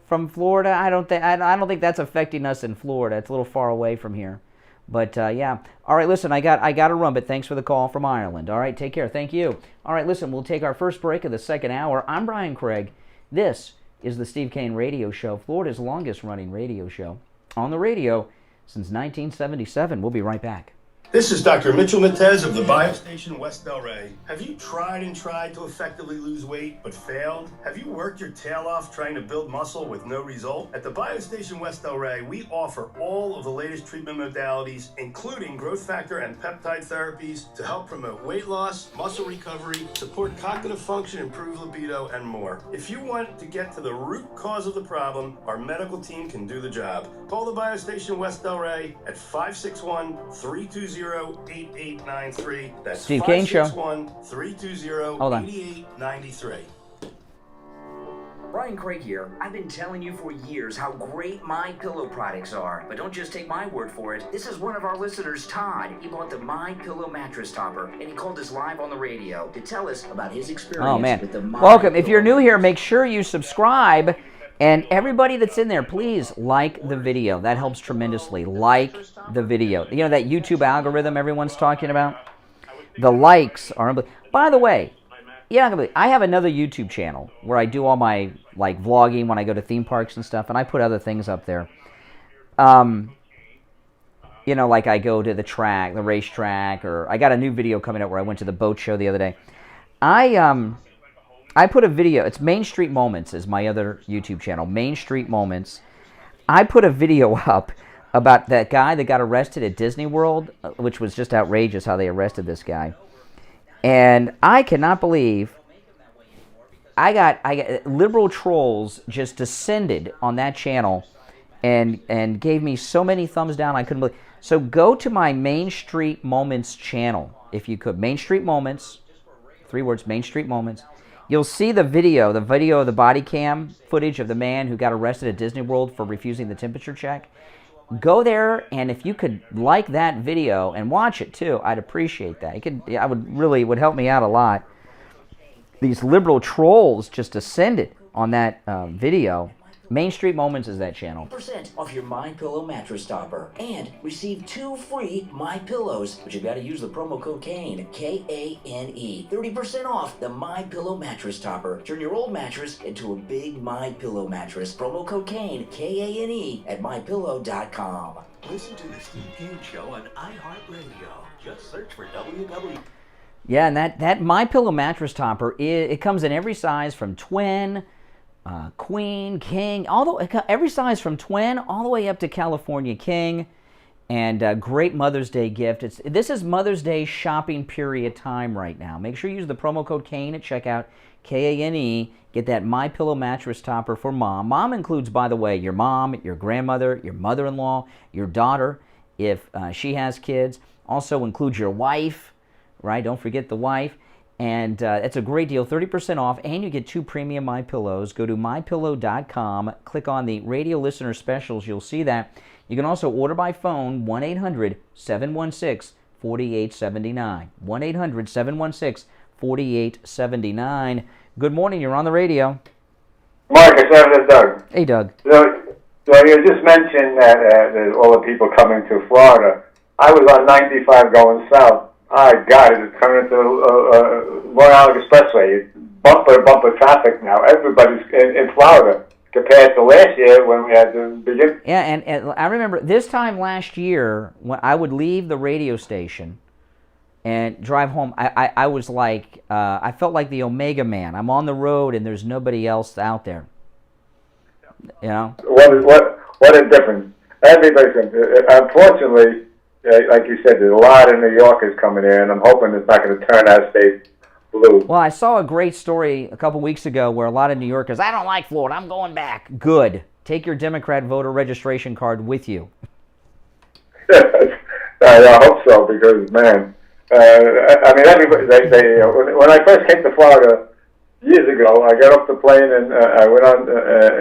From Florida, I don't think that's affecting us in Florida. It's a little far away from here. But yeah. All right, listen, I got to run, but thanks for the call from Ireland. All right, take care. Thank you. All right, listen, we'll take our first break of the second hour. I'm Brian Craig. This is the Steve Kane Radio Show, Florida's longest-running radio show on the radio since 1977. We'll be right back. This is Dr. Mitchell Matez of the BioStation West Delray. Have you tried and tried to effectively lose weight but failed? Have you worked your tail off trying to build muscle with no result? At the BioStation West Delray, we offer all of the latest treatment modalities, including growth factor and peptide therapies to help promote weight loss, muscle recovery, support cognitive function, improve libido, and more. If you want to get to the root cause of the problem, our medical team can do the job. Call the BioStation West Delray at 561-320-8893. That's Steve Kane Show. 561-320-8893. Brian Craig here. I've been telling you for years how great MyPillow products are. But don't just take my word for it. This is one of our listeners, Todd. He bought the MyPillow mattress topper, and he called us live on the radio to tell us about his experience with the MyPillow. Welcome. If you're new here, make sure you subscribe. And everybody that's in there, please like the video. That helps tremendously. Like the video. You know that YouTube algorithm everyone's talking about? The likes are... By the way, yeah, I have another YouTube channel where I do all my vlogging when I go to theme parks and stuff, and I put other things up there. You know, like I go to the racetrack, or I got a new video coming out where I went to the boat show the other day. I put a video, it's Main Street Moments is my other YouTube channel, Main Street Moments. I put a video up about that guy that got arrested at Disney World, which was just outrageous how they arrested this guy. And I cannot believe I got liberal trolls just descended on that channel and gave me so many thumbs down I couldn't believe. So go to my Main Street Moments channel, if you could. Main Street Moments, 3 words, Main Street Moments. You'll see the video of the body cam footage of the man who got arrested at Disney World for refusing the temperature check. Go there, and if you could like that video and watch it too, I'd appreciate that. It would help me out a lot. These liberal trolls just descended on that video. Main Street Moments is that channel. 10% off your MyPillow mattress topper. And receive 2 free MyPillows, but you gotta use the promo code KANE, K-A-N-E. 30% off the MyPillow mattress topper. Turn your old mattress into a big MyPillow mattress. Promo code KANE, K-A-N-E, at MyPillow.com. Listen to the Steve Kane Show on iHeartRadio. Just search for WW. Yeah, and that MyPillow mattress topper, it comes in every size from twin, queen, king, every size from twin all the way up to California king, and great Mother's Day gift. This is Mother's Day shopping period time right now. Make sure you use the promo code KANE at checkout, K-A-N-E. Get that MyPillow mattress topper for mom. Mom includes, by the way, your mom, your grandmother, your mother-in-law, your daughter, if she has kids. Also includes your wife, right? Don't forget the wife. And it's a great deal, 30% off, and you get 2 premium MyPillows. Go to MyPillow.com, click on the radio listener specials, you'll see that. You can also order by phone, 1-800-716-4879. 1-800-716-4879. Good morning, you're on the radio. Marcus, this is Doug. Hey, Doug. So you just mentioned that all the people coming to Florida. I was on 95 going south. My God, it's coming into Long Island Expressway. Bumper traffic now. Everybody's in Florida compared to last year when we had to begin. Yeah, and I remember this time last year when I would leave the radio station and drive home, I was like, I felt like the Omega Man. I'm on the road and there's nobody else out there. You know? What a difference. Everybody's, unfortunately, like you said, there's a lot of New Yorkers coming in, and I'm hoping it's not going to turn our state blue. Well, I saw a great story a couple weeks ago where a lot of New Yorkers, I don't like Florida, I'm going back. Good. Take your Democrat voter registration card with you. I hope so, because, man, I mean, everybody. When I first came to Florida years ago, I got off the plane and I went on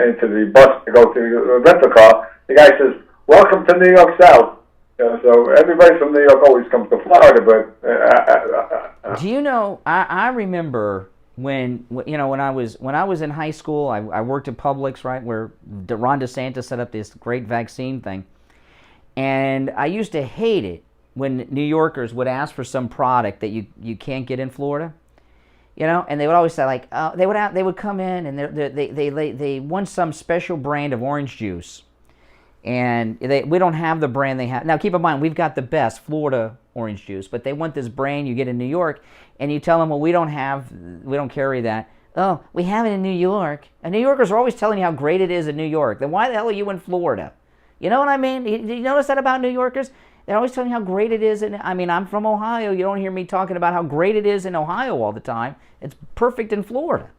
into the bus to go to rent a car. The guy says, "Welcome to New York South." So everybody from New York always comes to Florida, but do you know? I remember when I was in high school, I worked at Publix, right, where Ron DeSantis set up this great vaccine thing, and I used to hate it when New Yorkers would ask for some product that you can't get in Florida, and they would always say like they would come in and they want some special brand of orange juice, and we don't have the brand they have now. Keep in mind, we've got the best Florida orange juice, but they want this brand you get in New York, and you tell them, well, we don't carry that. Oh, we have it in New York, and New Yorkers are always telling you how great it is in New York. Then why the hell are you in Florida? You know what I mean? You notice that about New Yorkers? They're always telling you how great it is. I'm from Ohio. You don't hear me talking about how great it is in Ohio all the time. It's perfect in Florida.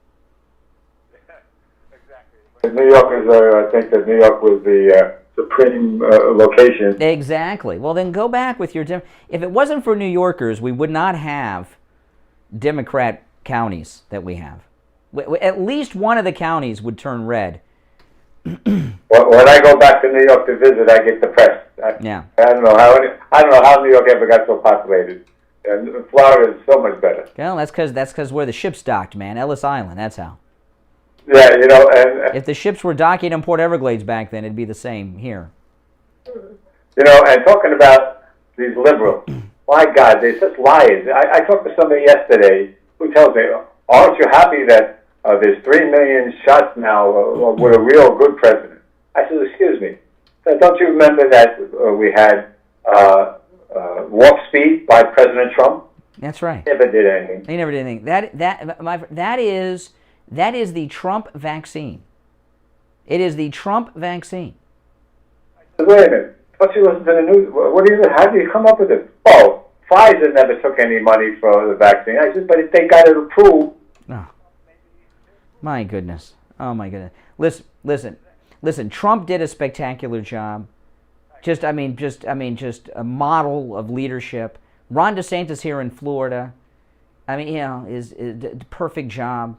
New Yorkers, I think that New York was the supreme location. Exactly. Well, then go back with your... If it wasn't for New Yorkers, we would not have Democrat counties that we have. At least one of the counties would turn red. Well, when I go back to New York to visit, I get depressed. I don't know how New York ever got so populated. And Florida is so much better. Well, that's because where the ship's docked, man. Ellis Island. That's how. Yeah, and if the ships were docking in Port Everglades back then, it'd be the same here. And talking about these liberals, my God, they're just liars. I talked to somebody yesterday who tells me, aren't you happy that there's 3 million shots now with a real good president? I said, excuse me, don't you remember that we had warp speed by President Trump? That's right. Never did anything. They never did anything. That is the Trump vaccine. It is the Trump vaccine. Wait a minute. Don't you listen to the news? How do you come up with it? Oh, Pfizer never took any money for the vaccine. I said, but if they got it approved. Oh. My goodness. Oh, my goodness. Listen. Trump did a spectacular job. Just a model of leadership. Ron DeSantis here in Florida, is perfect job.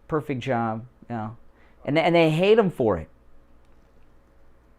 Perfect job, and they hate him for it.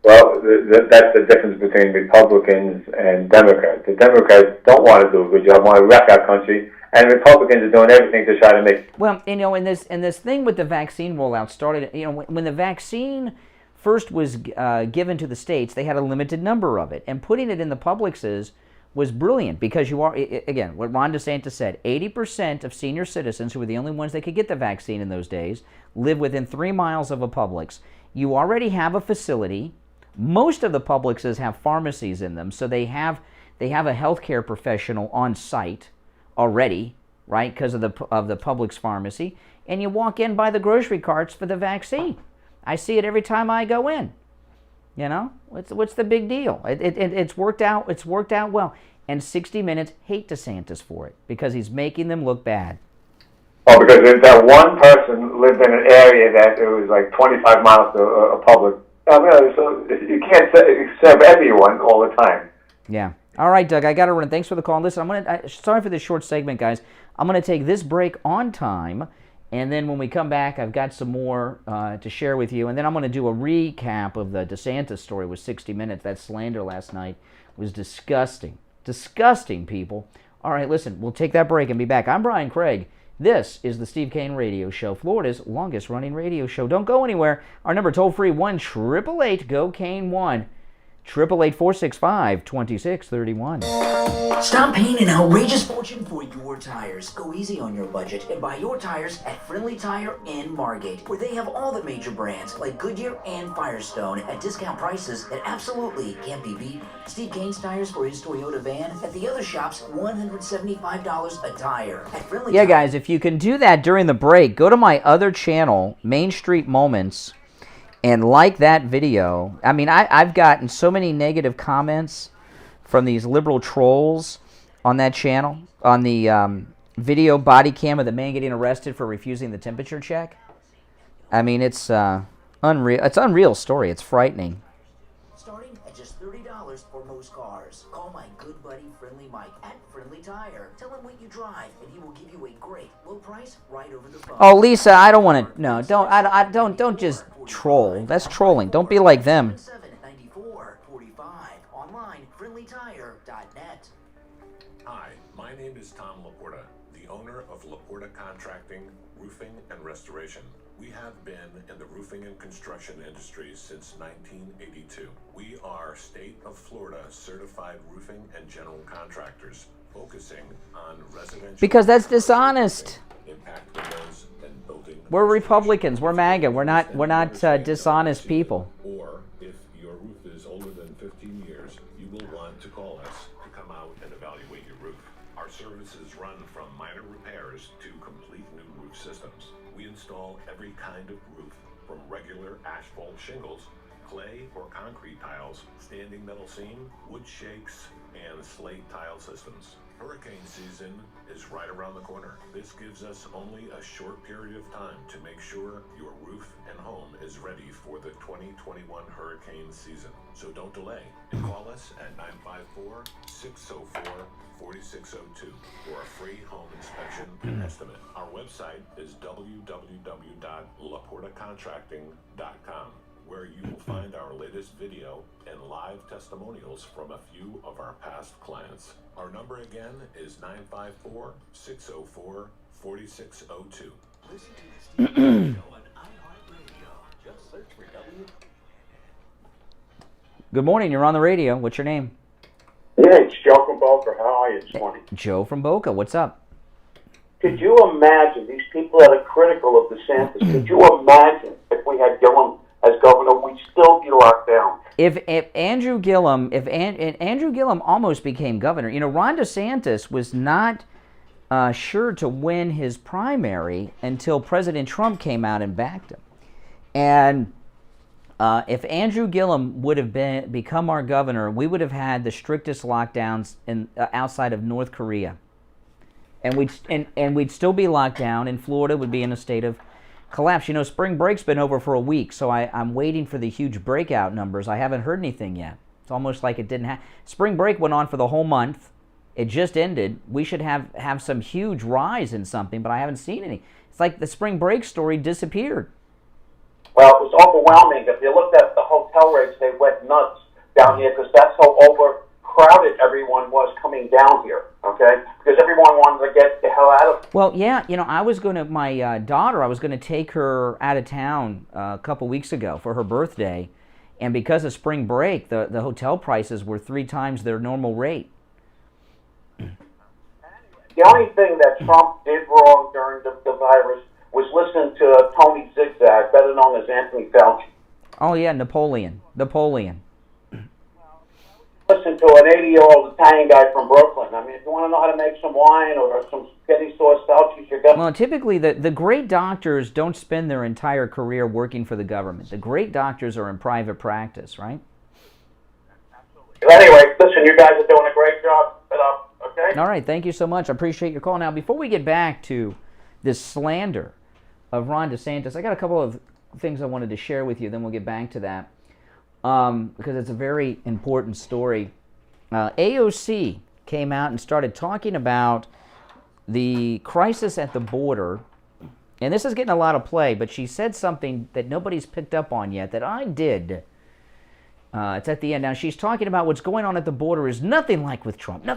Well, that's the difference between Republicans and Democrats. The Democrats don't want to do a good job, want to wreck our country, and Republicans are doing everything to try to make. Well, in this thing with the vaccine rollout started. When the vaccine first was given to the states, they had a limited number of it, and putting it in the Publixes was brilliant because again, what Ron DeSantis said, 80% of senior citizens, who were the only ones that could get the vaccine in those days, live within 3 miles of a Publix. You already have a facility. Most of the Publixes have pharmacies in them, so they have a healthcare professional on site already, right, because of the Publix pharmacy, and you walk in by the grocery carts for the vaccine. I see it every time I go in. What's the big deal? It's worked out. It's worked out well. And 60 Minutes hate DeSantis for it because he's making them look bad. Oh, because that one person lived in an area that it was like 25 miles to a public. So you can't serve everyone all the time. Yeah. All right, Doug. I got to run. Thanks for the call. Listen, sorry for this short segment, guys. I'm going to take this break on time. And then when we come back, I've got some more to share with you. And then I'm going to do a recap of the DeSantis story with 60 Minutes. That slander last night was disgusting. Disgusting, people. All right, listen, we'll take that break and be back. I'm Brian Craig. This is the Steve Kane Radio Show, Florida's longest-running radio show. Don't go anywhere. Our number toll-free, 1-888-GO-KANE-1. 888-465-2631. Stop paying an outrageous fortune for your tires. Go easy on your budget and buy your tires at Friendly Tire in Margate, where they have all the major brands like Goodyear and Firestone at discount prices that absolutely can't be beat. Steve Kane's tires for his Toyota van. At the other shops, $175 a tire. At Friendly Tire. Guys, if you can do that during the break, go to my other channel, Main Street Moments, and like that video. I mean, I've gotten so many negative comments from these liberal trolls on that channel, on the video body cam of the man getting arrested for refusing the temperature check. I mean, it's unreal. It's an unreal story. It's frightening. Starting at just $30 for most cars. Call my good buddy Friendly Mike at Friendly Tire. Tell him what you drive, and he will give you a great low price right over the phone. Oh, Lisa, I don't want to. No, don't just troll. That's trolling. Don't be like them. 9445. Online, friendlytire.net. Hi, my name is Tom Laporta, the owner of Laporta Contracting, Roofing and Restoration. We have been in the roofing and construction industry since 1982. We are State of Florida certified roofing and general contractors, focusing on residential. Because that's dishonest. Impact windows and building. We're Republicans. We're MAGA. We're not dishonest people. Or if your roof is older than 15 years, you will want to call us to come out and evaluate your roof. Our services run from minor repairs to complete new roof systems. We install every kind of roof, from regular asphalt shingles, clay or concrete tiles, standing metal seam, wood shakes, and slate tile systems. Hurricane season is right around the corner. This gives us only a short period of time to make sure your roof and home is ready for the 2021 hurricane season. So don't delay and call us at 954-604-4602 for a free home inspection and estimate. Our website is www.laportacontracting.com, where you will find our latest video and live testimonials from a few of our past clients. Our number again is 954-604-4602. Listen to the Steve Kane Show on iHeartRadio. Just search for W. Good morning. You're on the radio. What's your name? Yeah, it's Joe from Boca. How are you this morning? Joe from Boca. What's up? Could you imagine these people that are critical of DeSantis? Could you imagine if we had Gillum as governor, we'd still be locked down? If Andrew Gillum, Andrew Gillum almost became governor. You know, Ron DeSantis was not sure to win his primary until President Trump came out and backed him. And if Andrew Gillum would have become our governor, we would have had the strictest lockdowns outside of North Korea, and we'd still be locked down, and Florida would be in a state of collapse. You know, spring break's been over for a week, so I'm waiting for the huge breakout numbers. I haven't heard anything yet. It's almost like it didn't happen. Spring break went on for the whole month. It just ended. We should have some huge rise in something, but I haven't seen any. It's like the spring break story disappeared. Well, it was overwhelming. If you looked at the hotel rates, they went nuts down here because that's how overcrowded everyone was coming down here, okay? Because everyone wanted to get the hell out of it. Well, yeah, you know, I was going to, my daughter, I was going to take her out of town a couple weeks ago for her birthday, and because of spring break, the hotel prices were 3 times their normal rate. The only thing that Trump did wrong during the virus was listening to Tony Zigzag, better known as Anthony Fauci. Oh, yeah, Napoleon. Listen to an 80-year-old Italian guy from Brooklyn. I mean, if you want to know how to make some wine or some spaghetti sauce, Fauci should go. Well, typically, the great doctors don't spend their entire career working for the government. The great doctors are in private practice, right? Anyway, listen, you guys are doing a great job. Okay? All right, thank you so much. I appreciate your call. Now, before we get back to this slander of Ron DeSantis, I got a couple of things I wanted to share with you, then we'll get back to that, because it's a very important story. AOC came out and started talking about the crisis at the border, and this is getting a lot of play, but she said something that nobody's picked up on yet that I did. It's at the end. Now, she's talking about what's going on at the border is nothing like with Trump, And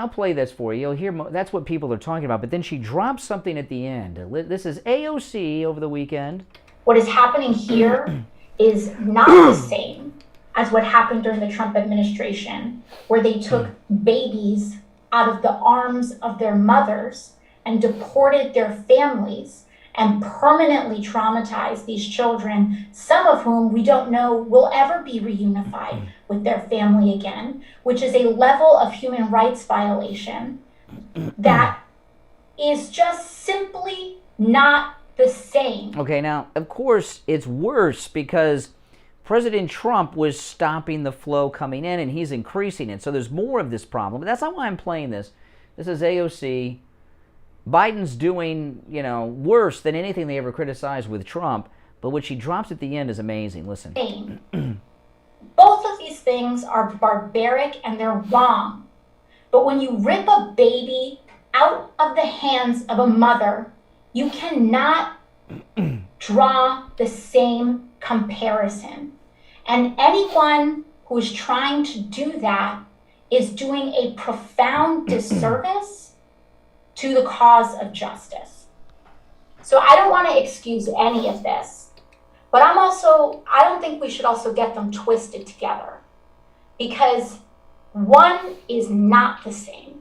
I'll play this for you. You'll hear that's what people are talking about. But then she drops something at the end. This is AOC over the weekend. What is happening here is not the same as what happened during the Trump administration, where they took babies out of the arms of their mothers and deported their families and permanently traumatized these children, some of whom we don't know will ever be reunified with their family again, which is a level of human rights violation that is just simply not the same. Okay, now, of course, it's worse because President Trump was stopping the flow coming in and he's increasing it. So there's more of this problem. But that's not why I'm playing this. This is AOC. Biden's doing, worse than anything they ever criticized with Trump, but what she drops at the end is amazing. Listen. Both of these things are barbaric and they're wrong. But when you rip a baby out of the hands of a mother, you cannot draw the same comparison. And anyone who is trying to do that is doing a profound disservice to the cause of justice. So I don't want to excuse any of this, but I don't think we should also get them twisted together, because one is not the same.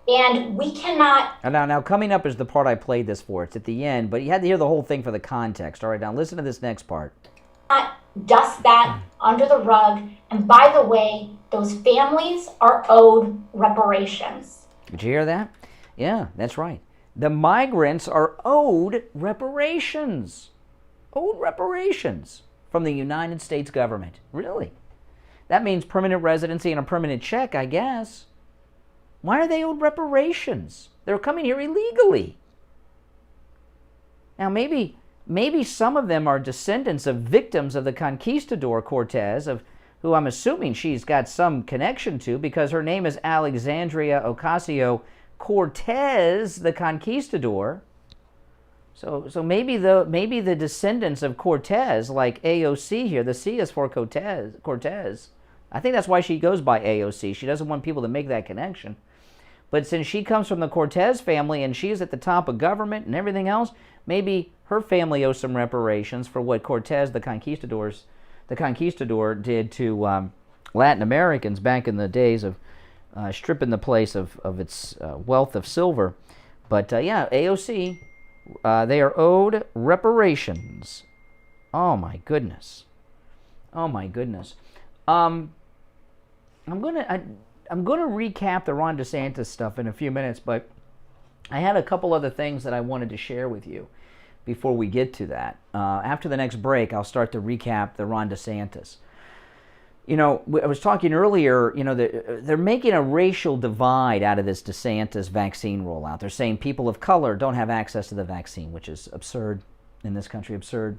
And we cannot... Now, coming up is the part I played this for. It's at the end, but you had to hear the whole thing for the context. All right, now listen to this next part. Not dust that under the rug. And by the way, those families are owed reparations. Did you hear that? Yeah, that's right. The migrants are owed reparations. Owed reparations from the United States government. Really? That means permanent residency and a permanent check, I guess. Why are they owed reparations? They're coming here illegally. Now, maybe some of them are descendants of victims of the conquistador Cortez, of who I'm assuming she's got some connection to, because her name is Alexandria Ocasio-Cortez, the conquistador. So maybe the descendants of Cortez, like AOC here, the C is for Cortez. I think that's why she goes by AOC. She doesn't want people to make that connection. But since she comes from the Cortez family and she's at the top of government and everything else, maybe her family owes some reparations for what Cortez, the conquistador, did to Latin Americans back in the days of stripping the place of its wealth of silver. But yeah, AOC, they are owed reparations. Oh my goodness. Oh my goodness. I'm gonna recap the Ron DeSantis stuff in a few minutes, but I had a couple other things that I wanted to share with you before we get to that. After the next break, I'll start to recap the Ron DeSantis. You know, I was talking earlier, you know, they're making a racial divide out of this DeSantis vaccine rollout. They're saying people of color don't have access to the vaccine, which is absurd in this country, absurd.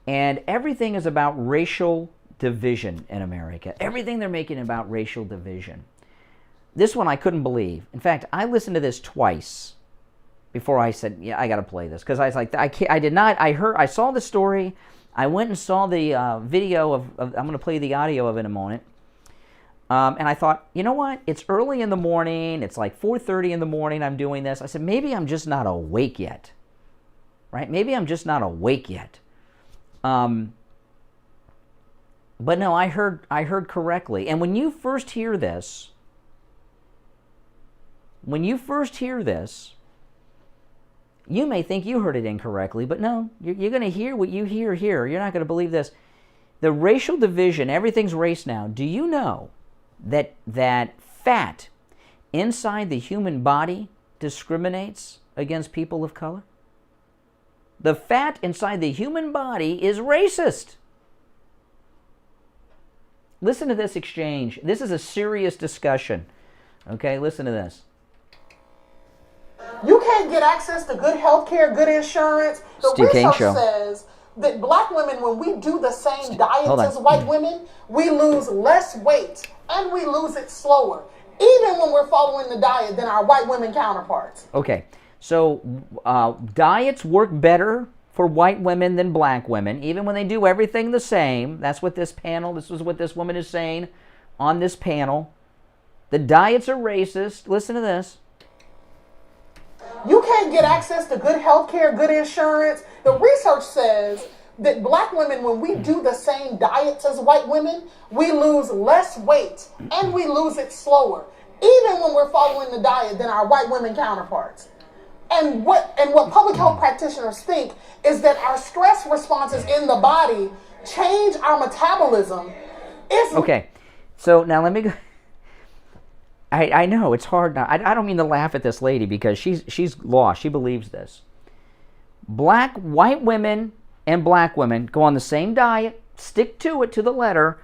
And everything is about racial division in America. Everything they're making about racial division. This one I couldn't believe. In fact, I listened to this twice before I said, yeah, I got to play this, because I was like, I saw the story. I went and saw the video of I'm going to play the audio of it in a moment. And I thought, you know what? It's early in the morning. It's like 4:30 in the morning. I'm doing this. I said, maybe I'm just not awake yet. Right? Maybe I'm just not awake yet. But no, I heard correctly. And when you first hear this, you may think you heard it incorrectly, but no, you're going to hear what you hear here. You're not going to believe this. The racial division, everything's race now. Do you know that fat inside the human body discriminates against people of color? The fat inside the human body is racist. Listen to this exchange. This is a serious discussion. Okay, listen to this. You can't get access to good health care, good insurance. The Steve Kane Show says that black women, when we do the same diets as white women, we lose less weight and we lose it slower, even when we're following the diet, than our white women counterparts. Okay, so diets work better for white women than black women, even when they do everything the same. That's what this is what this woman is saying on this panel. The diets are racist. Listen to this. You can't get access to good health care, good insurance. The research says that black women, when we do the same diets as white women, we lose less weight and we lose it slower, even when we're following the diet, than our white women counterparts. And what public health practitioners think is that our stress responses in the body change our metabolism. Okay, so now let me go. I know it's hard now. I don't mean to laugh at this lady, because she's lost. She believes this. White women and black women go on the same diet, stick to it to the letter,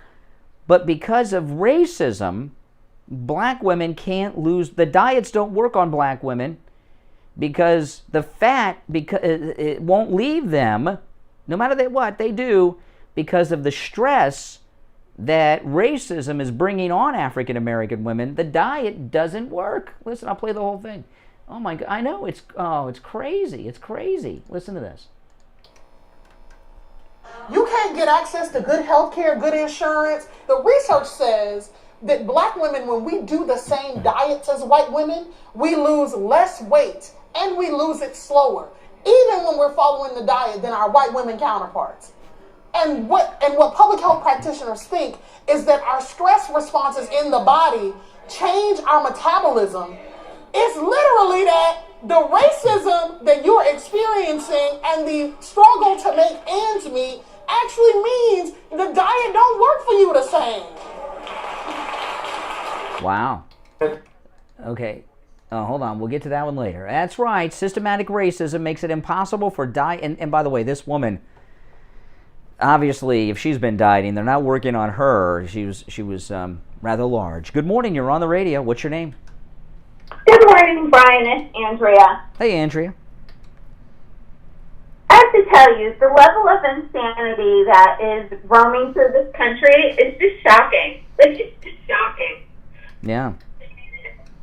but because of racism, black women can't lose. The diets don't work on black women because the fat, because it won't leave them, no matter what they do, because of the stress that racism is bringing on African American women, the diet doesn't work. Listen, I'll play the whole thing. Oh my God, I know, it's crazy. It's crazy. Listen to this. You can't get access to good health care, good insurance. The research says that black women, when we do the same diets as white women, we lose less weight and we lose it slower, even when we're following the diet, than our white women counterparts. And what public health practitioners think is that our stress responses in the body change our metabolism. It's literally that the racism that you're experiencing and the struggle to make ends meet actually means the diet don't work for you the same. Wow. Okay. Hold on. We'll get to that one later. That's right. Systematic racism makes it impossible for diet. And by the way, this woman, obviously, if she's been dieting, they're not working on her. She was rather large. Good morning. You're on the radio. What's your name? Good morning, Brian. It's Andrea. Hey, Andrea. I have to tell you, the level of insanity that is roaming through this country is just shocking. Like, it's just shocking. Yeah.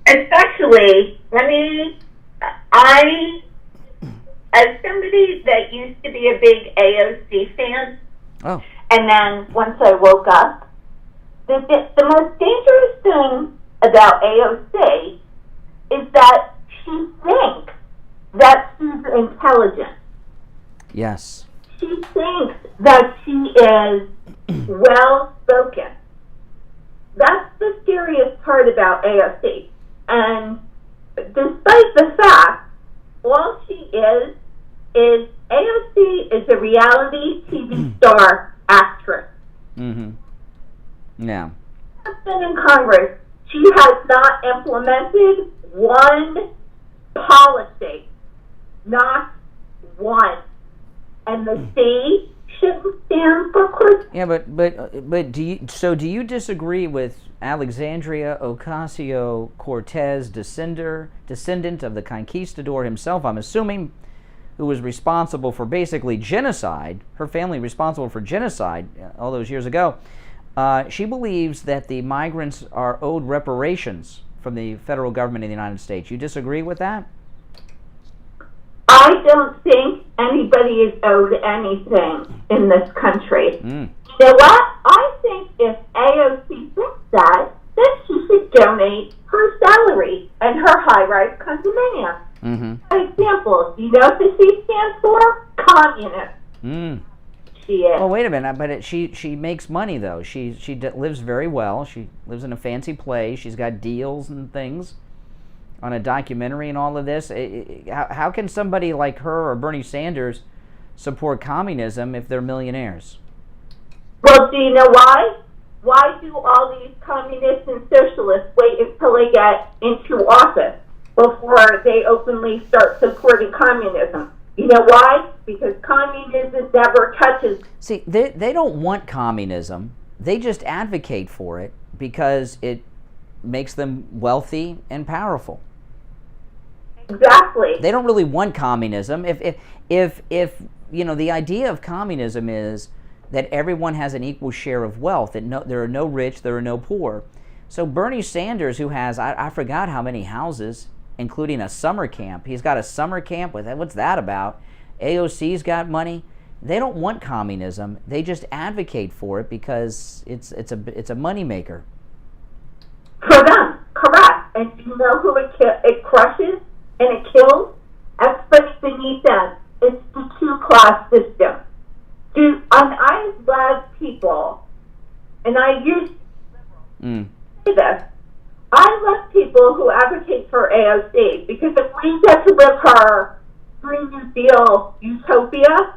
Especially, as somebody that used to be a big AOC fan, and then once I woke up, the most dangerous thing about AOC is that she thinks that she's intelligent. Yes. She thinks that she is well-spoken. That's the scariest part about AOC. And despite the fact, all she is AOC is a reality TV star actress. Mm-hmm. Yeah. She's been in Congress. She has not implemented one policy. Not one. And the C shouldn't stand for Christmas. Yeah, but do you disagree with Alexandria Ocasio-Cortez, descendant of the conquistador himself, I'm assuming, who was responsible for basically genocide, her family responsible for genocide all those years ago? She believes that the migrants are owed reparations from the federal government of the United States. You disagree with that? I don't think anybody is owed anything in this country. You know what? I think if AOC thinks that, then she should donate her salary and her high-rise condominium. For example, you know what the C stands for? Communist. She is. Well, wait a minute, but she makes money, though. She lives very well. She lives in a fancy place. She's got deals and things on a documentary and all of this. How can somebody like her or Bernie Sanders support communism if they're millionaires? Well, do you know why? Why do all these communists and socialists wait until they get into office before they openly start supporting communism? You know why? Because communism never touches. See, they don't want communism. They just advocate for it because it makes them wealthy and powerful. Exactly. They don't really want communism. If you know, the idea of communism is that everyone has an equal share of wealth, that there are no rich, there are no poor. So Bernie Sanders, who has, I forgot how many houses, including a summer camp. He's got a summer camp with, what's that about? AOC's got money. They don't want communism. They just advocate for it because it's a moneymaker. For them, correct. And do you know who it crushes and it kills? Everybody beneath them. It's the two-class system. I love people, and I used to say this. I love people who advocate for AOC because if we get to live her Green New Deal utopia,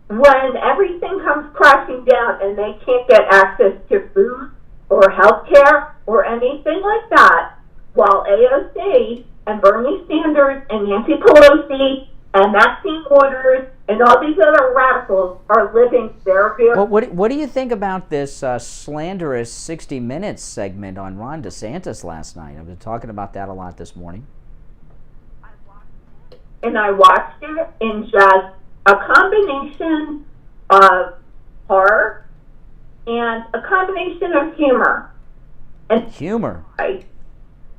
when everything comes crashing down and they can't get access to food or health care or anything like that, while AOC and Bernie Sanders and Nancy Pelosi and Maxine Waters and all these other radicals are living their view. Well, what do you think about this slanderous 60 Minutes segment on Ron DeSantis last night? I've been talking about that a lot this morning. And I watched it in just a combination of horror and a combination of humor. And humor.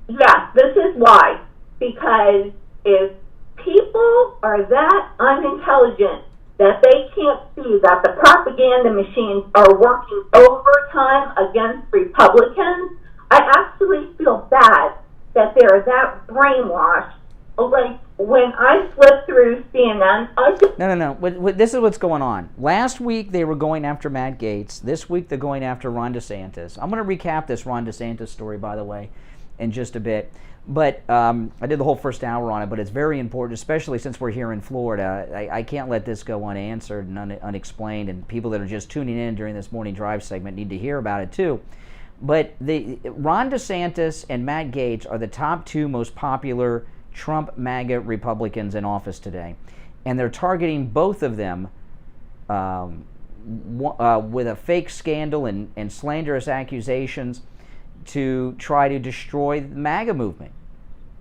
Yeah, this is why. Because if people are that unintelligent that they can't see that the propaganda machines are working overtime against Republicans, I actually feel bad that they're that brainwashed. Like, when I flip through CNN, I just... No. This is what's going on. Last week, they were going after Matt Gaetz. This week, they're going after Ron DeSantis. I'm going to recap this Ron DeSantis story, by the way, in just a bit. But I did the whole first hour on it, but it's very important, especially since we're here in Florida. I can't let this go unanswered and unexplained, and people that are just tuning in during this morning drive segment need to hear about it, too. But Ron DeSantis and Matt Gaetz are the top two most popular Trump MAGA Republicans in office today, and they're targeting both of them with a fake scandal and slanderous accusations to try to destroy the MAGA movement.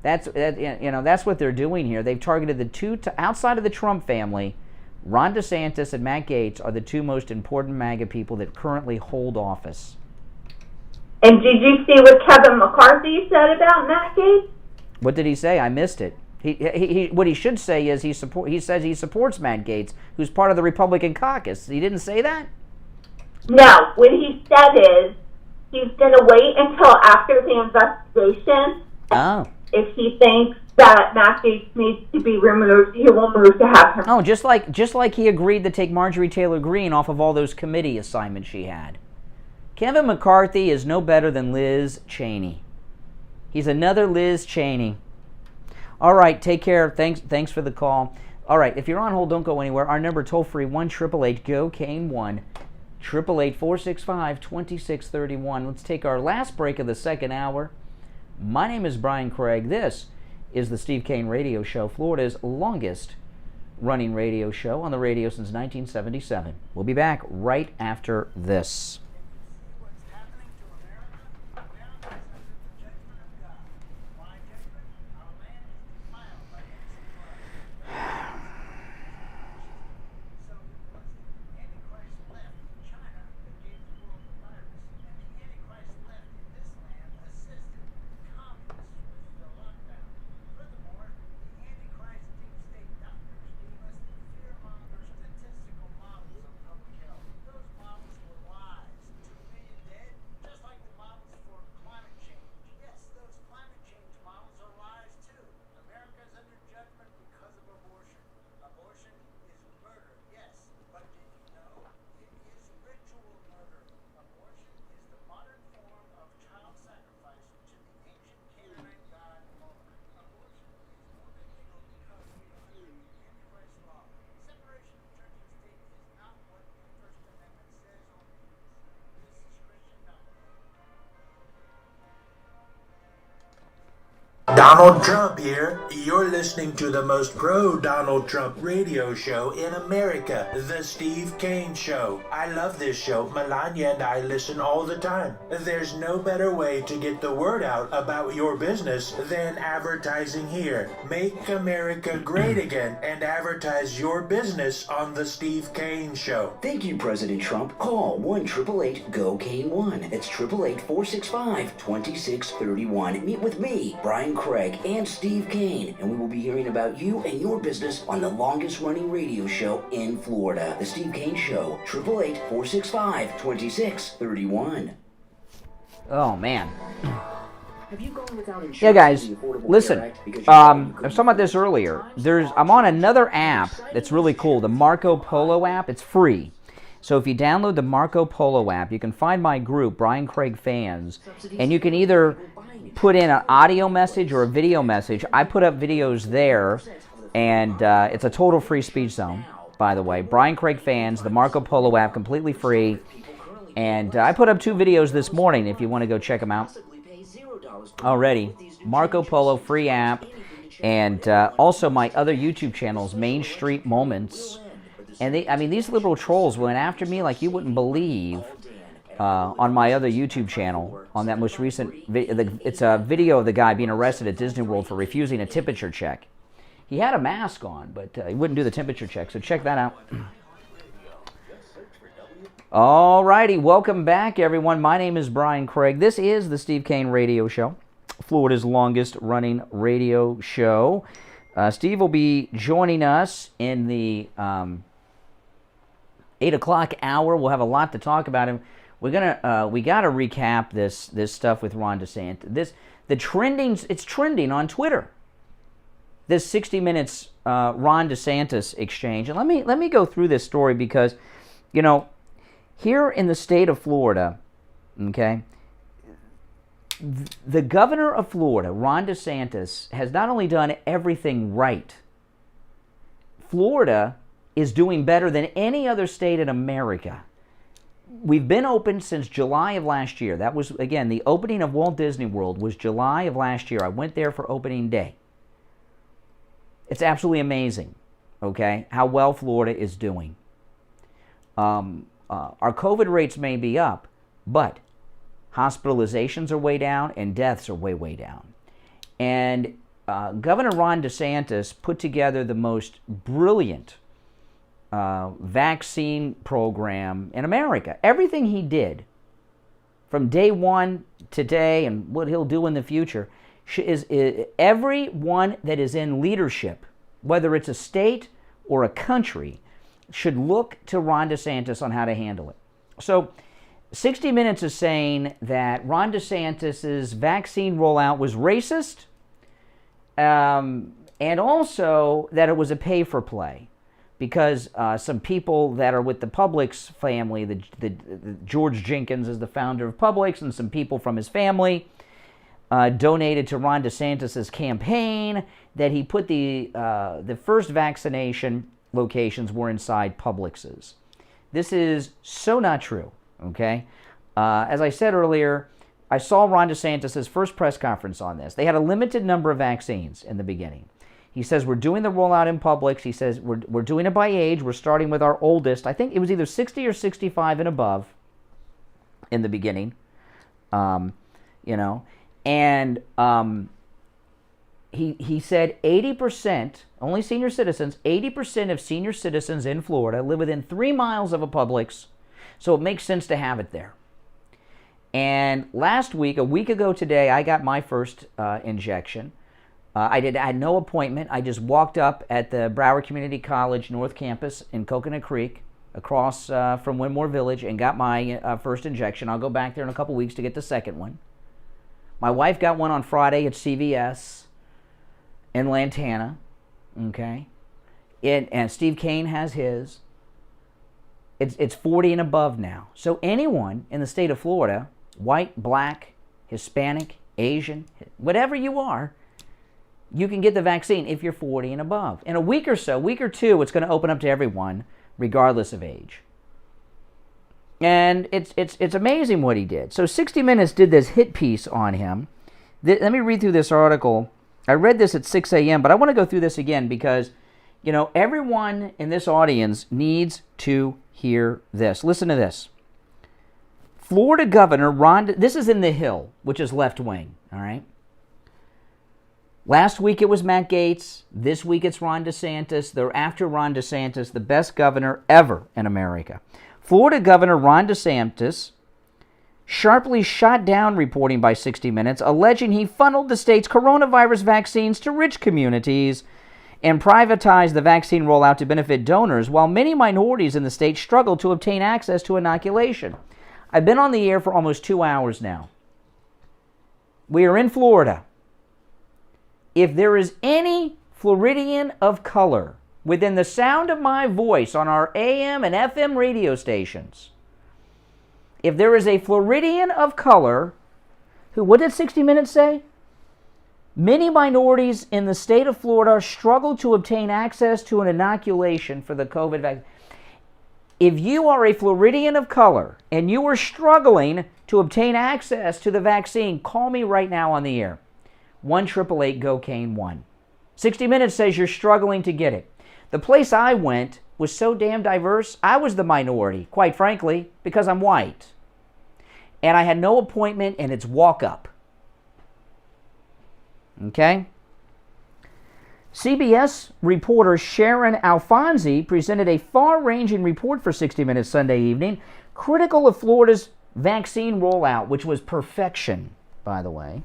That's what they're doing here. They've targeted the two outside of the Trump family. Ron DeSantis and Matt Gaetz are the two most important MAGA people that currently hold office. And did you see what Kevin McCarthy said about Matt Gaetz? What did he say? I missed it. What he should say is he says he supports Matt Gaetz, who's part of the Republican caucus. He didn't say that? No. What he said is he's going to wait until after the investigation. Oh. If he thinks that Matt Gaetz needs to be removed, he will move to have him. Oh, just like he agreed to take Marjorie Taylor Greene off of all those committee assignments she had. Kevin McCarthy is no better than Liz Cheney. He's another Liz Cheney. All right, take care. Thanks for the call. All right, if you're on hold, don't go anywhere. Our number, toll-free, 1-888-GO-CANE-1, 888-465-2631. Let's take our last break of the second hour. My name is Brian Craig. This is the Steve Kane Radio Show, Florida's longest running radio show on the radio since 1977. We'll be back right after this. Donald Trump here. You're listening to the most pro-Donald Trump radio show in America, The Steve Kane Show. I love this show. Melania and I listen all the time. There's no better way to get the word out about your business than advertising here. Make America great again and advertise your business on The Steve Kane Show. Thank you, President Trump. Call 1-888-GO-CANE-1. That's 888-465-2631. Meet with me, Brian Craig, and Steve Kane, and we will be hearing about you and your business on the longest running radio show in Florida, The Steve Kane Show, 888-465-2631. Oh, man. Yeah, guys, listen, I was talking about this earlier. I'm on another app that's really cool, the Marco Polo app. It's free. So if you download the Marco Polo app, you can find my group, Brian Craig Fans, and you can either put in an audio message or a video message. I put up videos there, and it's a total free speech zone, by the way. Brian Craig Fans, the Marco Polo app, completely free. And I put up 2 videos this morning if you want to go check them out already. Marco Polo, free app. And also my other YouTube channels, Main Street Moments. And these liberal trolls went after me like you wouldn't believe. On my other YouTube channel, on that most recent it's a video of the guy being arrested at Disney World for refusing a temperature check. He had a mask on, but he wouldn't do the temperature check, so check that out. All righty, welcome back, everyone. My name is Brian Craig. This is the Steve Kane Radio Show, Florida's longest-running radio show. Steve will be joining us in the 8 o'clock hour. We'll have a lot to talk about him. We got to recap this stuff with Ron DeSantis. It's trending on Twitter. This 60 Minutes Ron DeSantis exchange. And let me go through this story because, you know, here in the state of Florida, okay, the governor of Florida, Ron DeSantis, has not only done everything right. Florida is doing better than any other state in America. We've been open since July of last year. That was, again, the opening of Walt Disney World was July of last year. I went there for opening day. It's absolutely amazing, okay, how well Florida is doing. Our COVID rates may be up, but hospitalizations are way down and deaths are way, way down. And Governor Ron DeSantis put together the most brilliant vaccine program in America. Everything he did from day one to today and what he'll do in the future is everyone that is in leadership, whether it's a state or a country, should look to Ron DeSantis on how to handle it. So 60 Minutes is saying that Ron DeSantis' vaccine rollout was racist and also that it was a pay-for-play because some people that are with the Publix family, the George Jenkins is the founder of Publix, and some people from his family donated to Ron DeSantis' campaign that he put the first vaccination locations were inside Publixes. This is so not true, okay? As I said earlier, I saw Ron DeSantis' first press conference on this. They had a limited number of vaccines in the beginning. He says, we're doing the rollout in Publix. He says, we're doing it by age. We're starting with our oldest. I think it was either 60 or 65 and above in the beginning, you know. And he said 80%, only senior citizens, 80% of senior citizens in Florida live within 3 miles of a Publix, so it makes sense to have it there. And last week, a week ago today, I got my first injection. I had no appointment. I just walked up at the Broward Community College North Campus in Coconut Creek, across from Winmore Village, and got my first injection. I'll go back there in a couple weeks to get the second one. My wife got one on Friday at CVS in Lantana, okay? And Steve Kane has his. It's 40 and above now. So anyone in the state of Florida, white, black, Hispanic, Asian, whatever you are, you can get the vaccine if you're 40 and above. In a week or so, week or two, it's going to open up to everyone, regardless of age. And it's amazing what he did. So 60 Minutes did this hit piece on him. Let me read through this article. I read this at 6 a.m., but I want to go through this again because, you know, everyone in this audience needs to hear this. Listen to this. Florida Governor Ron, this is in The Hill, which is left wing, all right? Last week it was Matt Gaetz. This week it's Ron DeSantis. They're after Ron DeSantis, the best governor ever in America. Florida Governor Ron DeSantis sharply shot down reporting by 60 Minutes, alleging he funneled the state's coronavirus vaccines to rich communities and privatized the vaccine rollout to benefit donors, while many minorities in the state struggle to obtain access to inoculation. I've been on the air for almost 2 hours now. We are in Florida. If there is any Floridian of color within the sound of my voice on our AM and FM radio stations, if there is a Floridian of color who, what did 60 Minutes say? Many minorities in the state of Florida struggle to obtain access to an inoculation for the COVID vaccine. If you are a Floridian of color and you are struggling to obtain access to the vaccine, call me right now on the air. 1-888-GO-CANE-1. 60 Minutes says you're struggling to get it. The place I went was so damn diverse, I was the minority, quite frankly, because I'm white. And I had no appointment, and it's walk up. Okay? CBS reporter Sharon Alfonsi presented a far-ranging report for 60 Minutes Sunday evening, critical of Florida's vaccine rollout, which was perfection, by the way.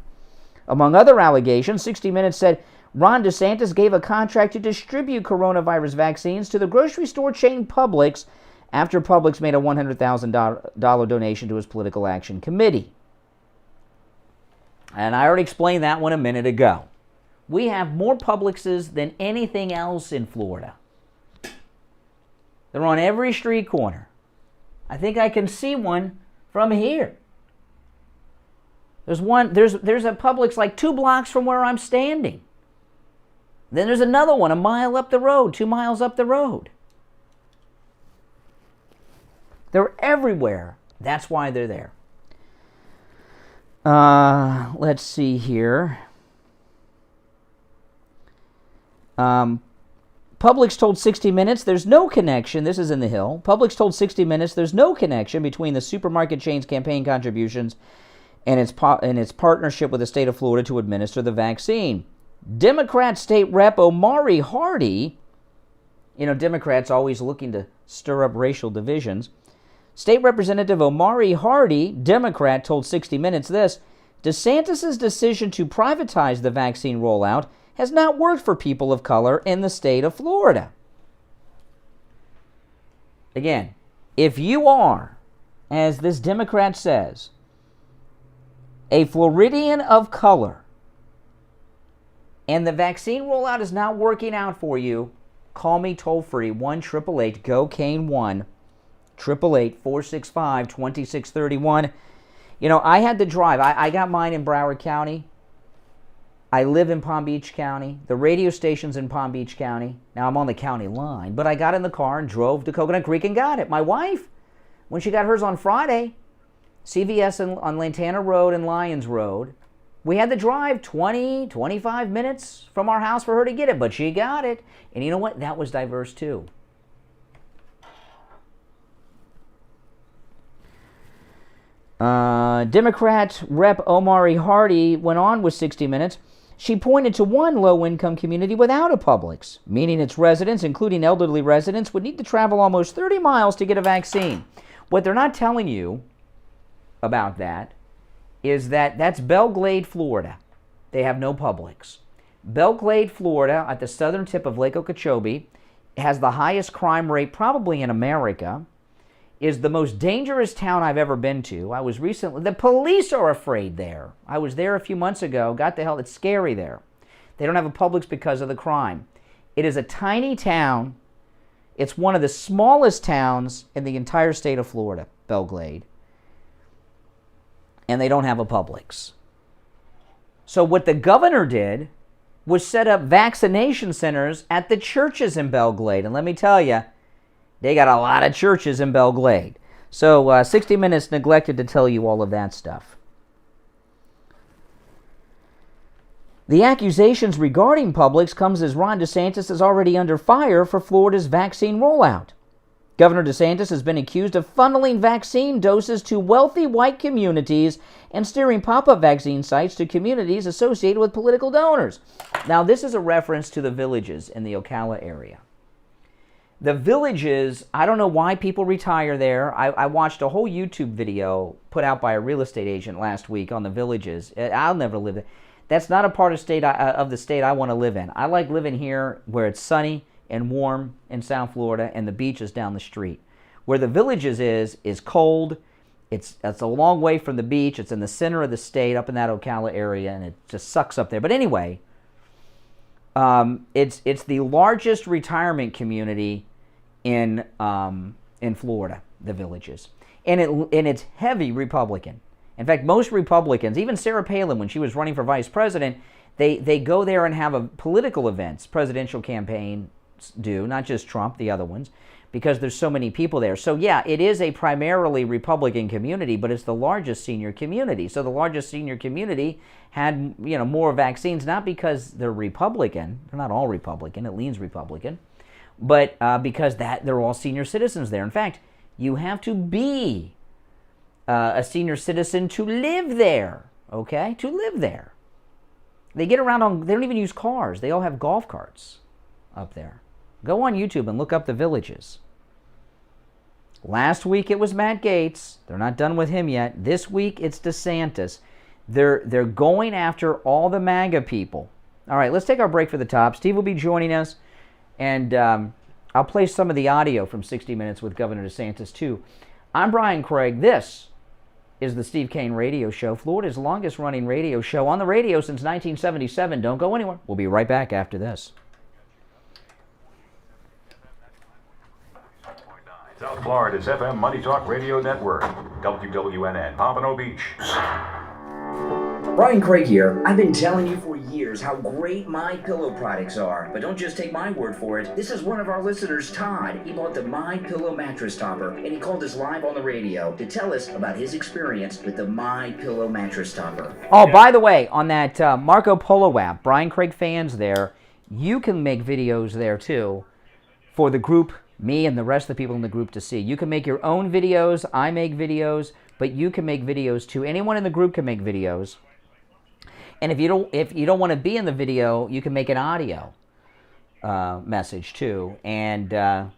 Among other allegations, 60 Minutes said Ron DeSantis gave a contract to distribute coronavirus vaccines to the grocery store chain Publix after Publix made a $100,000 donation to his political action committee. And I already explained that one a minute ago. We have more Publixes than anything else in Florida. They're on every street corner. I think I can see one from here. There's a Publix like 2 blocks from where I'm standing. Then there's another one a mile up the road, 2 miles up the road. They're everywhere. That's why they're there. Let's see here. Publix told 60 Minutes there's no connection. This is in the Hill. Publix told 60 Minutes there's no connection between the supermarket chain's campaign contributions and its partnership with the state of Florida to administer the vaccine. Democrat State Rep Omari Hardy, Democrats always looking to stir up racial divisions. State Representative Omari Hardy, Democrat, told 60 Minutes this: DeSantis' decision to privatize the vaccine rollout has not worked for people of color in the state of Florida. Again, if you are, as this Democrat says, a Floridian of color, and the vaccine rollout is not working out for you, call me toll free, 1-888-GO-CANE-1, 888-465-2631. I had to drive. I got mine in Broward County. I live in Palm Beach County. The radio station's in Palm Beach County. Now I'm on the county line, but I got in the car and drove to Coconut Creek and got it. My wife, when she got hers on Friday, CVS on Lantana Road and Lyons Road, we had to drive 20, 25 minutes from our house for her to get it, but she got it. And you know what? That was diverse too. Democrat Rep Omari Hardy went on with 60 Minutes. She pointed to one low-income community without a Publix, meaning its residents, including elderly residents, would need to travel almost 30 miles to get a vaccine. What they're not telling you about that is that that's Belle Glade, Florida. They have no Publix. Belle Glade, Florida, at the southern tip of Lake Okeechobee, has the highest crime rate probably in America, is the most dangerous town I've ever been to. I was recently, the police are afraid there. I was there a few months ago, got the hell, it's scary there. They don't have a Publix because of the crime. It is a tiny town. It's one of the smallest towns in the entire state of Florida, Belle Glade. And they don't have a Publix. So what the governor did was set up vaccination centers at the churches in Belle Glade. And let me tell you, they got a lot of churches in Belle Glade. So 60 Minutes neglected to tell you all of that stuff. The accusations regarding Publix comes as Ron DeSantis is already under fire for Florida's vaccine rollout. Governor DeSantis has been accused of funneling vaccine doses to wealthy white communities and steering pop-up vaccine sites to communities associated with political donors. Now, this is a reference to the Villages in the Ocala area. The Villages, I don't know why people retire there. I watched a whole YouTube video put out by a real estate agent last week on the Villages. I'll never live there. That's not a part of the state I want to live in. I like living here where it's sunny and warm in South Florida and the beach is down the street. Where the Villages is cold. It's a long way from the beach. It's in the center of the state up in that Ocala area, and it just sucks up there. But anyway, it's the largest retirement community in Florida, the Villages, and it's heavy Republican. In fact, most Republicans, even Sarah Palin, when she was running for vice president, they go there and have political events. Presidential campaigns do, not just Trump, the other ones, because there's so many people there. So yeah, it is a primarily Republican community, but it's the largest senior community. So the largest senior community had more vaccines, not because they're Republican. They're not all Republican. It leans Republican. But because they're all senior citizens there. In fact, you have to be a senior citizen to live there, okay? To live there. They get around they don't even use cars. They all have golf carts up there. Go on YouTube and look up the Villages. Last week it was Matt Gaetz. They're not done with him yet. This week it's DeSantis. They're going after all the MAGA people. All right, let's take our break for the top. Steve will be joining us, and I'll play some of the audio from 60 Minutes with Governor DeSantis, too. I'm Brian Craig. This is the Steve Kane Radio Show, Florida's longest-running radio show on the radio since 1977. Don't go anywhere. We'll be right back after this. South Florida's FM Money Talk Radio Network, WWNN, Pompano Beach. Brian Craig here. I've been telling you for years how great MyPillow products are, but don't just take my word for it. This is one of our listeners, Todd. He bought the MyPillow mattress topper, and he called us live on the radio to tell us about his experience with the MyPillow mattress topper. Oh, by the way, on that Marco Polo app, Brian Craig fans there, you can make videos there too for the group, me and the rest of the people in the group to see. You can make your own videos. I make videos, but you can make videos too. Anyone in the group can make videos. And if you don't want to be in the video, you can make an audio message too, and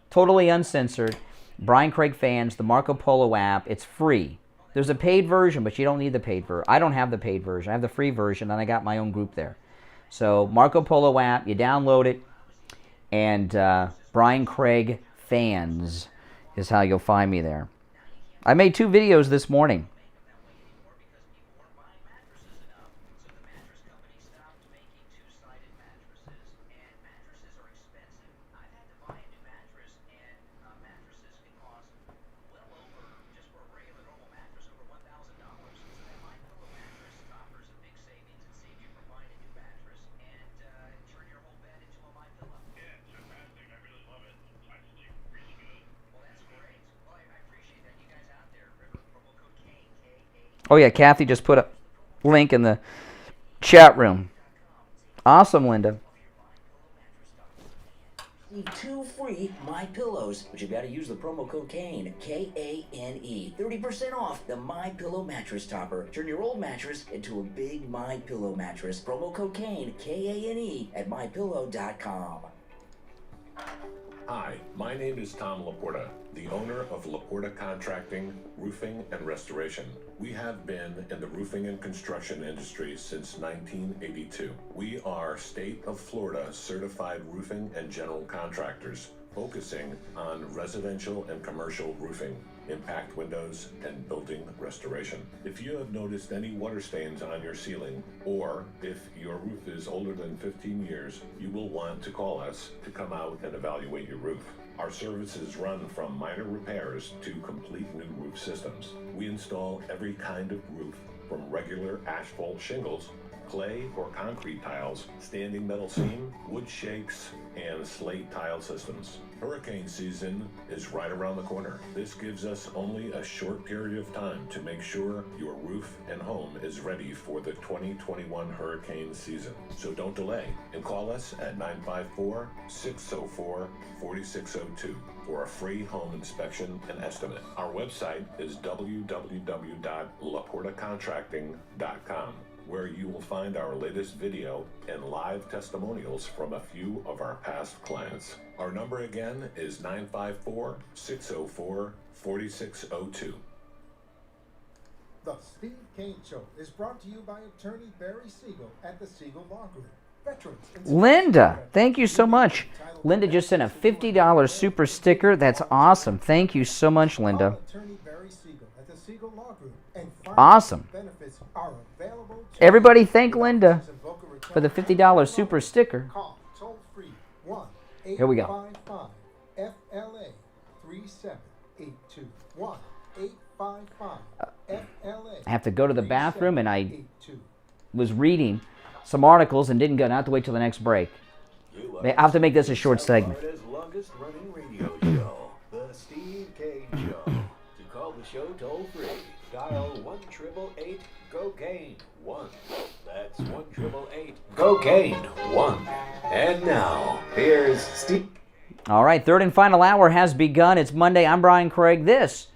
totally uncensored. Brian Craig fans, the Marco Polo app, it's free. There's a paid version, but you don't need the paid version. I don't have the paid version. I have the free version, and I got my own group there. So Marco Polo app, you download it, and Brian Craig fans is how you'll find me there. I made 2 videos this morning. Oh yeah, Kathy just put a link in the chat room. Awesome, Linda. 2 free MyPillows, but you've got to use the promo code KANE, K-A-N-E. 30% off the MyPillow mattress topper. Turn your old mattress into a big MyPillow mattress. Promo code KANE, K-A-N-E, at MyPillow.com. Hi, my name is Tom Laporta, the owner of Laporta Contracting, Roofing, and Restoration. We have been in the roofing and construction industry since 1982. We are State of Florida certified roofing and general contractors, focusing on residential and commercial roofing, impact windows, and building restoration. If you have noticed any water stains on your ceiling, or if your roof is older than 15 years, you will want to call us to come out and evaluate your roof. Our services run from minor repairs to complete new roof systems. We install every kind of roof, from regular asphalt shingles, clay or concrete tiles, standing metal seam, wood shakes, and slate tile systems. Hurricane season is right around the corner. This gives us only a short period of time to make sure your roof and home is ready for the 2021 hurricane season. So don't delay and call us at 954-604-4602 for a free home inspection and estimate. Our website is www.laportacontracting.com, where you will find our latest video and live testimonials from a few of our past clients. Our number again is 954-604-4602. The Steve Kane Show is brought to you by attorney Barry Siegel at the Siegel Law Group. Veterans. Linda, thank you so much. Linda just sent a $50 super sticker. That's awesome. Thank you so much, Linda. Attorney Barry Siegel at the Siegel Law Group, and Awesome. benefits are available. Everybody thank Linda for the $50 super sticker. Call toll free Here we go. 1-855-FLA 3782 1-855-FLA. I have to go to the bathroom, and I was reading some articles and didn't go. I have to wait till the next break. I have to make this a short segment. Florida's longest running radio show, The Steve Kane Show. To call the show toll free, dial 1-888-GO-KANE 1. That's 1-888-GO-KANE 1. And now, here's Steve. All right, third and final hour has begun. It's Monday. I'm Brian Craig. This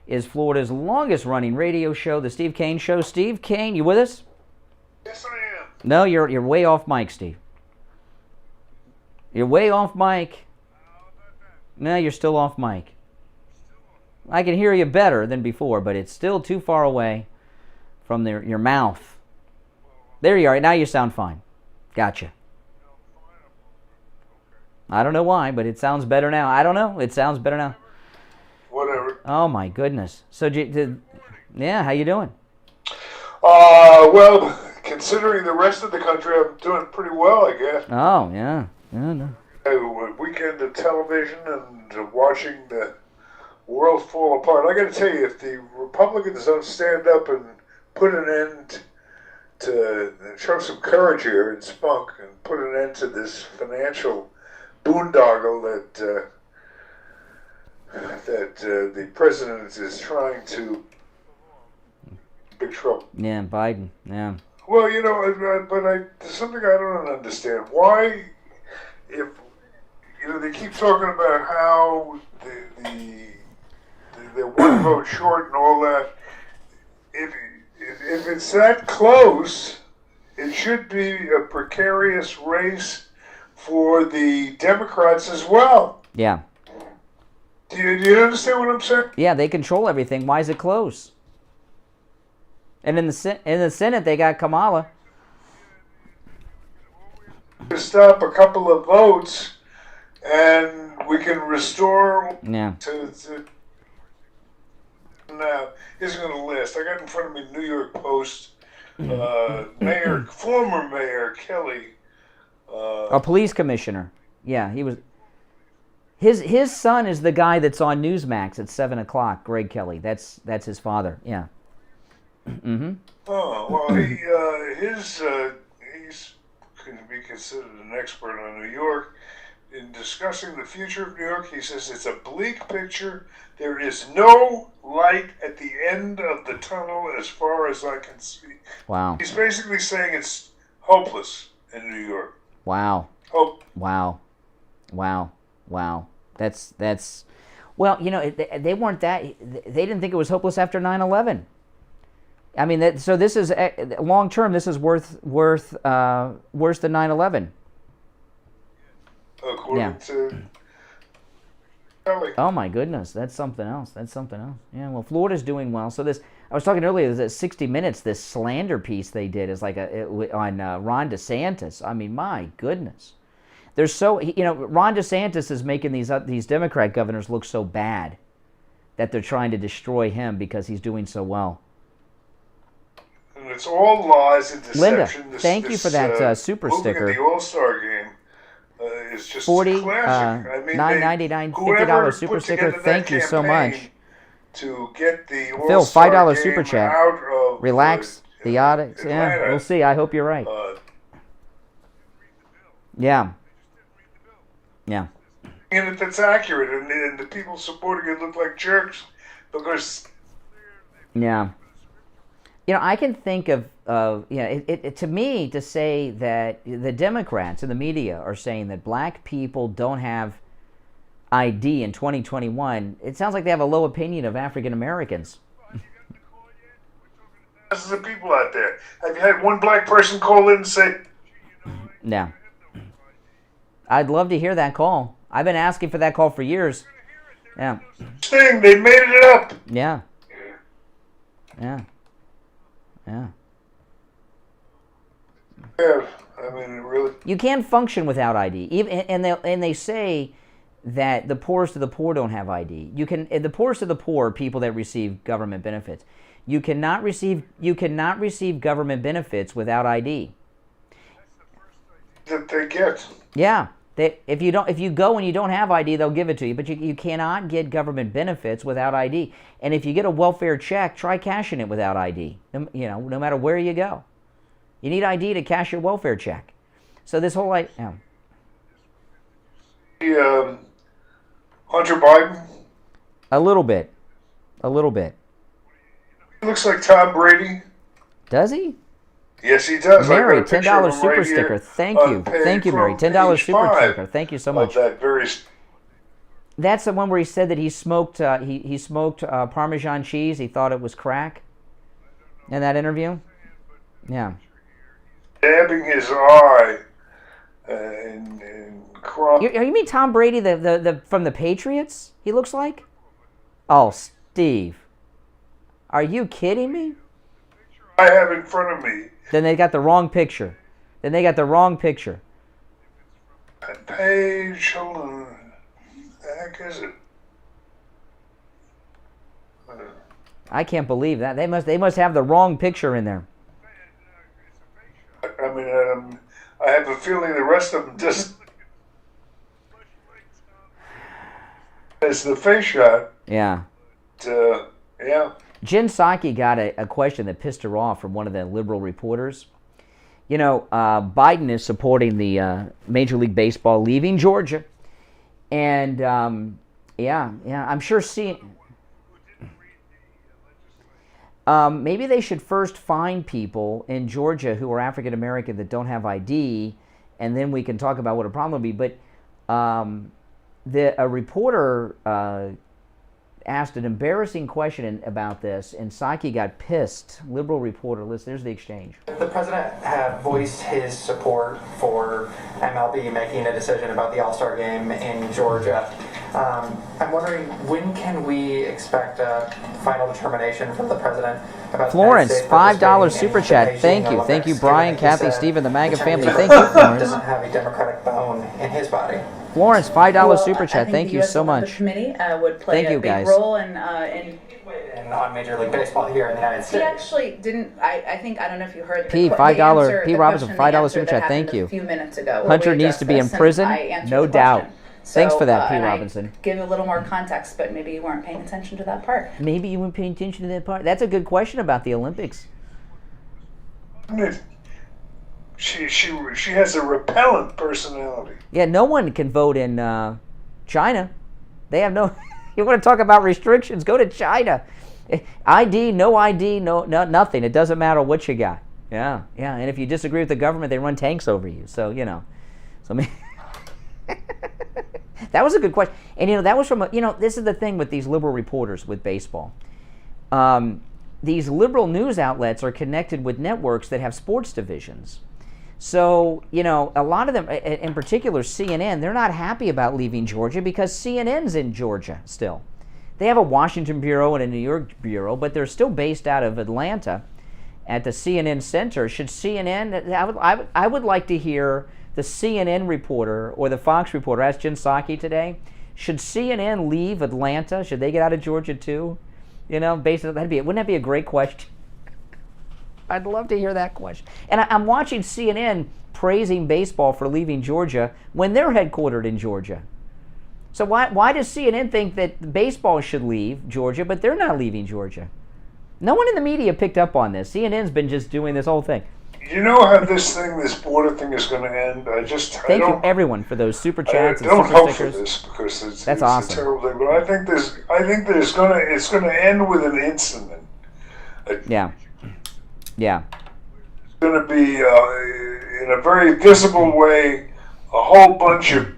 is Florida's longest running radio show, The Steve Kane Show. Steve Kane, you with us? Yes, I am. No, you're way off mic, Steve. You're way off mic. No, you're still off mic. I can hear you better than before, but it's still too far away from your mouth. There you are. Now you sound fine. Gotcha. I don't know why, but it sounds better now. I don't know. It sounds better now. Whatever. Oh, my goodness. So, yeah, how you doing? Well, considering the rest of the country, I'm doing pretty well, I guess. Oh, yeah. No. A weekend of television and watching the world fall apart. I got to tell you, if the Republicans don't stand up and put an end to show some courage here and spunk and put an end to this financial boondoggle that the president is trying to big trouble. Yeah, Biden. Yeah. Well, you know, but there's something I don't understand. Why, if you know, they keep talking about how the one vote short and all that. If it's that close, it should be a precarious race for the Democrats as well. Yeah. Do you understand what I'm saying? Yeah, they control everything. Why is it close? And in the Senate, they got Kamala. To stop a couple of votes, and we can restore. Yeah. Now, isn't going to last. I got in front of me New York Post, former Mayor Kelly. A police commissioner. Yeah, he was. His son is the guy that's on Newsmax at 7 o'clock. Greg Kelly. That's his father. Yeah. Mm-hmm. Oh well, he's can be considered an expert on New York. In discussing the future of New York, he says it's a bleak picture. There is no light at the end of the tunnel as far as I can see. Wow. He's basically saying it's hopeless in New York. Wow. Hope. Wow. That's. Well, you know, they weren't that. They didn't think it was hopeless after 9/11. I mean, so this is long term. This is worse than 9/11. According to Kelly. Oh my goodness, that's something else. Yeah, well, Florida's doing well. So I was talking earlier, that 60 Minutes, this slander piece they did is like on Ron DeSantis. I mean, my goodness. There's Ron DeSantis is making these Democrat governors look so bad that they're trying to destroy him because he's doing so well. And it's all lies and deception. Linda, thank you for that super sticker. The All-Star game is just 40, classic. I mean, $9.99, $50 super sticker. Thank you so much. To get the Phil, All-Star $5 game super chat. out of Relax. The audits. Yeah, we'll see. I hope you're right. Yeah. And that's accurate, and the people supporting it look like jerks because. Yeah. You know, I can think of to me, to say that the Democrats and the media are saying that black people don't have ID in 2021, it sounds like they have a low opinion of African Americans. Thousands of people out there. Have you had one black person call in and say? No. I'd love to hear that call. I've been asking for that call for years. Yeah. Thing, they made it up. Yeah. Yeah, I mean, really. You can't function without ID. And they say that the poorest of the poor don't have ID. The poorest of the poor are people that receive government benefits. You cannot receive government benefits without ID. That they get. Yeah. If you go and you don't have ID, they'll give it to you. But you cannot get government benefits without ID. And if you get a welfare check, try cashing it without ID. No matter where you go, you need ID to cash your welfare check. So this whole Hunter Biden. A little bit. He looks like Tom Brady. Does he? Yes, he does. Mary, $10 super sticker. Thank you, Mary. $10 super sticker. Thank you so much. That's the one where he said that he smoked Parmesan cheese. He thought it was crack. In that interview. Yeah. Dabbing his eye and crying. You mean Tom Brady, the from the Patriots? He looks like. Oh, Steve, are you kidding me? I have in front of me. Then they got the wrong picture. That page, hold on. The heck is it? I can't believe that. They must have the wrong picture in there. I mean, I have a feeling the rest of them just... It's the face shot. Yeah. Yeah. Jen Psaki got a question that pissed her off from one of the liberal reporters. You know, Biden is supporting the Major League Baseball leaving Georgia. And, I'm sure maybe they should first find people in Georgia who are African American that don't have ID, and then we can talk about what a problem would be. But a reporter asked an embarrassing question about this, and Psaki got pissed. Liberal reporter, there's the exchange. The president had voiced his support for MLB making a decision about the All-Star game in Georgia. I'm wondering, when can we expect a final determination from the president about Florence, $5 super chat. Thank you, Brian, Kathy, Stephen, the MAGA family. Thank you, Florence. Doesn't have a Democratic bone in his body. Florence, $5 super chat. Thank you so much. The committee would play a big role in on Major League Baseball here in the United States. He actually didn't. I don't know if you heard. P $5. P Robinson, $5 super chat. Thank you. A few minutes ago. Hunter needs to be in prison. No doubt. Thanks for that, P. and Robinson. Give a little more context, but maybe you weren't paying attention to that part. Maybe you weren't paying attention to that part. That's a good question about the Olympics. She has a repellent personality. Yeah, no one can vote in China. They have no. You want to talk about restrictions? Go to China. ID, no ID, no nothing. It doesn't matter what you got. Yeah. And if you disagree with the government, they run tanks over you. So that was a good question. And that was from this is the thing with these liberal reporters with baseball. These liberal news outlets are connected with networks that have sports divisions. So, a lot of them, in particular CNN, they're not happy about leaving Georgia because CNN's in Georgia still. They have a Washington bureau and a New York bureau, but they're still based out of Atlanta at the CNN Center. Should CNN, I would like to hear the CNN reporter or the Fox reporter, ask Jen Psaki today, should CNN leave Atlanta? Should they get out of Georgia too? Basically, wouldn't that be a great question? I'd love to hear that question. And I'm watching CNN praising baseball for leaving Georgia when they're headquartered in Georgia. So why does CNN think that baseball should leave Georgia, but they're not leaving Georgia? No one in the media picked up on this. CNN's been just doing this whole thing. You know how this border thing is going to end? Thank you, everyone, for those super chats and super stickers. I don't hope for this because it's awesome. A terrible thing. But I think it's going to end with an incident. Yeah. It's going to be in a very visible way. A whole bunch of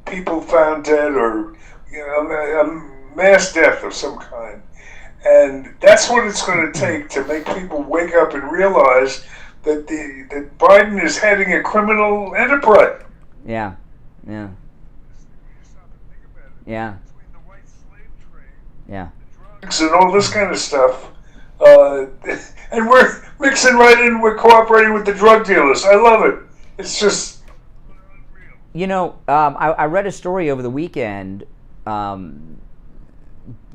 people found dead, or a mass death of some kind, and that's what it's going to take to make people wake up and realize that that Biden is heading a criminal enterprise. Yeah. And all this kind of stuff, and we're mixing right in. We're cooperating with the drug dealers. I love it. It's just. I read a story over the weekend.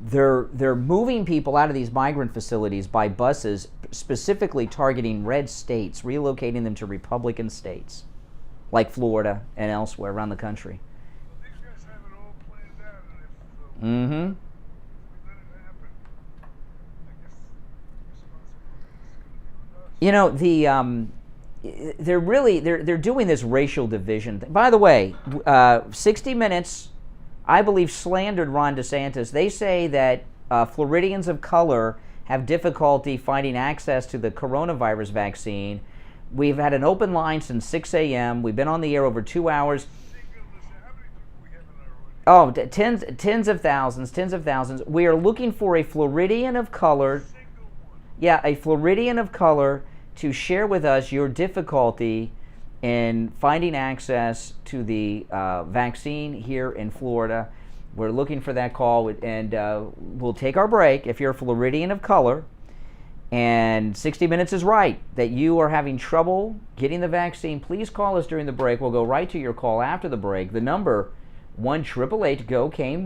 They're moving people out of these migrant facilities by buses, specifically targeting red states, relocating them to Republican states, like Florida and elsewhere around the country. Mm-hmm. They're doing this racial division thing. By the way, 60 Minutes, I believe, slandered Ron DeSantis. They say that Floridians of color have difficulty finding access to the coronavirus vaccine. We've had an open line since 6 a.m. We've been on the air over 2 hours. Oh, tens of thousands. We are looking for a Floridian of color. Yeah, a Floridian of color to share with us your difficulty in finding access to the vaccine here in Florida. We're looking for that call, and we'll take our break. If you're a Floridian of color, and 60 Minutes is right, that you are having trouble getting the vaccine, please call us during the break. We'll go right to your call after the break. The number, 1-888-GO-CANE,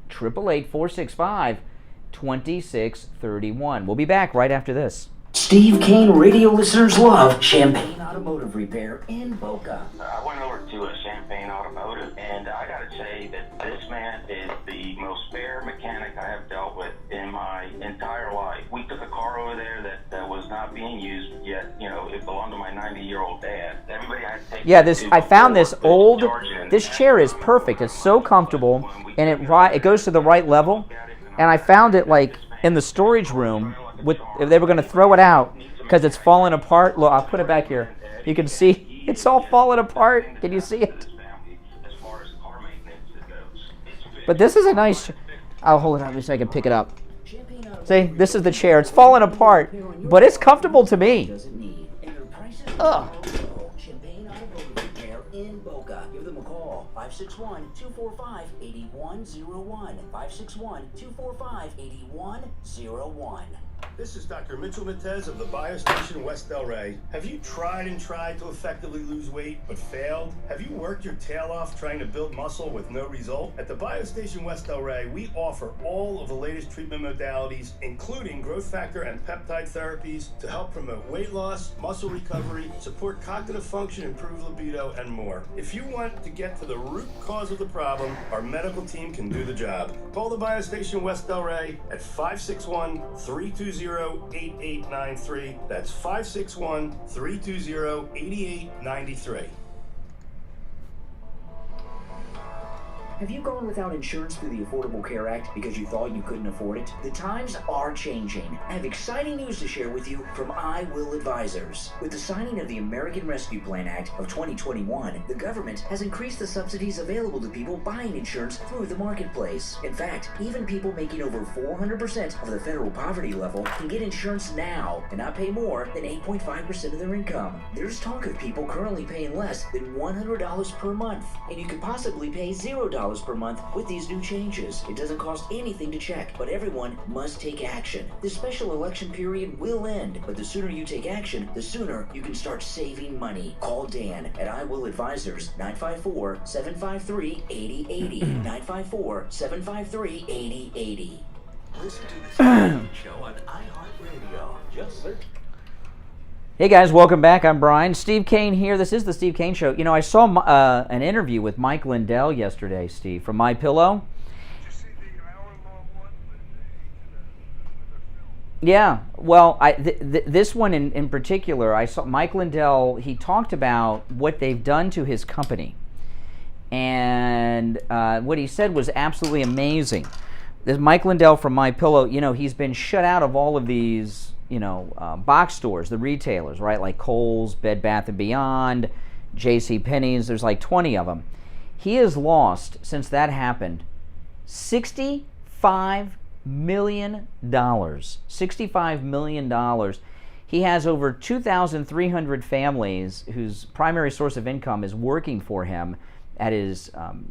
1-888-465-2631. We'll be back right after this. Steve Kane radio listeners love Champagne Automotive Repair in Boca. I went over to a Champagne Automotive, and I gotta say that this man is the most fair mechanic I have dealt with in my entire life. We took a car over there that was not being used yet. You know, it belonged to my 90-year-old dad. Everybody had to take I found this old. This chair is perfect. It's so comfortable, and it goes to the right level. And I found it like in the storage room. If they were going to throw it out because it's falling apart. Look, I'll put it back here. You can see it's all falling apart. Can you see it? But this is a nice. I'll hold it up so I can pick it up. See, this is the chair. It's falling apart, but it's comfortable to me. Ugh. In Boca. Give them a call, 561-245-8101. 561-245-8101. This is Dr. Mitchell Matez of the BioStation West Delray. Have you tried and tried to effectively lose weight but failed? Have you worked your tail off trying to build muscle with no result? At the BioStation West Delray, we offer all of the latest treatment modalities, including growth factor and peptide therapies to help promote weight loss, muscle recovery, support cognitive function, improve libido, and more. If you want to get to the root cause of the problem, our medical team can do the job. Call the BioStation West Delray at 561-320-8893. That's 561-320-8893. Have you gone without insurance through the Affordable Care Act because you thought you couldn't afford it? The times are changing. I have exciting news to share with you from I Will Advisors. With the signing of the American Rescue Plan Act of 2021, the government has increased the subsidies available to people buying insurance through the marketplace. In fact, even people making over 400% of the federal poverty level can get insurance now and not pay more than 8.5% of their income. There's talk of people currently paying less than $100 per month, and you could possibly pay $0 per month with these new changes. It doesn't cost anything to check, but everyone must take action. This special election period will end, but the sooner you take action, the sooner you can start saving money. Call Dan at I Will Advisors, 954-753-8080. 954-753-8080. Listen to the Steve Kane Show on iHeartRadio. Just search. Hey guys, welcome back. I'm Brian. Steve Kane here. This is the Steve Kane Show. You know, I saw an interview with Mike Lindell yesterday, Steve, from MyPillow. Yeah, well, this one in particular, I saw Mike Lindell. He talked about what they've done to his company, and what he said was absolutely amazing. This Mike Lindell from MyPillow, you know, he's been shut out of all of these, you know, box stores, the retailers, right? Like Kohl's, Bed Bath & Beyond, JCPenney's, there's like 20 of them. He has lost, since that happened, $65 million. $65 million. He has over 2,300 families whose primary source of income is working for him at his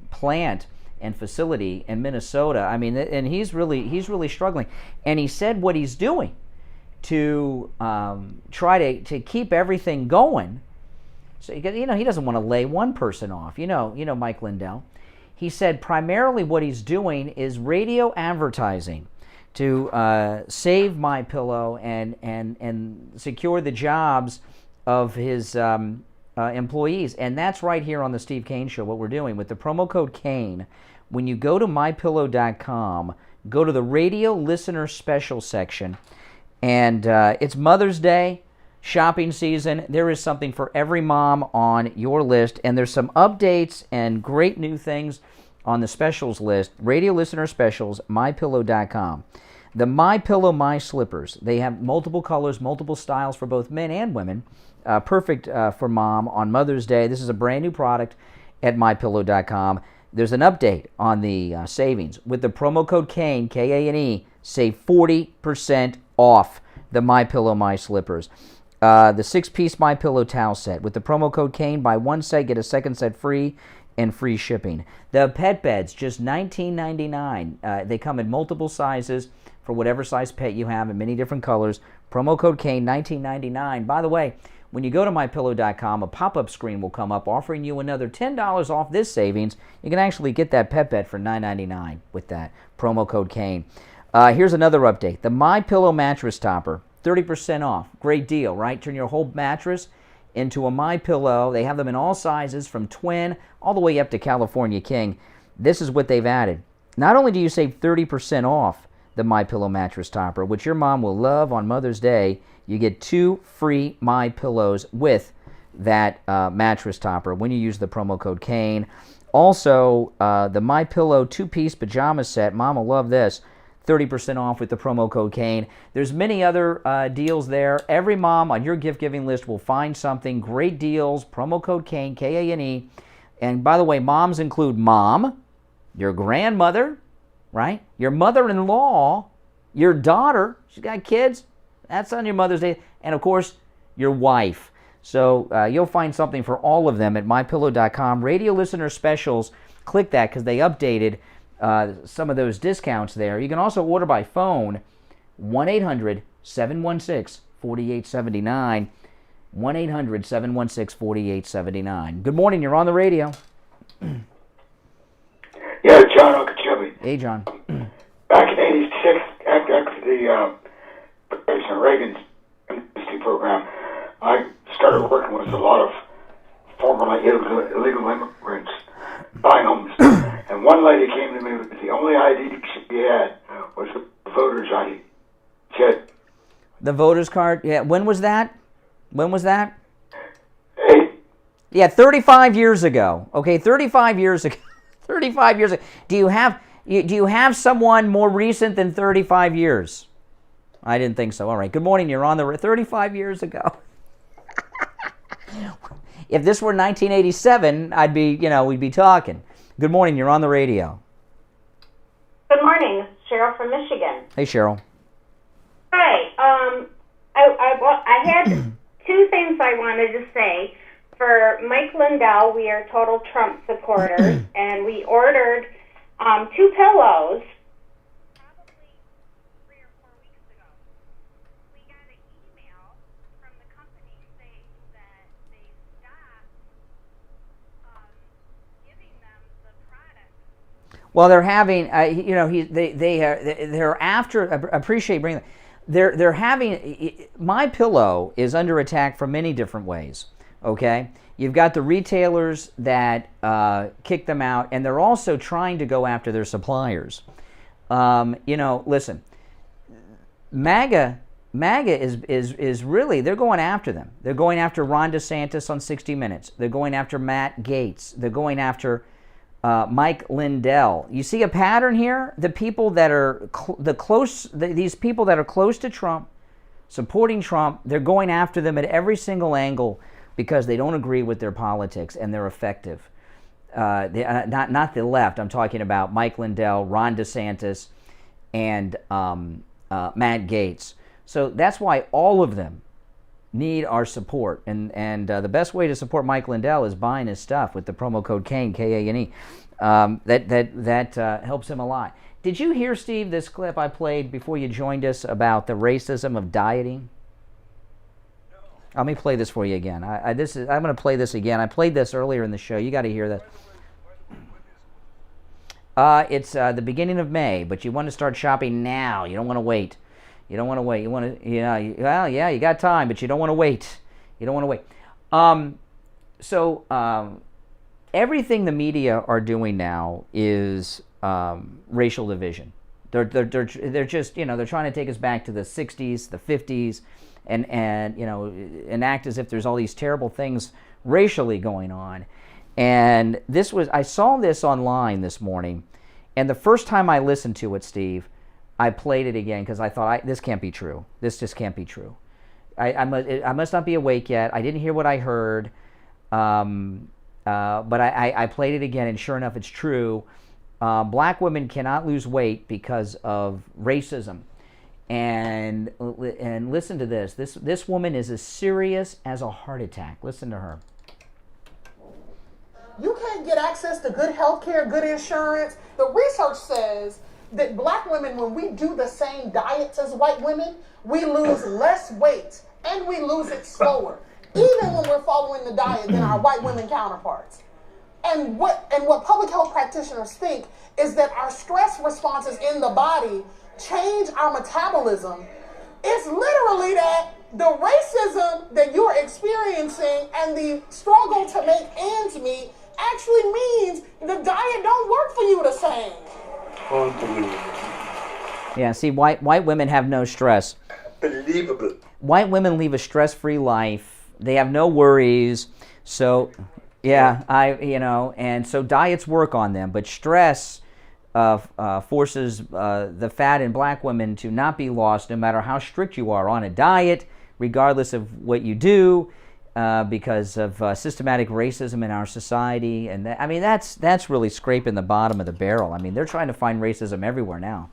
plant and facility in Minnesota. I mean, and he's really struggling. And he said what he's doing to try to keep everything going. So you know, he doesn't want to lay one person off. You know Mike Lindell. He said primarily what he's doing is radio advertising to save MyPillow and secure the jobs of his employees. And that's right here on the Steve Kane Show, what we're doing with the promo code KANE. When you go to MyPillow.com, go to the radio listener special section, and it's Mother's Day, shopping season. There is something for every mom on your list, and there's some updates and great new things on the specials list. Radio listener specials, MyPillow.com. The MyPillow My Slippers. They have multiple colors, multiple styles for both men and women. Perfect for mom on Mother's Day. This is a brand new product at MyPillow.com. There's an update on the savings. With the promo code KANE, K-A-N-E, save 40% off the MyPillow My Slippers. The 6-piece MyPillow towel set. With the promo code KANE, buy one set, get a second set free. and free shipping. The pet beds, just $19.99. They come in multiple sizes for whatever size pet you have in many different colors. Promo code Kane, $19.99. By the way, when you go to MyPillow.com, a pop-up screen will come up offering you another $10 off this savings. You can actually get that pet bed for $9.99 with that promo code Kane. Here's another update. The MyPillow mattress topper, 30% off. Great deal, right? Turn your whole mattress into a MyPillow. They have them in all sizes from twin all the way up to California King. This is what they've added. Not only do you save 30% off the MyPillow mattress topper, which your mom will love on Mother's Day, you get 2 free MyPillows with that mattress topper when you use the promo code Kane. Also, the MyPillow 2-piece pajama set, Mom will love this, 30% off with the promo code Kane. There's many other deals there. Every mom on your gift-giving list will find something. Great deals, promo code Kane, K-A-N-E. And by the way, moms include mom, your grandmother, right? Your mother-in-law, your daughter, she's got kids, that's on your Mother's Day, and of course, your wife. So you'll find something for all of them at MyPillow.com. Radio listener specials, click that because they updated some of those discounts there. You can also order by phone, 1-800-716-4879, 1-800-716-4879. Good morning, you're on the radio. Yeah, John Okeechobee. Hey, John. Back in '86, after the President Reagan's amnesty program, I started working with a lot of formerly illegal immigrants buying homes. And one lady came to me with the only ID she had was the voter's ID. She had the voter's card? Yeah, when was that? Yeah, 35 years ago. Okay, 35 years ago. 35 years ago. Do you have someone more recent than 35 years? I didn't think so. All right. Good morning. You're on the 35 years ago. If this were 1987, we'd be talking. Good morning. You're on the radio. Good morning. This is Cheryl from Michigan. Hey, Cheryl. Hi. I had 2 things I wanted to say. For Mike Lindell, we are total Trump supporters, and we ordered 2 pillows. Well, they're having, they're after. Appreciate bringing. They're having. MyPillow is under attack from many different ways. Okay, you've got the retailers that kick them out, and they're also trying to go after their suppliers. Listen, MAGA is really, they're going after them. They're going after Ron DeSantis on 60 Minutes. They're going after Matt Gaetz. They're going after Mike Lindell. You see a pattern here? The people that are these people that are close to Trump, supporting Trump, they're going after them at every single angle because they don't agree with their politics and they're effective. Not the left. I'm talking about Mike Lindell, Ron DeSantis, and Matt Gaetz. So that's why all of them need our support, and the best way to support Mike Lindell is buying his stuff with the promo code Kane, K-A-N-E. That helps him a lot. Did you hear, Steve, this clip I played before you joined us about the racism of dieting? No. Let me play this for you again. I'm going to play this again. I played this earlier in the show. You got to hear that. It's the beginning of May, but you want to start shopping now. You don't want to wait. You don't want to wait. You want to, you got time, but you don't want to wait. You don't want to wait. Everything the media are doing now is racial division. They're just, they're trying to take us back to the 60s, the 50s, and enact as if there's all these terrible things racially going on. And I saw this online this morning, and the first time I listened to it, Steve, I played it again because I thought, this can't be true. This just can't be true. I must not be awake yet. I didn't hear what I heard, but I played it again, and sure enough, it's true. Black women cannot lose weight because of racism. And listen to this. This woman is as serious as a heart attack. Listen to her. You can't get access to good health care, good insurance. The research says that black women, when we do the same diets as white women, we lose less weight and we lose it slower, even when we're following the diet than our white women counterparts. And what public health practitioners think is that our stress responses in the body change our metabolism. It's literally that the racism that you're experiencing and the struggle to make ends meet actually means the diet don't work for you the same. Unbelievable. Yeah, see, white women have no stress. Unbelievable. White women live a stress-free life. They have no worries. So, yeah, and so diets work on them. But stress forces the fat in black women to not be lost no matter how strict you are on a diet, regardless of what you do, because of systematic racism in our society. And that's really scraping the bottom of the barrel. I mean, they're trying to find racism everywhere now.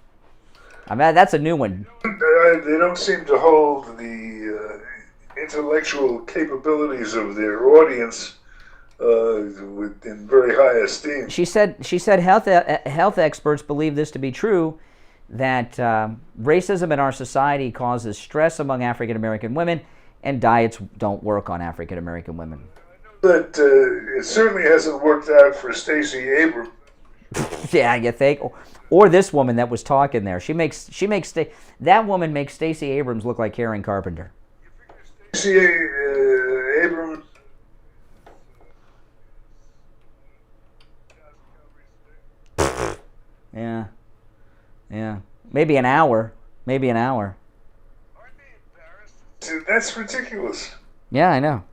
I mean, that's a new one. They don't seem to hold the intellectual capabilities of their audience in very high esteem. She said health experts believe this to be true, that racism in our society causes stress among African American women, and diets don't work on African American women. But it certainly hasn't worked out for Stacey Abrams. Yeah, you think? Or this woman that was talking there. That woman makes Stacey Abrams look like Karen Carpenter. Stacey Abrams. Yeah. Maybe an hour. That's ridiculous. Yeah, I know.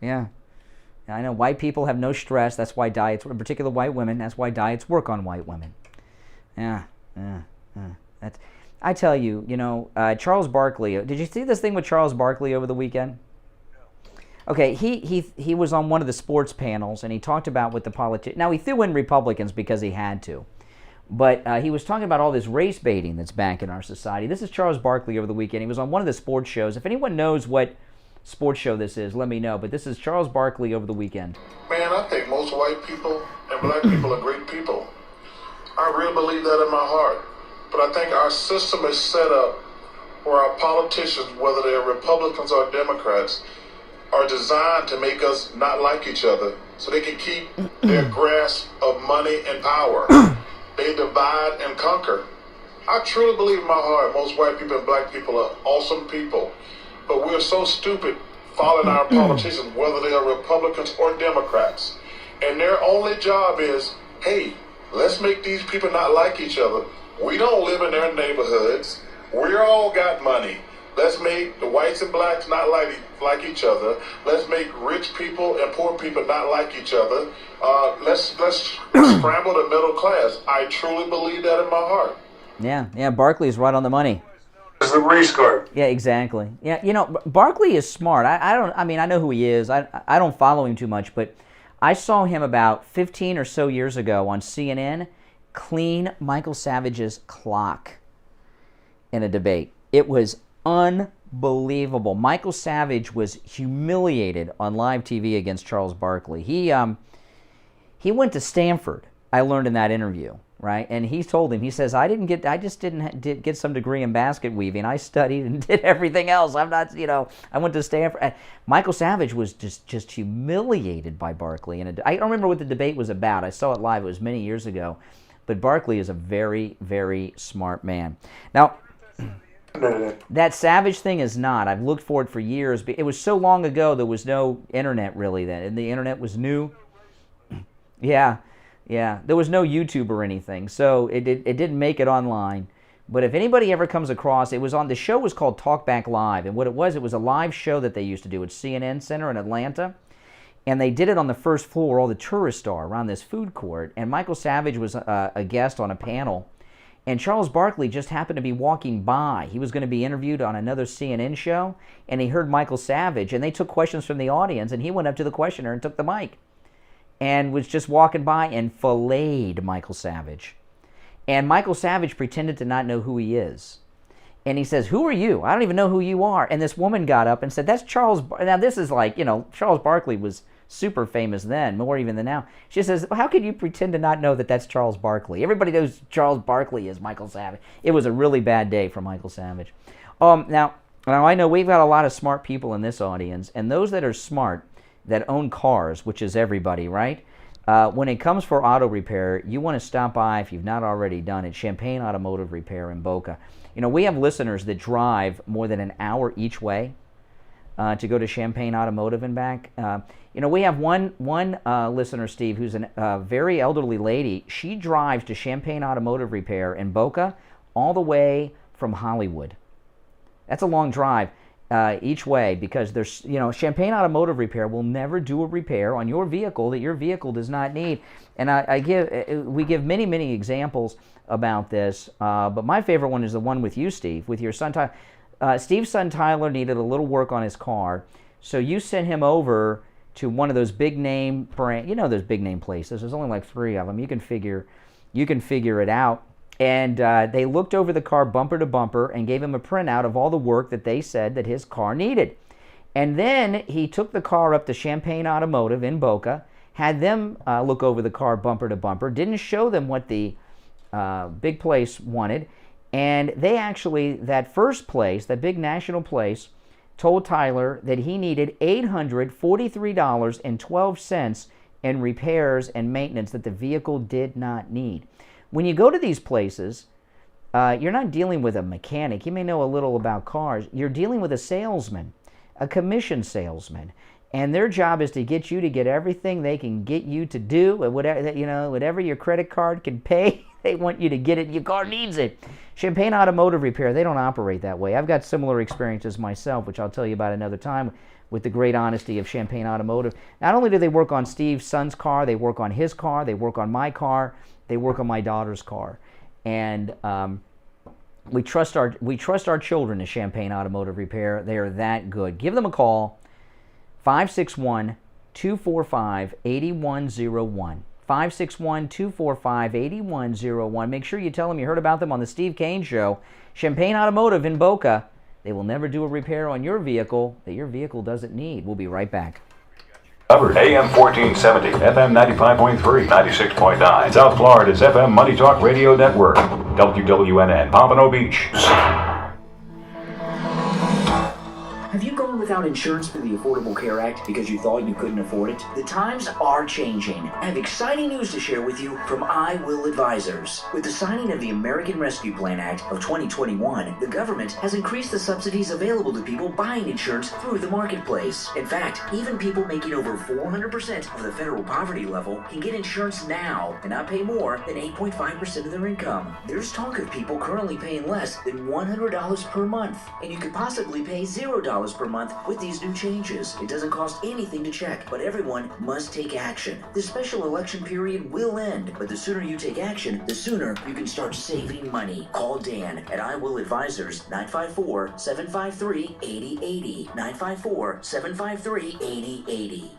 Yeah. I know. White people have no stress. That's why diets, in particular white women, that's why diets work on white women. Yeah. I tell you, Charles Barkley. Did you see this thing with Charles Barkley over the weekend? Okay, he was on one of the sports panels, and he talked about what the politicians... Now, he threw in Republicans because he had to. But he was talking about all this race baiting that's back in our society. This is Charles Barkley over the weekend. He was on one of the sports shows. If anyone knows what sports show this is, let me know. But this is Charles Barkley over the weekend. Man, I think most white people and black people are great people. I really believe that in my heart. But I think our system is set up where our politicians, whether they're Republicans or Democrats, are designed to make us not like each other so they can keep their grasp of money and power. They divide and conquer. I truly believe in my heart most white people and black people are awesome people. But we're so stupid following our politicians, whether they are Republicans or Democrats. And their only job is, hey, let's make these people not like each other. We don't live in their neighborhoods. We all got money. Let's make the whites and blacks not like each other. Let's make rich people and poor people not like each other. Let's scramble the middle class. I truly believe that in my heart. Yeah, Barkley's right on the money. It's the race card. Yeah, exactly. Yeah, Barkley is smart. I know who he is. I don't follow him too much, but I saw him about 15 or so years ago on CNN clean Michael Savage's clock in a debate. It was unbelievable. Michael Savage was humiliated on live TV against Charles Barkley. He went to Stanford, I learned in that interview, right? And he told him, he says, I just didn't get some degree in basket weaving. I studied and did everything else. I'm not, I went to Stanford. And Michael Savage was just humiliated by Barkley. And I don't remember what the debate was about. I saw it live. It was many years ago. But Barkley is a very, very smart man. Now, that Savage thing is not. I've looked for it for years. But it was so long ago, there was no internet really then. And the internet was new. Yeah. There was no YouTube or anything. So it didn't make it online. But if anybody ever comes across, the show was called Talkback Live. And what it was a live show that they used to do at CNN Center in Atlanta. And they did it on the first floor where all the tourists are around this food court. And Michael Savage was a guest on a panel. And Charles Barkley just happened to be walking by. He was going to be interviewed on another CNN show. And he heard Michael Savage. And they took questions from the audience. And he went up to the questioner and took the mic. And was just walking by and filleted Michael Savage. And Michael Savage pretended to not know who he is. And he says, who are you? I don't even know who you are. And this woman got up and said, that's Charles. Now this is like, Charles Barkley was super famous then, more even than now. She says, how could you pretend to not know that that's Charles Barkley? Everybody knows Charles Barkley is Michael Savage. It was a really bad day for Michael Savage. Now I know we've got a lot of smart people in this audience, and those that are smart, that own cars, which is everybody, right? When it comes for auto repair, you want to stop by, if you've not already done it, Champaign Automotive Repair in Boca. You know, we have listeners that drive more than an hour each way to go to Champaign Automotive and back. You know, we have one listener, Steve, who's a very elderly lady. She drives to Champaign Automotive Repair in Boca all the way from Hollywood. That's a long drive each way, because there's, you know, Champaign Automotive Repair will never do a repair on your vehicle that your vehicle does not need. And we give many, many examples about this, but my favorite one is the one with you, Steve, with your son Tyler. Steve's son Tyler needed a little work on his car, so you sent him over to one of those big name brand, you know, those big name places. There's only like 3 of them. You can figure it out. And they looked over the car bumper to bumper and gave him a printout of all the work that they said that his car needed. And then he took the car up to Champaign Automotive in Boca, had them look over the car bumper to bumper, didn't show them what the big place wanted. And they actually, that first place, that big national place, told Tyler that he needed $843.12 in repairs and maintenance that the vehicle did not need. When you go to these places, you're not dealing with a mechanic. You may know a little about cars. You're dealing with a salesman, a commission salesman. And their job is to get you to get everything they can get you to do, whatever your credit card can pay. They want you to get it. Your car needs it. Champaign Automotive Repair, they don't operate that way. I've got similar experiences myself, which I'll tell you about another time, with the great honesty of Champaign Automotive. Not only do they work on Steve's son's car, they work on his car, they work on my car, they work on my daughter's car. And we trust our children to Champaign Automotive Repair. They are that good. Give them a call, 561-245-8101. 561-245-8101. Make sure you tell them you heard about them on the Steve Kane Show. Champaign Automotive in Boca. They will never do a repair on your vehicle that your vehicle doesn't need. We'll be right back. Covered AM 1470, FM 95.3, 96.9. South Florida's FM Money Talk Radio Network. WWNN, Pompano Beach. Have you gone without insurance through the Affordable Care Act because you thought you couldn't afford it? The times are changing. I have exciting news to share with you from I Will Advisors. With the signing of the American Rescue Plan Act of 2021, the government has increased the subsidies available to people buying insurance through the marketplace. In fact, even people making over 400% of the federal poverty level can get insurance now and not pay more than 8.5% of their income. There's talk of people currently paying less than $100 per month, and you could possibly pay $0 per month with these new changes. It doesn't cost anything to check, but everyone must take action. This special election period will end, but the sooner you take action, the sooner you can start saving money. Call Dan at I Will Advisors, 954-753-8080. 954-753-8080.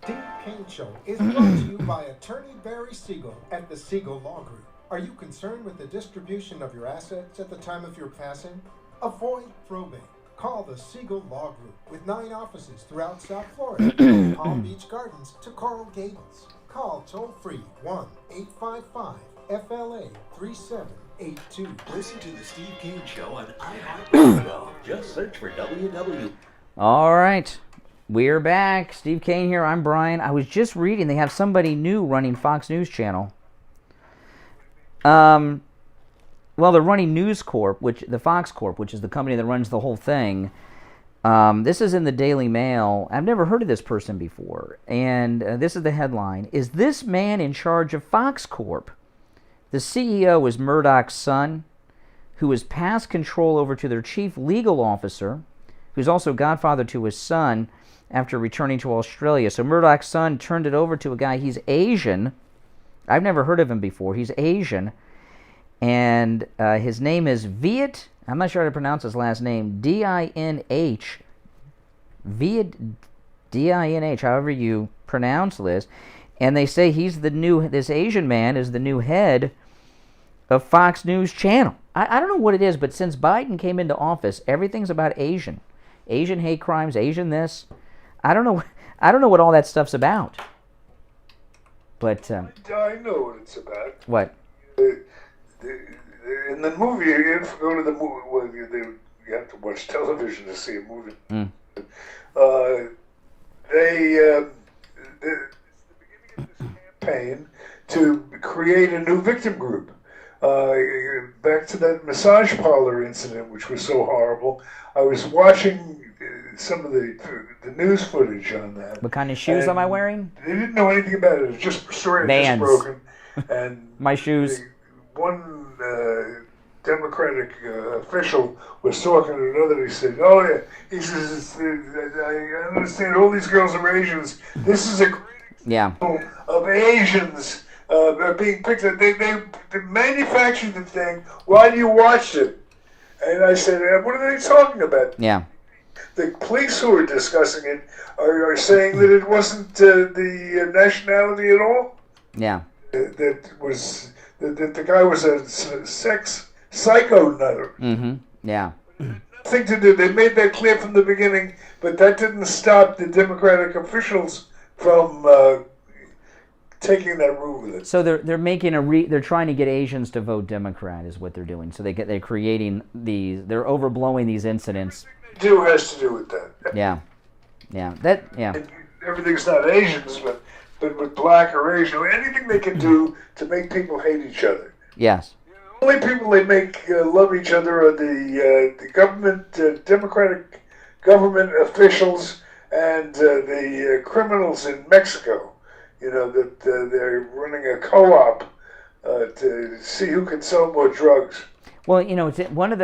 Steve Kane Show is brought to you by Attorney Barry Siegel at the Siegel Law Group. Are you concerned with the distribution of your assets at the time of your passing? Avoid probate. Call the Siegel Law Group with 9 offices throughout South Florida, from Palm Beach Gardens to Coral Gables. Call toll-free 1-855-FLA-37 82. Listen to the Steve Kane Show on iHeartRadio. Just search for WW. All right. We're back. Steve Kane here. I'm Brian. I was just reading they have somebody new running Fox News Channel. Well, they're running News Corp, the Fox Corp, which is the company that runs the whole thing. This is in the Daily Mail. I've never heard of this person before. And this is the headline. Is this man in charge of Fox Corp? The CEO is Murdoch's son, who has passed control over to their chief legal officer, who's also godfather to his son, after returning to Australia. So Murdoch's son turned it over to a guy. He's Asian. I've never heard of him before. He's Asian. And his name is Viet. I'm not sure how to pronounce his last name. D-I-N-H. Viet, D-I-N-H, however you pronounce this. And they say this Asian man is the new head of Fox News Channel. I don't know what it is, but since Biden came into office, everything's about Asian. Asian hate crimes, Asian this. I don't know what all that stuff's about. But I know what it's about. What? In the movie, you have to go to the movie. Well, you have to watch television to see a movie. Mm. It's the beginning of this campaign to create a new victim group. Back to that massage parlor incident, which was so horrible. I was watching some of the news footage on that. What kind of shoes am I wearing? They didn't know anything about it. It was just story Vans. just broken. And my shoes. One Democratic official was talking to another. He said, "Oh yeah," he says, "I understand all these girls are Asians. This is a great example of Asians being picked up. They manufactured the thing while you watched it." And I said, "What are they talking about?" Yeah. The police who are discussing it are saying that it wasn't the nationality at all. Yeah. That the guy was a sex psycho nutter. Mm-hmm. Yeah. Nothing to do. They made that clear from the beginning, but that didn't stop the Democratic officials from taking that route with it. So they're making they're trying to get Asians to vote Democrat is what they're doing. So they're creating they're overblowing these incidents. Do has to do with that. Yeah. And everything's not Asians, but with black or Asian, anything they can do to make people hate each other. Yes. The only people they make love each other are the government, Democratic government officials, and the criminals in Mexico. You know that they're running a co-op to see who can sell more drugs. Well, you know, one of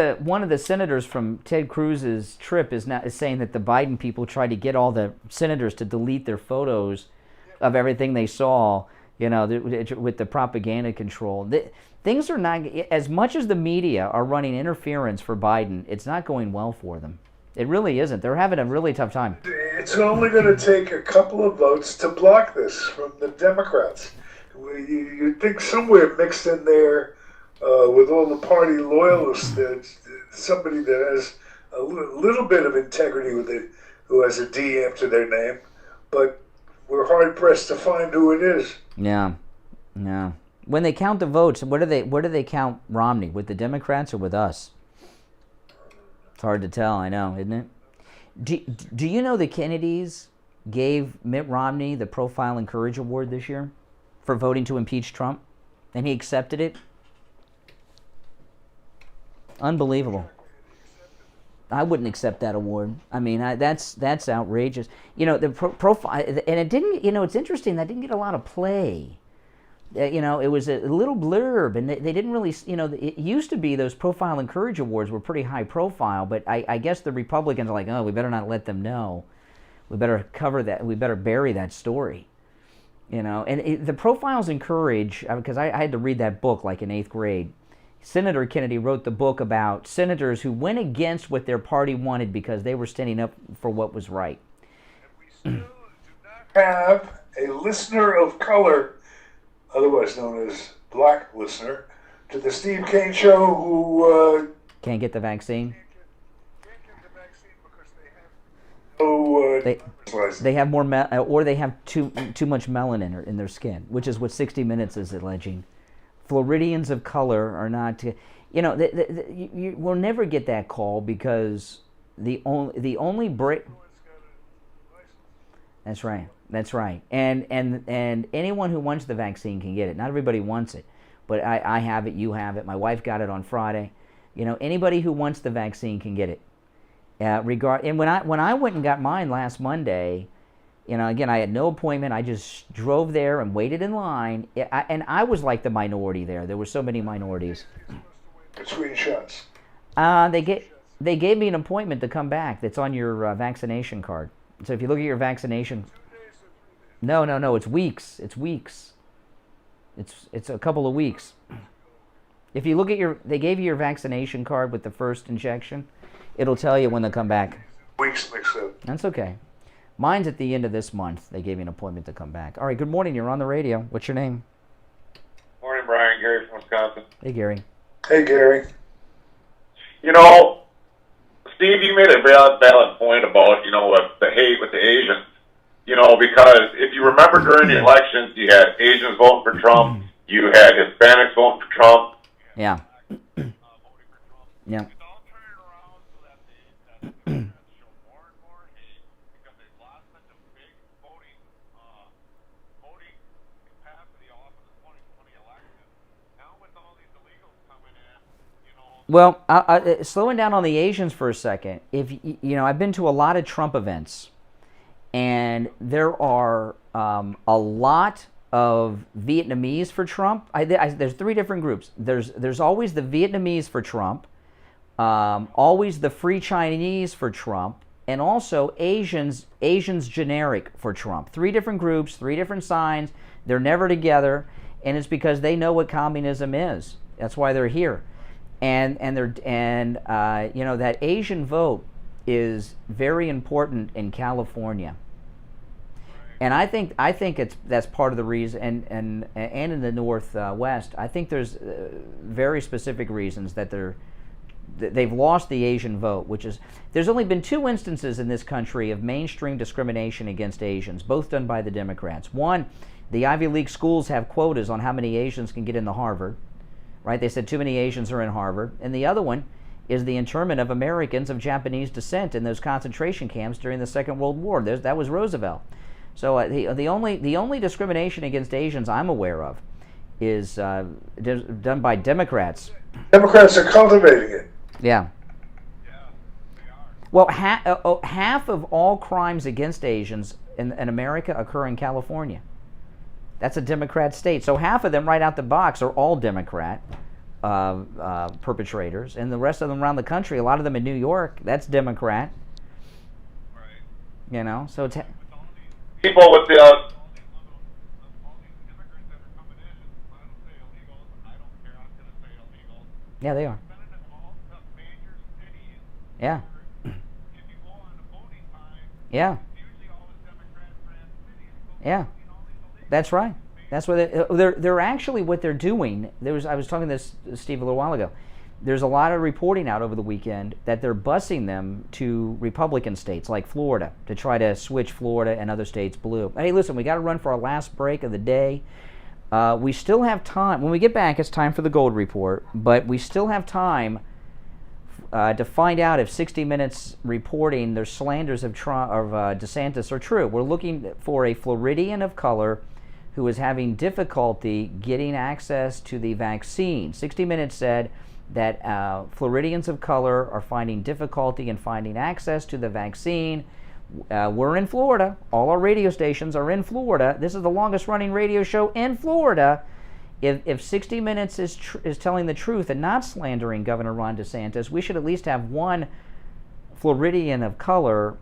the senators from Ted Cruz's trip is saying that the Biden people tried to get all the senators to delete their photos of everything they saw, you know, with the propaganda control. Things are not, as much as the media are running interference for Biden, it's not going well for them. It really isn't. They're having a really tough time. It's only going to take a couple of votes to block this from the Democrats. You'd think somewhere mixed in there with all the party loyalists, that somebody that has a little bit of integrity with it, who has a D after their name, but we're hard pressed to find who it is. Yeah. When they count the votes, where do they count Romney? With the Democrats or with us? It's hard to tell. I know, isn't it? Do you know the Kennedys gave Mitt Romney the Profile and Courage Award this year for voting to impeach Trump, and he accepted it? Unbelievable. I wouldn't accept that award. I mean, that's outrageous. You know, the profile, and it didn't. You know, it's interesting. That didn't get a lot of play. You know, it was a little blurb, and they didn't really. You know, it used to be those Profile and Courage Awards were pretty high profile, but I guess the Republicans are like, oh, we better not let them know. We better cover that. We better bury that story. You know, and the Profiles in Courage, because I had to read that book like in 8th grade. Senator Kennedy wrote the book about senators who went against what their party wanted because they were standing up for what was right. We still do not have a listener of color, otherwise known as black listener, to the Steve Kane Show who can't get the vaccine. They have more, or they have too much melanin in their skin, which is what 60 Minutes is alleging. Floridians of color are not. You will never get that call because the only break. That's right. That's right. And anyone who wants the vaccine can get it. Not everybody wants it, but I have it. You have it. My wife got it on Friday. Anybody who wants the vaccine can get it. And when I went and got mine last Monday, again, I had no appointment. I just drove there and waited in line. And I was like the minority there. There were so many minorities. Between shots. They gave me an appointment to come back. That's on your vaccination card. So if you look at your vaccination, no, it's weeks. It's weeks. It's a couple of weeks. If you look at they gave you your vaccination card with the first injection. It'll tell you when they come back. Weeks mixed up. That's okay. Mine's at the end of this month. They gave me an appointment to come back. All right, good morning. You're on the radio. What's your name? Morning, Brian. Gary from Wisconsin. Hey, Gary. Hey, Gary. Steve, you made a valid point about, the hate with the Asians. Because if you remember during the elections, you had Asians voting for Trump. You had Hispanics voting for Trump. Yeah. Yeah. Well, slowing down on the Asians for a second. I've been to a lot of Trump events, and there are a lot of Vietnamese for Trump. There's three different groups. There's always the Vietnamese for Trump, always the Free Chinese for Trump, and also Asians generic for Trump. Three different groups, three different signs. They're never together, and it's because they know what communism is. That's why they're here. And that Asian vote is very important in California, and I think that's part of the reason. And in the Northwest, I think there's very specific reasons that they've lost the Asian vote. There's only been 2 instances in this country of mainstream discrimination against Asians, both done by the Democrats. One, the Ivy League schools have quotas on how many Asians can get into Harvard. Right? They said too many Asians are in Harvard. And the other one is the internment of Americans of Japanese descent in those concentration camps during the Second World War. That was Roosevelt. So the only discrimination against Asians I'm aware of is done by Democrats. Democrats are cultivating it. Yeah. Well, half of all crimes against Asians in America occur in California. That's a Democrat state. So half of them right out the box are all Democrat perpetrators. And the rest of them around the country, a lot of them in New York, that's Democrat. Right. So it's... People with the... Yeah, they are. Yeah. Yeah. Yeah. That's right. That's what they're actually what they're doing. I was talking to Steve a little while ago. There's a lot of reporting out over the weekend that they're busing them to Republican states like Florida to try to switch Florida and other states blue. Hey, listen, we got to run for our last break of the day. We still have time. When we get back, it's time for the Gold Report, but we still have time to find out if 60 Minutes reporting their slanders of DeSantis are true. We're looking for a Floridian of color who is having difficulty getting access to the vaccine. 60 Minutes said that Floridians of color are finding difficulty in finding access to the vaccine. We're in Florida. All our radio stations are in Florida. This is the longest running radio show in Florida. If 60 Minutes is telling the truth and not slandering Governor Ron DeSantis, we should at least have one Floridian of color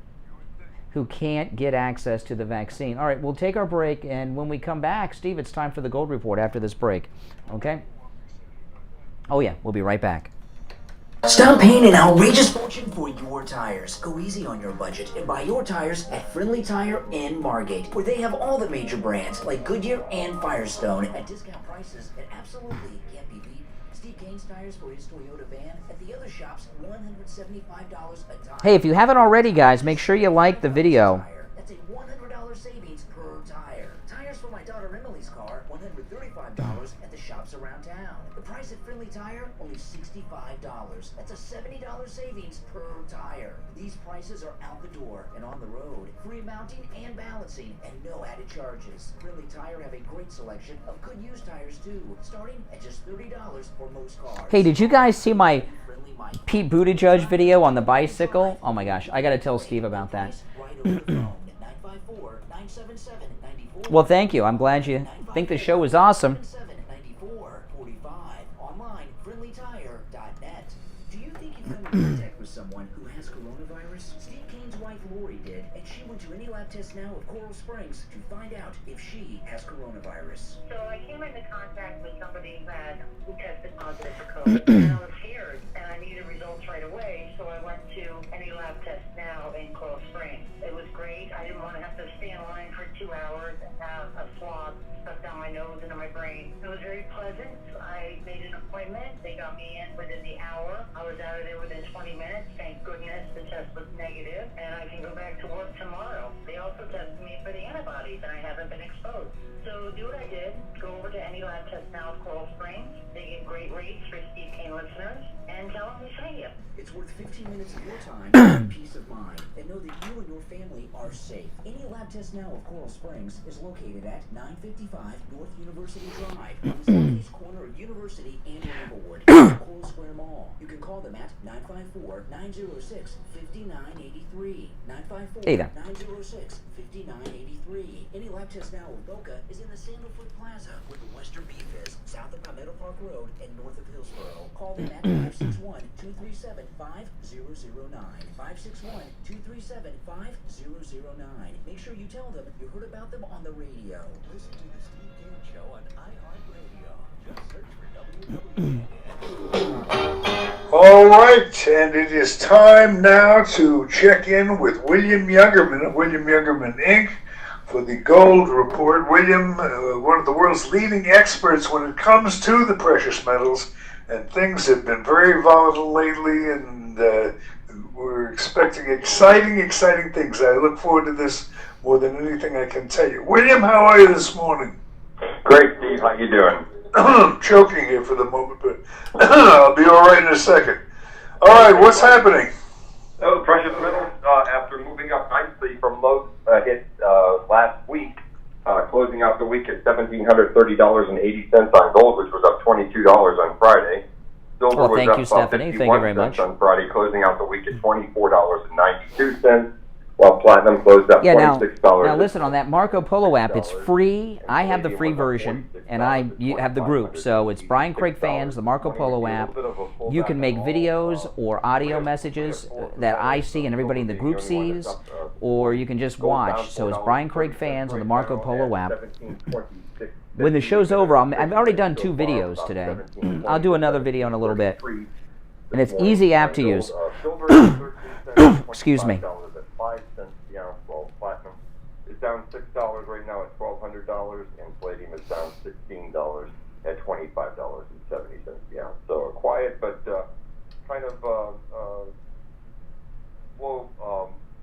who can't get access to the vaccine. All right, we'll take our break, and when we come back, Steve, it's time for the Gold Report after this break. Okay? Oh, yeah, we'll be right back. Stop paying an outrageous fortune for your tires. Go easy on your budget and buy your tires at Friendly Tire in Margate, where they have all the major brands like Goodyear and Firestone at discount prices that absolutely can't be beat. Steve Kane's tires for his Toyota van at the other shops, $175 a tire. Hey, if you haven't already, guys, make sure you like the video. That's a $100 savings per tire. Tire Tires for my daughter Emily's car, $135 at the shops around town. The price at Friendly Tire, only $65. That's a $70 savings per tire. These prices are out the door and on the road. Free mounting and balancing and no added charges. Friendly Tire have a great selection of good used tires too, starting at just $30 for most cars. Hey, did you guys see my Pete Buttigieg video on the bicycle? Oh my gosh, I gotta tell Steve about that. Well, thank you. I'm glad you think the show was awesome. Online, friendlytire.net. Do you think you come in contact with someone who has coronavirus? Steve Kane's wife Lori did, and she went to any lab test now of Coral Springs to find out if she has coronavirus. So I came into contact with somebody who tested positive for COVID, and I was scared, and I needed results right away, so I went to any lab test now in Coral Springs. It was great. I didn't want to have to stay in line for 2 hours and have a swab stuck down my nose into my brain. It was very pleasant. I made an appointment. They got me in within the hour. I was out of there within 20 minutes. Thank goodness the test was negative, and I can go back to work tomorrow. They also tested me for the antibodies, and I haven't been exposed. So do what I did. Go over to any lab test now at Coral Springs. They give great rates for Steve Kane listeners, and tell them we sent you. It's worth 15 minutes of your time and peace of mind, and know that you and your family are safe. Any lab test now of Coral Springs is located at 955 North University Drive, on the southeast corner of University and Riverwood, in Coral Square Mall. You can call them at 954-906-5983. 954-906-5983. Any lab test now of Boca is in the Sandalfoot Plaza, where the Western Beef is, south of Palmetto Park Road and north of Hillsboro. Call them at 561-237-5009. 561-237-5009. Make sure you tell them you heard about them on the radio. Listen to the Steve Kane Show on iHeartRadio. Just search for WWN. All right, and it is time now to check in with William Youngerman of William Youngerman, Inc. for the Gold Report. William, one of the world's leading experts when it comes to the precious metals, and things have been very volatile lately, and we're expecting exciting things. I look forward to this more than anything I can tell you. William, how are you this morning? Great, Steve. How you doing? I'm choking here for the moment, but I'll be all right in a second. All right, what's happening? So, precious metals, after moving up nicely from lows hit last week, closing out the week at $1,730.80 on gold, which was up $22 on Friday. Silver was thank up you, Stephanie. Thank you very much. On Friday, closing out the week at $24.92. While platinum closed up $26. Now listen, on that Marco Polo app, it's free. I have the free version, and you have the group. So it's Brian Craig Fans, the Marco Polo app. You can make videos or audio messages that I see and everybody in the group sees, or you can just watch. So it's Brian Craig Fans on the Marco Polo app. When the show's over, I've already done 2 videos today. I'll do another video in a little bit. And it's easy app to use. Excuse me. 5 cents the ounce, while platinum is down $6 right now at $1,200, and palladium is down $16 at $25.70 the ounce. So a quiet but kind of slow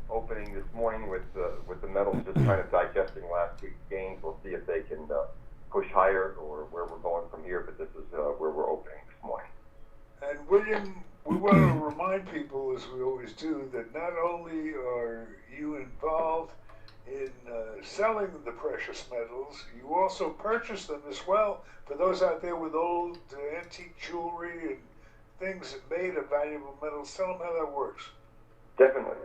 opening this morning with the metals just kind of digesting last week's gains. We'll see if they can push higher or where we're going from here, but this is where we're opening this morning. And William, we want to remind people, as we always do, that not only are you involved in selling the precious metals, you also purchase them as well. For those out there with old antique jewelry and things made of valuable metals, tell them how that works. Definitely.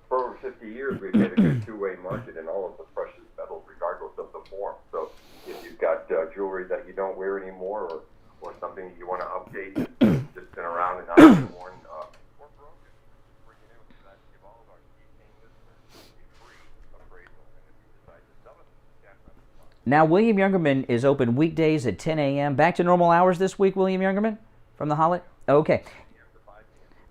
For over 50 years, we've had a good two-way market in all of the precious metals, regardless of the form. So if you've got jewelry that you don't wear anymore, or something that you want to update that's just been around and not been worn, or broken, we're going to give all of our Steve Kane listeners a free appraisal. And if you decide to sell it, Now, William Youngerman is open weekdays at 10 a.m. Back to normal hours this week, William Youngerman, from the holiday? Okay.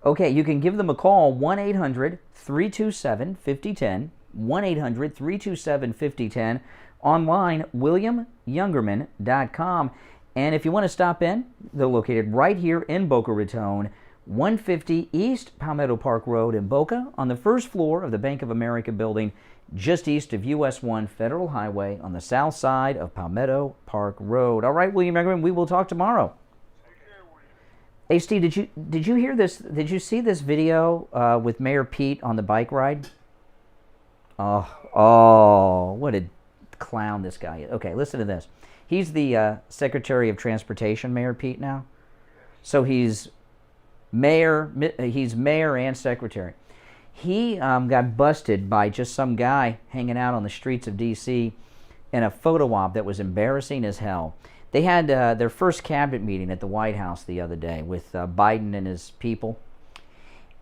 Okay, you can give them a call, 1-800-327-5010, 1-800-327-5010, online, williamyoungerman.com. And if you want to stop in, they're located right here in Boca Raton, 150 East Palmetto Park Road in Boca, on the first floor of the Bank of America building just east of US 1 Federal Highway on the south side of Palmetto Park Road. All right, William Migrant, we will talk tomorrow. Hey, Steve, did you hear this? Did you see this video with Mayor Pete on the bike ride? Oh, what a clown this guy is. Okay, listen to this. He's the Secretary of Transportation, Mayor Pete, now. So he's mayor and secretary. He got busted by just some guy hanging out on the streets of D.C. in a photo op that was embarrassing as hell. They had their first cabinet meeting at the White House the other day with Biden and his people.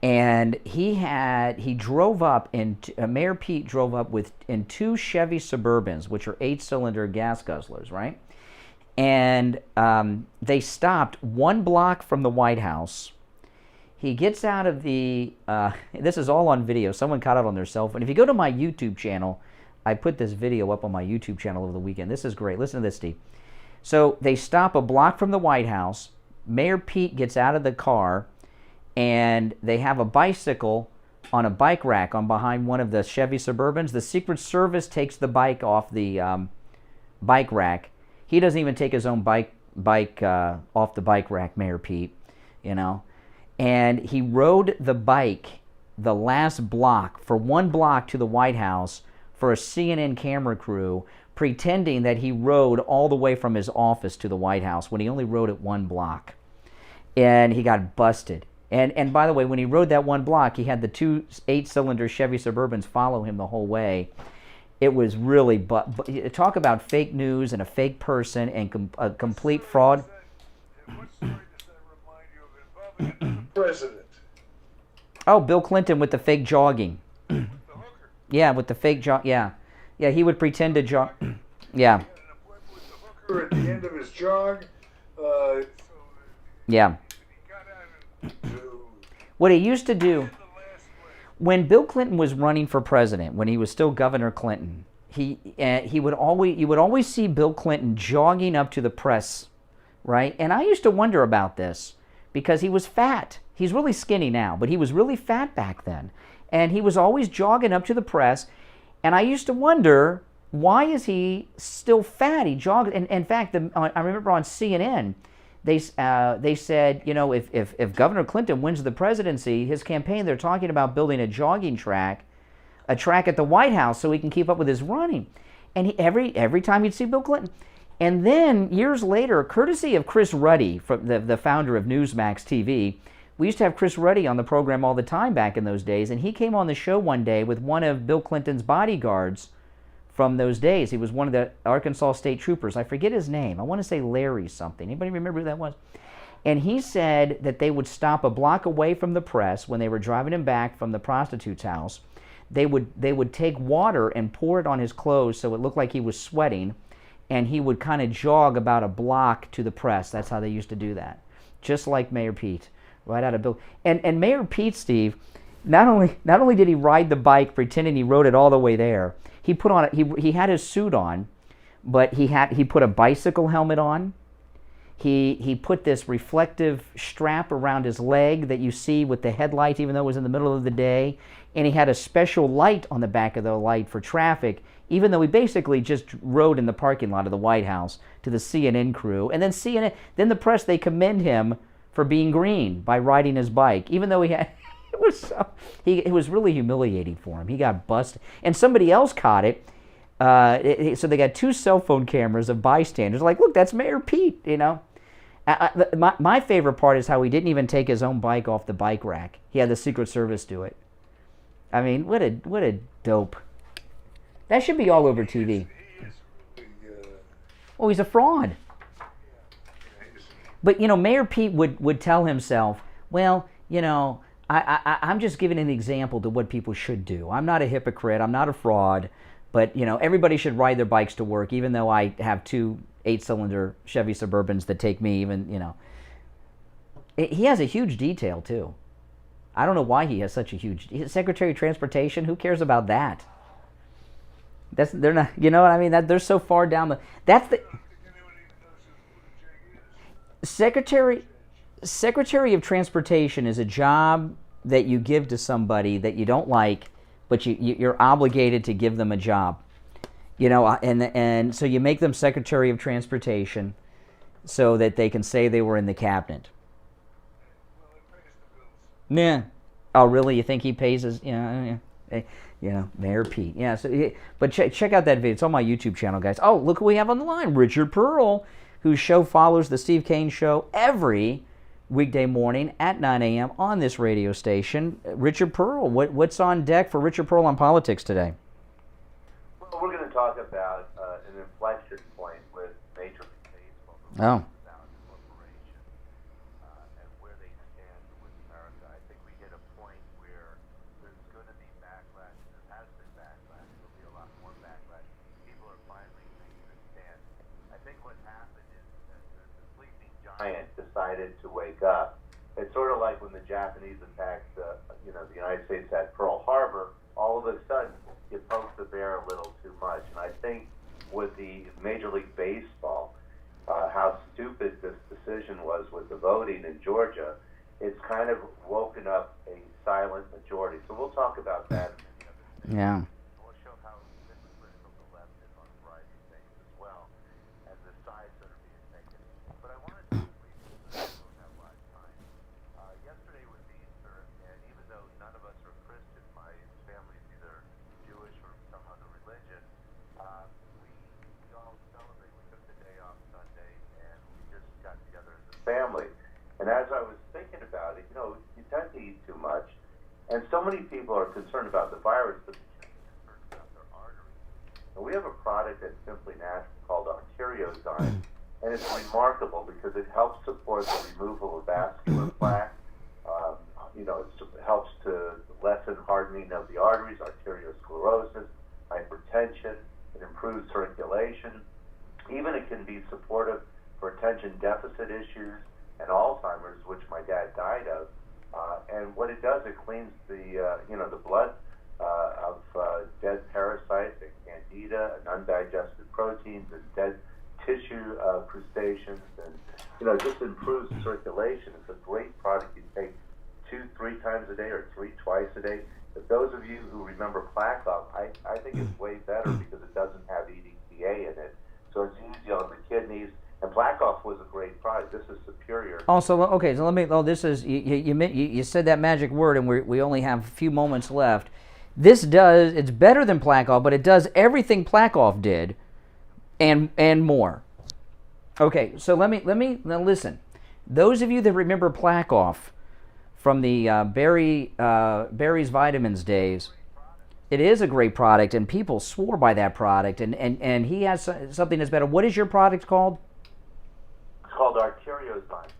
And he drove up, Mayor Pete drove up in 2 Chevy Suburbans, which are 8-cylinder gas guzzlers, right? And they stopped 1 block from the White House. He gets out of the, this is all on video. Someone caught it on their cell phone. If you go to my YouTube channel, I put this video up on my YouTube channel over the weekend. This is great. Listen to this, Steve. So they stop a block from the White House. Mayor Pete gets out of the car, and they have a bicycle on a bike rack on behind one of the Chevy Suburbans. The Secret Service takes the bike off the bike rack. He doesn't even take his own bike off the bike rack, Mayor Pete, you know. And he rode the bike the last block, for 1 block to the White House for a CNN camera crew, pretending that he rode all the way from his office to the White House when he only rode it 1 block. And he got busted. And by the way, when he rode that 1 block, he had the 2 8-cylinder Chevy Suburbans follow him the whole way. It was really, talk about fake news and a fake person and a complete fraud. President. Oh, Bill Clinton with the fake jogging. Yeah, with the fake jog. Yeah, he would pretend to jog. Yeah. At the end of his jog. Yeah. What he used to do, when Bill Clinton was running for president, when he was still Governor Clinton, you would always see Bill Clinton jogging up to the press, right? And I used to wonder about this because he was fat. He's really skinny now, but he was really fat back then. And he was always jogging up to the press, and I used to wonder, why is he still fat? He jogged. And in fact, I remember on CNN, they said, you know, if Governor Clinton wins the presidency, his campaign, they're talking about building a jogging track, a track at the White House so he can keep up with his running. And every time you'd see Bill Clinton. And then years later, courtesy of Chris Ruddy, from the founder of Newsmax TV, we used to have Chris Ruddy on the program all the time back in those days, and he came on the show one day with one of Bill Clinton's bodyguards from those days. He was one of the Arkansas State Troopers. I forget his name. I want to say Larry something. Anybody remember who that was? And he said that they would stop a block away from the press when they were driving him back from the prostitute's house. They would take water and pour it on his clothes so it looked like he was sweating, and he would kind of jog about a block to the press. That's how they used to do that. Just like Mayor Pete. Right out of Bill. And Mayor Pete, Steve, not only did he ride the bike pretending he rode it all the way there, he put on he had his suit on, but he put a bicycle helmet on. He put this reflective strap around his leg that you see with the headlight, even though it was in the middle of the day, and he had a special light on the back of the light for traffic, even though he basically just rode in the parking lot of the White House to the CNN crew. And then the press, they commend him for being green by riding his bike, even though it was really humiliating for him. He got busted, and somebody else caught it. So they got 2 cell phone cameras of bystanders. Like, look, that's Mayor Pete. You know, my favorite part is how he didn't even take his own bike off the bike rack. He had the Secret Service do it. I mean, what a dope. That should be all over TV. Oh, he's a fraud. But, you know, Mayor Pete would tell himself, well, you know, I'm just giving an example to what people should do. I'm not a hypocrite. I'm not a fraud. But, you know, everybody should ride their bikes to work, even though I have 2 8-cylinder Chevy Suburbans that take me even, you know. He has a huge detail, too. I don't know why he has such a huge... He's Secretary of Transportation. Who cares about that? They're not... You know what I mean? They're so far down the... That's the... Secretary of Transportation is a job that you give to somebody that you don't like, but you're obligated to give them a job. You know, and so you make them Secretary of Transportation so that they can say they were in the cabinet. Yeah. Oh, really? You think he pays his? Yeah. Mayor Pete. Yeah. So, but check out that video. It's on my YouTube channel, guys. Oh, look who we have on the line, Richard Pearl, whose show follows the Steve Kane Show every weekday morning at 9 a.m. on this radio station. Richard Pearl, what's on deck for Richard Pearl on politics today? Well, we're going to talk about an inflection point with Major League Baseball. Oh. And where they stand with America. I think we hit a point where there's going to be backlash. There has been backlash. There'll be a lot more backlash. People are finally taking a stand. I think what happened is that the sleeping giant decided to wake up. It's sort of like when the Japanese attacked, the United States at Pearl Harbor. All of a sudden, you poke the bear a little too much. And I think with the Major League Baseball, how stupid this decision was with the voting in Georgia, it's kind of woken up a silent majority. So we'll talk about that. Yeah. We'll show how hypocritical the left is on a variety of things as well, and the sides that are being taken. But I wanted to don't have a lot of time. Yesterday was Easter, and even though none of us are Christian, my family's either Jewish or some other religion, we all celebrate. We took the day off Sunday, and we just got together as a family. And as I was thinking about it, you tend to eat too much, and so many people are concerned about the virus, but they're concerned about their arteries. And we have a product that's Simply Natural called Arteriozyme, and it's remarkable because it helps support the removal of vascular plaque. It helps to lessen hardening of the arteries, arteriosclerosis, hypertension. It improves circulation. Even it can be supportive for attention deficit issues and Alzheimer's, which my dad died of. And what it does, it cleans the blood of dead parasites and candida and undigested proteins and dead tissue crustaceans, and just improves circulation. It's a great product you take 2-3 times a day or twice a day. But those of you who remember plaque off, I think it's way better because it doesn't have EDTA in it, so it's easy on the kidneys. And Black Off was a great product. This is superior. Also, okay, so let me. Oh, this is you said that magic word, and we only have a few moments left. It's better than Black Off, but it does everything Black Off did, and more. Okay, so let me now listen. Those of you that remember Black Off from the Barry's Vitamins days, it is a great product, and people swore by that product. And he has something that's better. What is your product called? It's called Arteriozyme.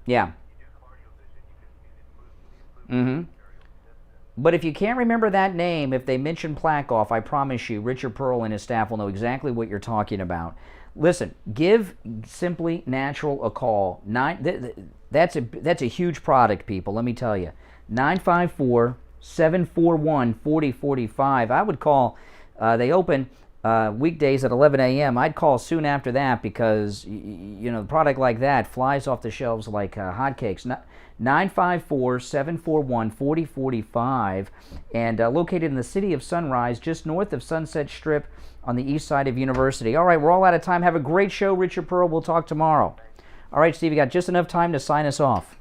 Yeah. Mm-hmm. But if you can't remember that name, if they mention Plaque Off, I promise you, Richard Pearl and his staff will know exactly what you're talking about. Listen, give Simply Natural a call. That's a huge product, people. Let me tell you, 954-741-4045. I would call. They open weekdays at 11 a.m. I'd call soon after that because a product like that flies off the shelves like hotcakes. 954-741-4045, and located in the city of Sunrise, just north of Sunset Strip on the east side of University. All right, we're all out of time. Have a great show, Richard Pearl. We'll talk tomorrow. All right, Steve, you got just enough time to sign us off.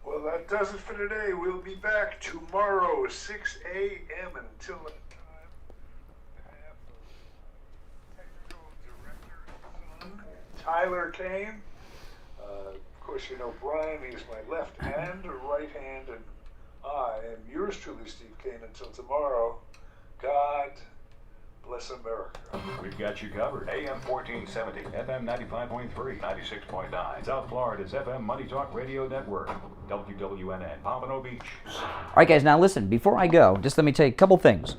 Well, that does it for today. We'll be back tomorrow, 6 a.m. Until that time, technical director Tyler Kane. Of course, Brian, he's my left hand or right hand, and I am yours truly, Steve Kane. Until tomorrow, God bless America. We've got you covered. AM 1470, FM 95.3, 96.9. South Florida's FM Money Talk Radio Network. WWNN, Pompano Beach. All right, guys, now listen, before I go, just let me tell you a couple things.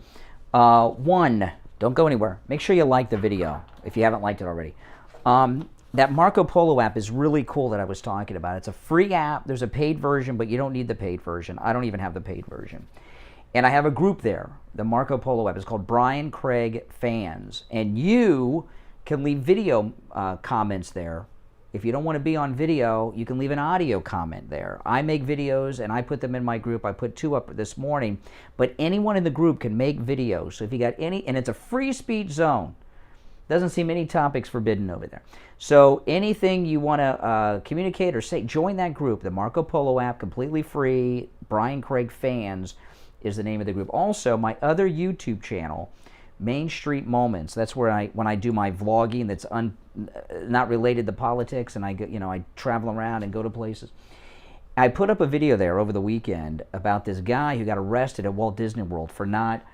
One, don't go anywhere. Make sure you like the video if you haven't liked it already. That Marco Polo app is really cool that I was talking about. It's a free app. There's a paid version, but you don't need the paid version. I don't even have the paid version. And I have a group there. The Marco Polo app is called Brian Craig Fans. And you can leave video comments there If you don't want to be on video, you can leave an audio comment there. I make videos and I put them in my group. I put 2 up this morning, but anyone in the group can make videos. So if you got any, and it's a free speech zone. Doesn't seem any topics forbidden over there. So anything you want to communicate or say, join that group. The Marco Polo app, completely free. Brian Craig Fans is the name of the group. Also, my other YouTube channel, Main Street Moments. That's where when I do my vlogging that's not related to politics, and I travel around and go to places. I put up a video there over the weekend about this guy who got arrested at Walt Disney World for not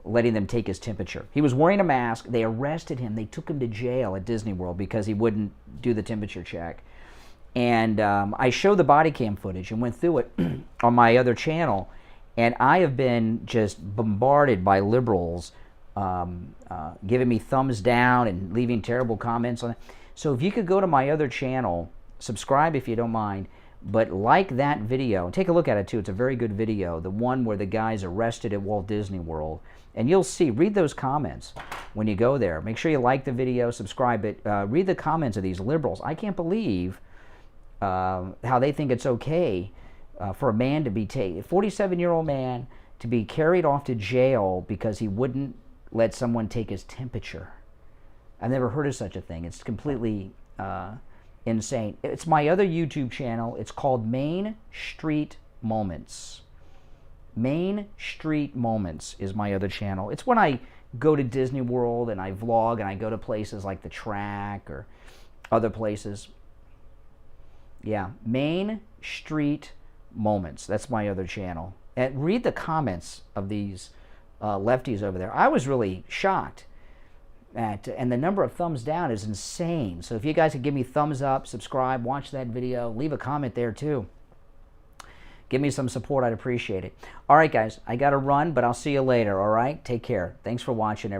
letting them take his temperature. He was wearing a mask. They arrested him. They took him to jail at Disney World because he wouldn't do the temperature check. And I showed the body cam footage and went through it on my other channel. And I have been just bombarded by liberals giving me thumbs down and leaving terrible comments on it. So if you could go to my other channel, subscribe if you don't mind, but like that video. Take a look at it too. It's a very good video. The one where the guy's arrested at Walt Disney World. And you'll see, read those comments when you go there. Make sure you like the video, subscribe it. Read the comments of these liberals. I can't believe how they think it's okay for a man to be taken, a 47-year-old man, to be carried off to jail because he wouldn't let someone take his temperature. I've never heard of such a thing. It's completely insane. It's my other YouTube channel. It's called Main Street Moments. Main Street Moments is my other channel. It's when I go to Disney World and I vlog and I go to places like the track or other places. Yeah, Main Street Moments. That's my other channel. And read the comments of these lefties over there. I was really shocked at, and the number of thumbs down is insane. So if you guys could give me thumbs up, subscribe, watch that video, leave a comment there too. Give me some support. I'd appreciate it. All right, guys, I got to run, but I'll see you later. All right, take care. Thanks for watching.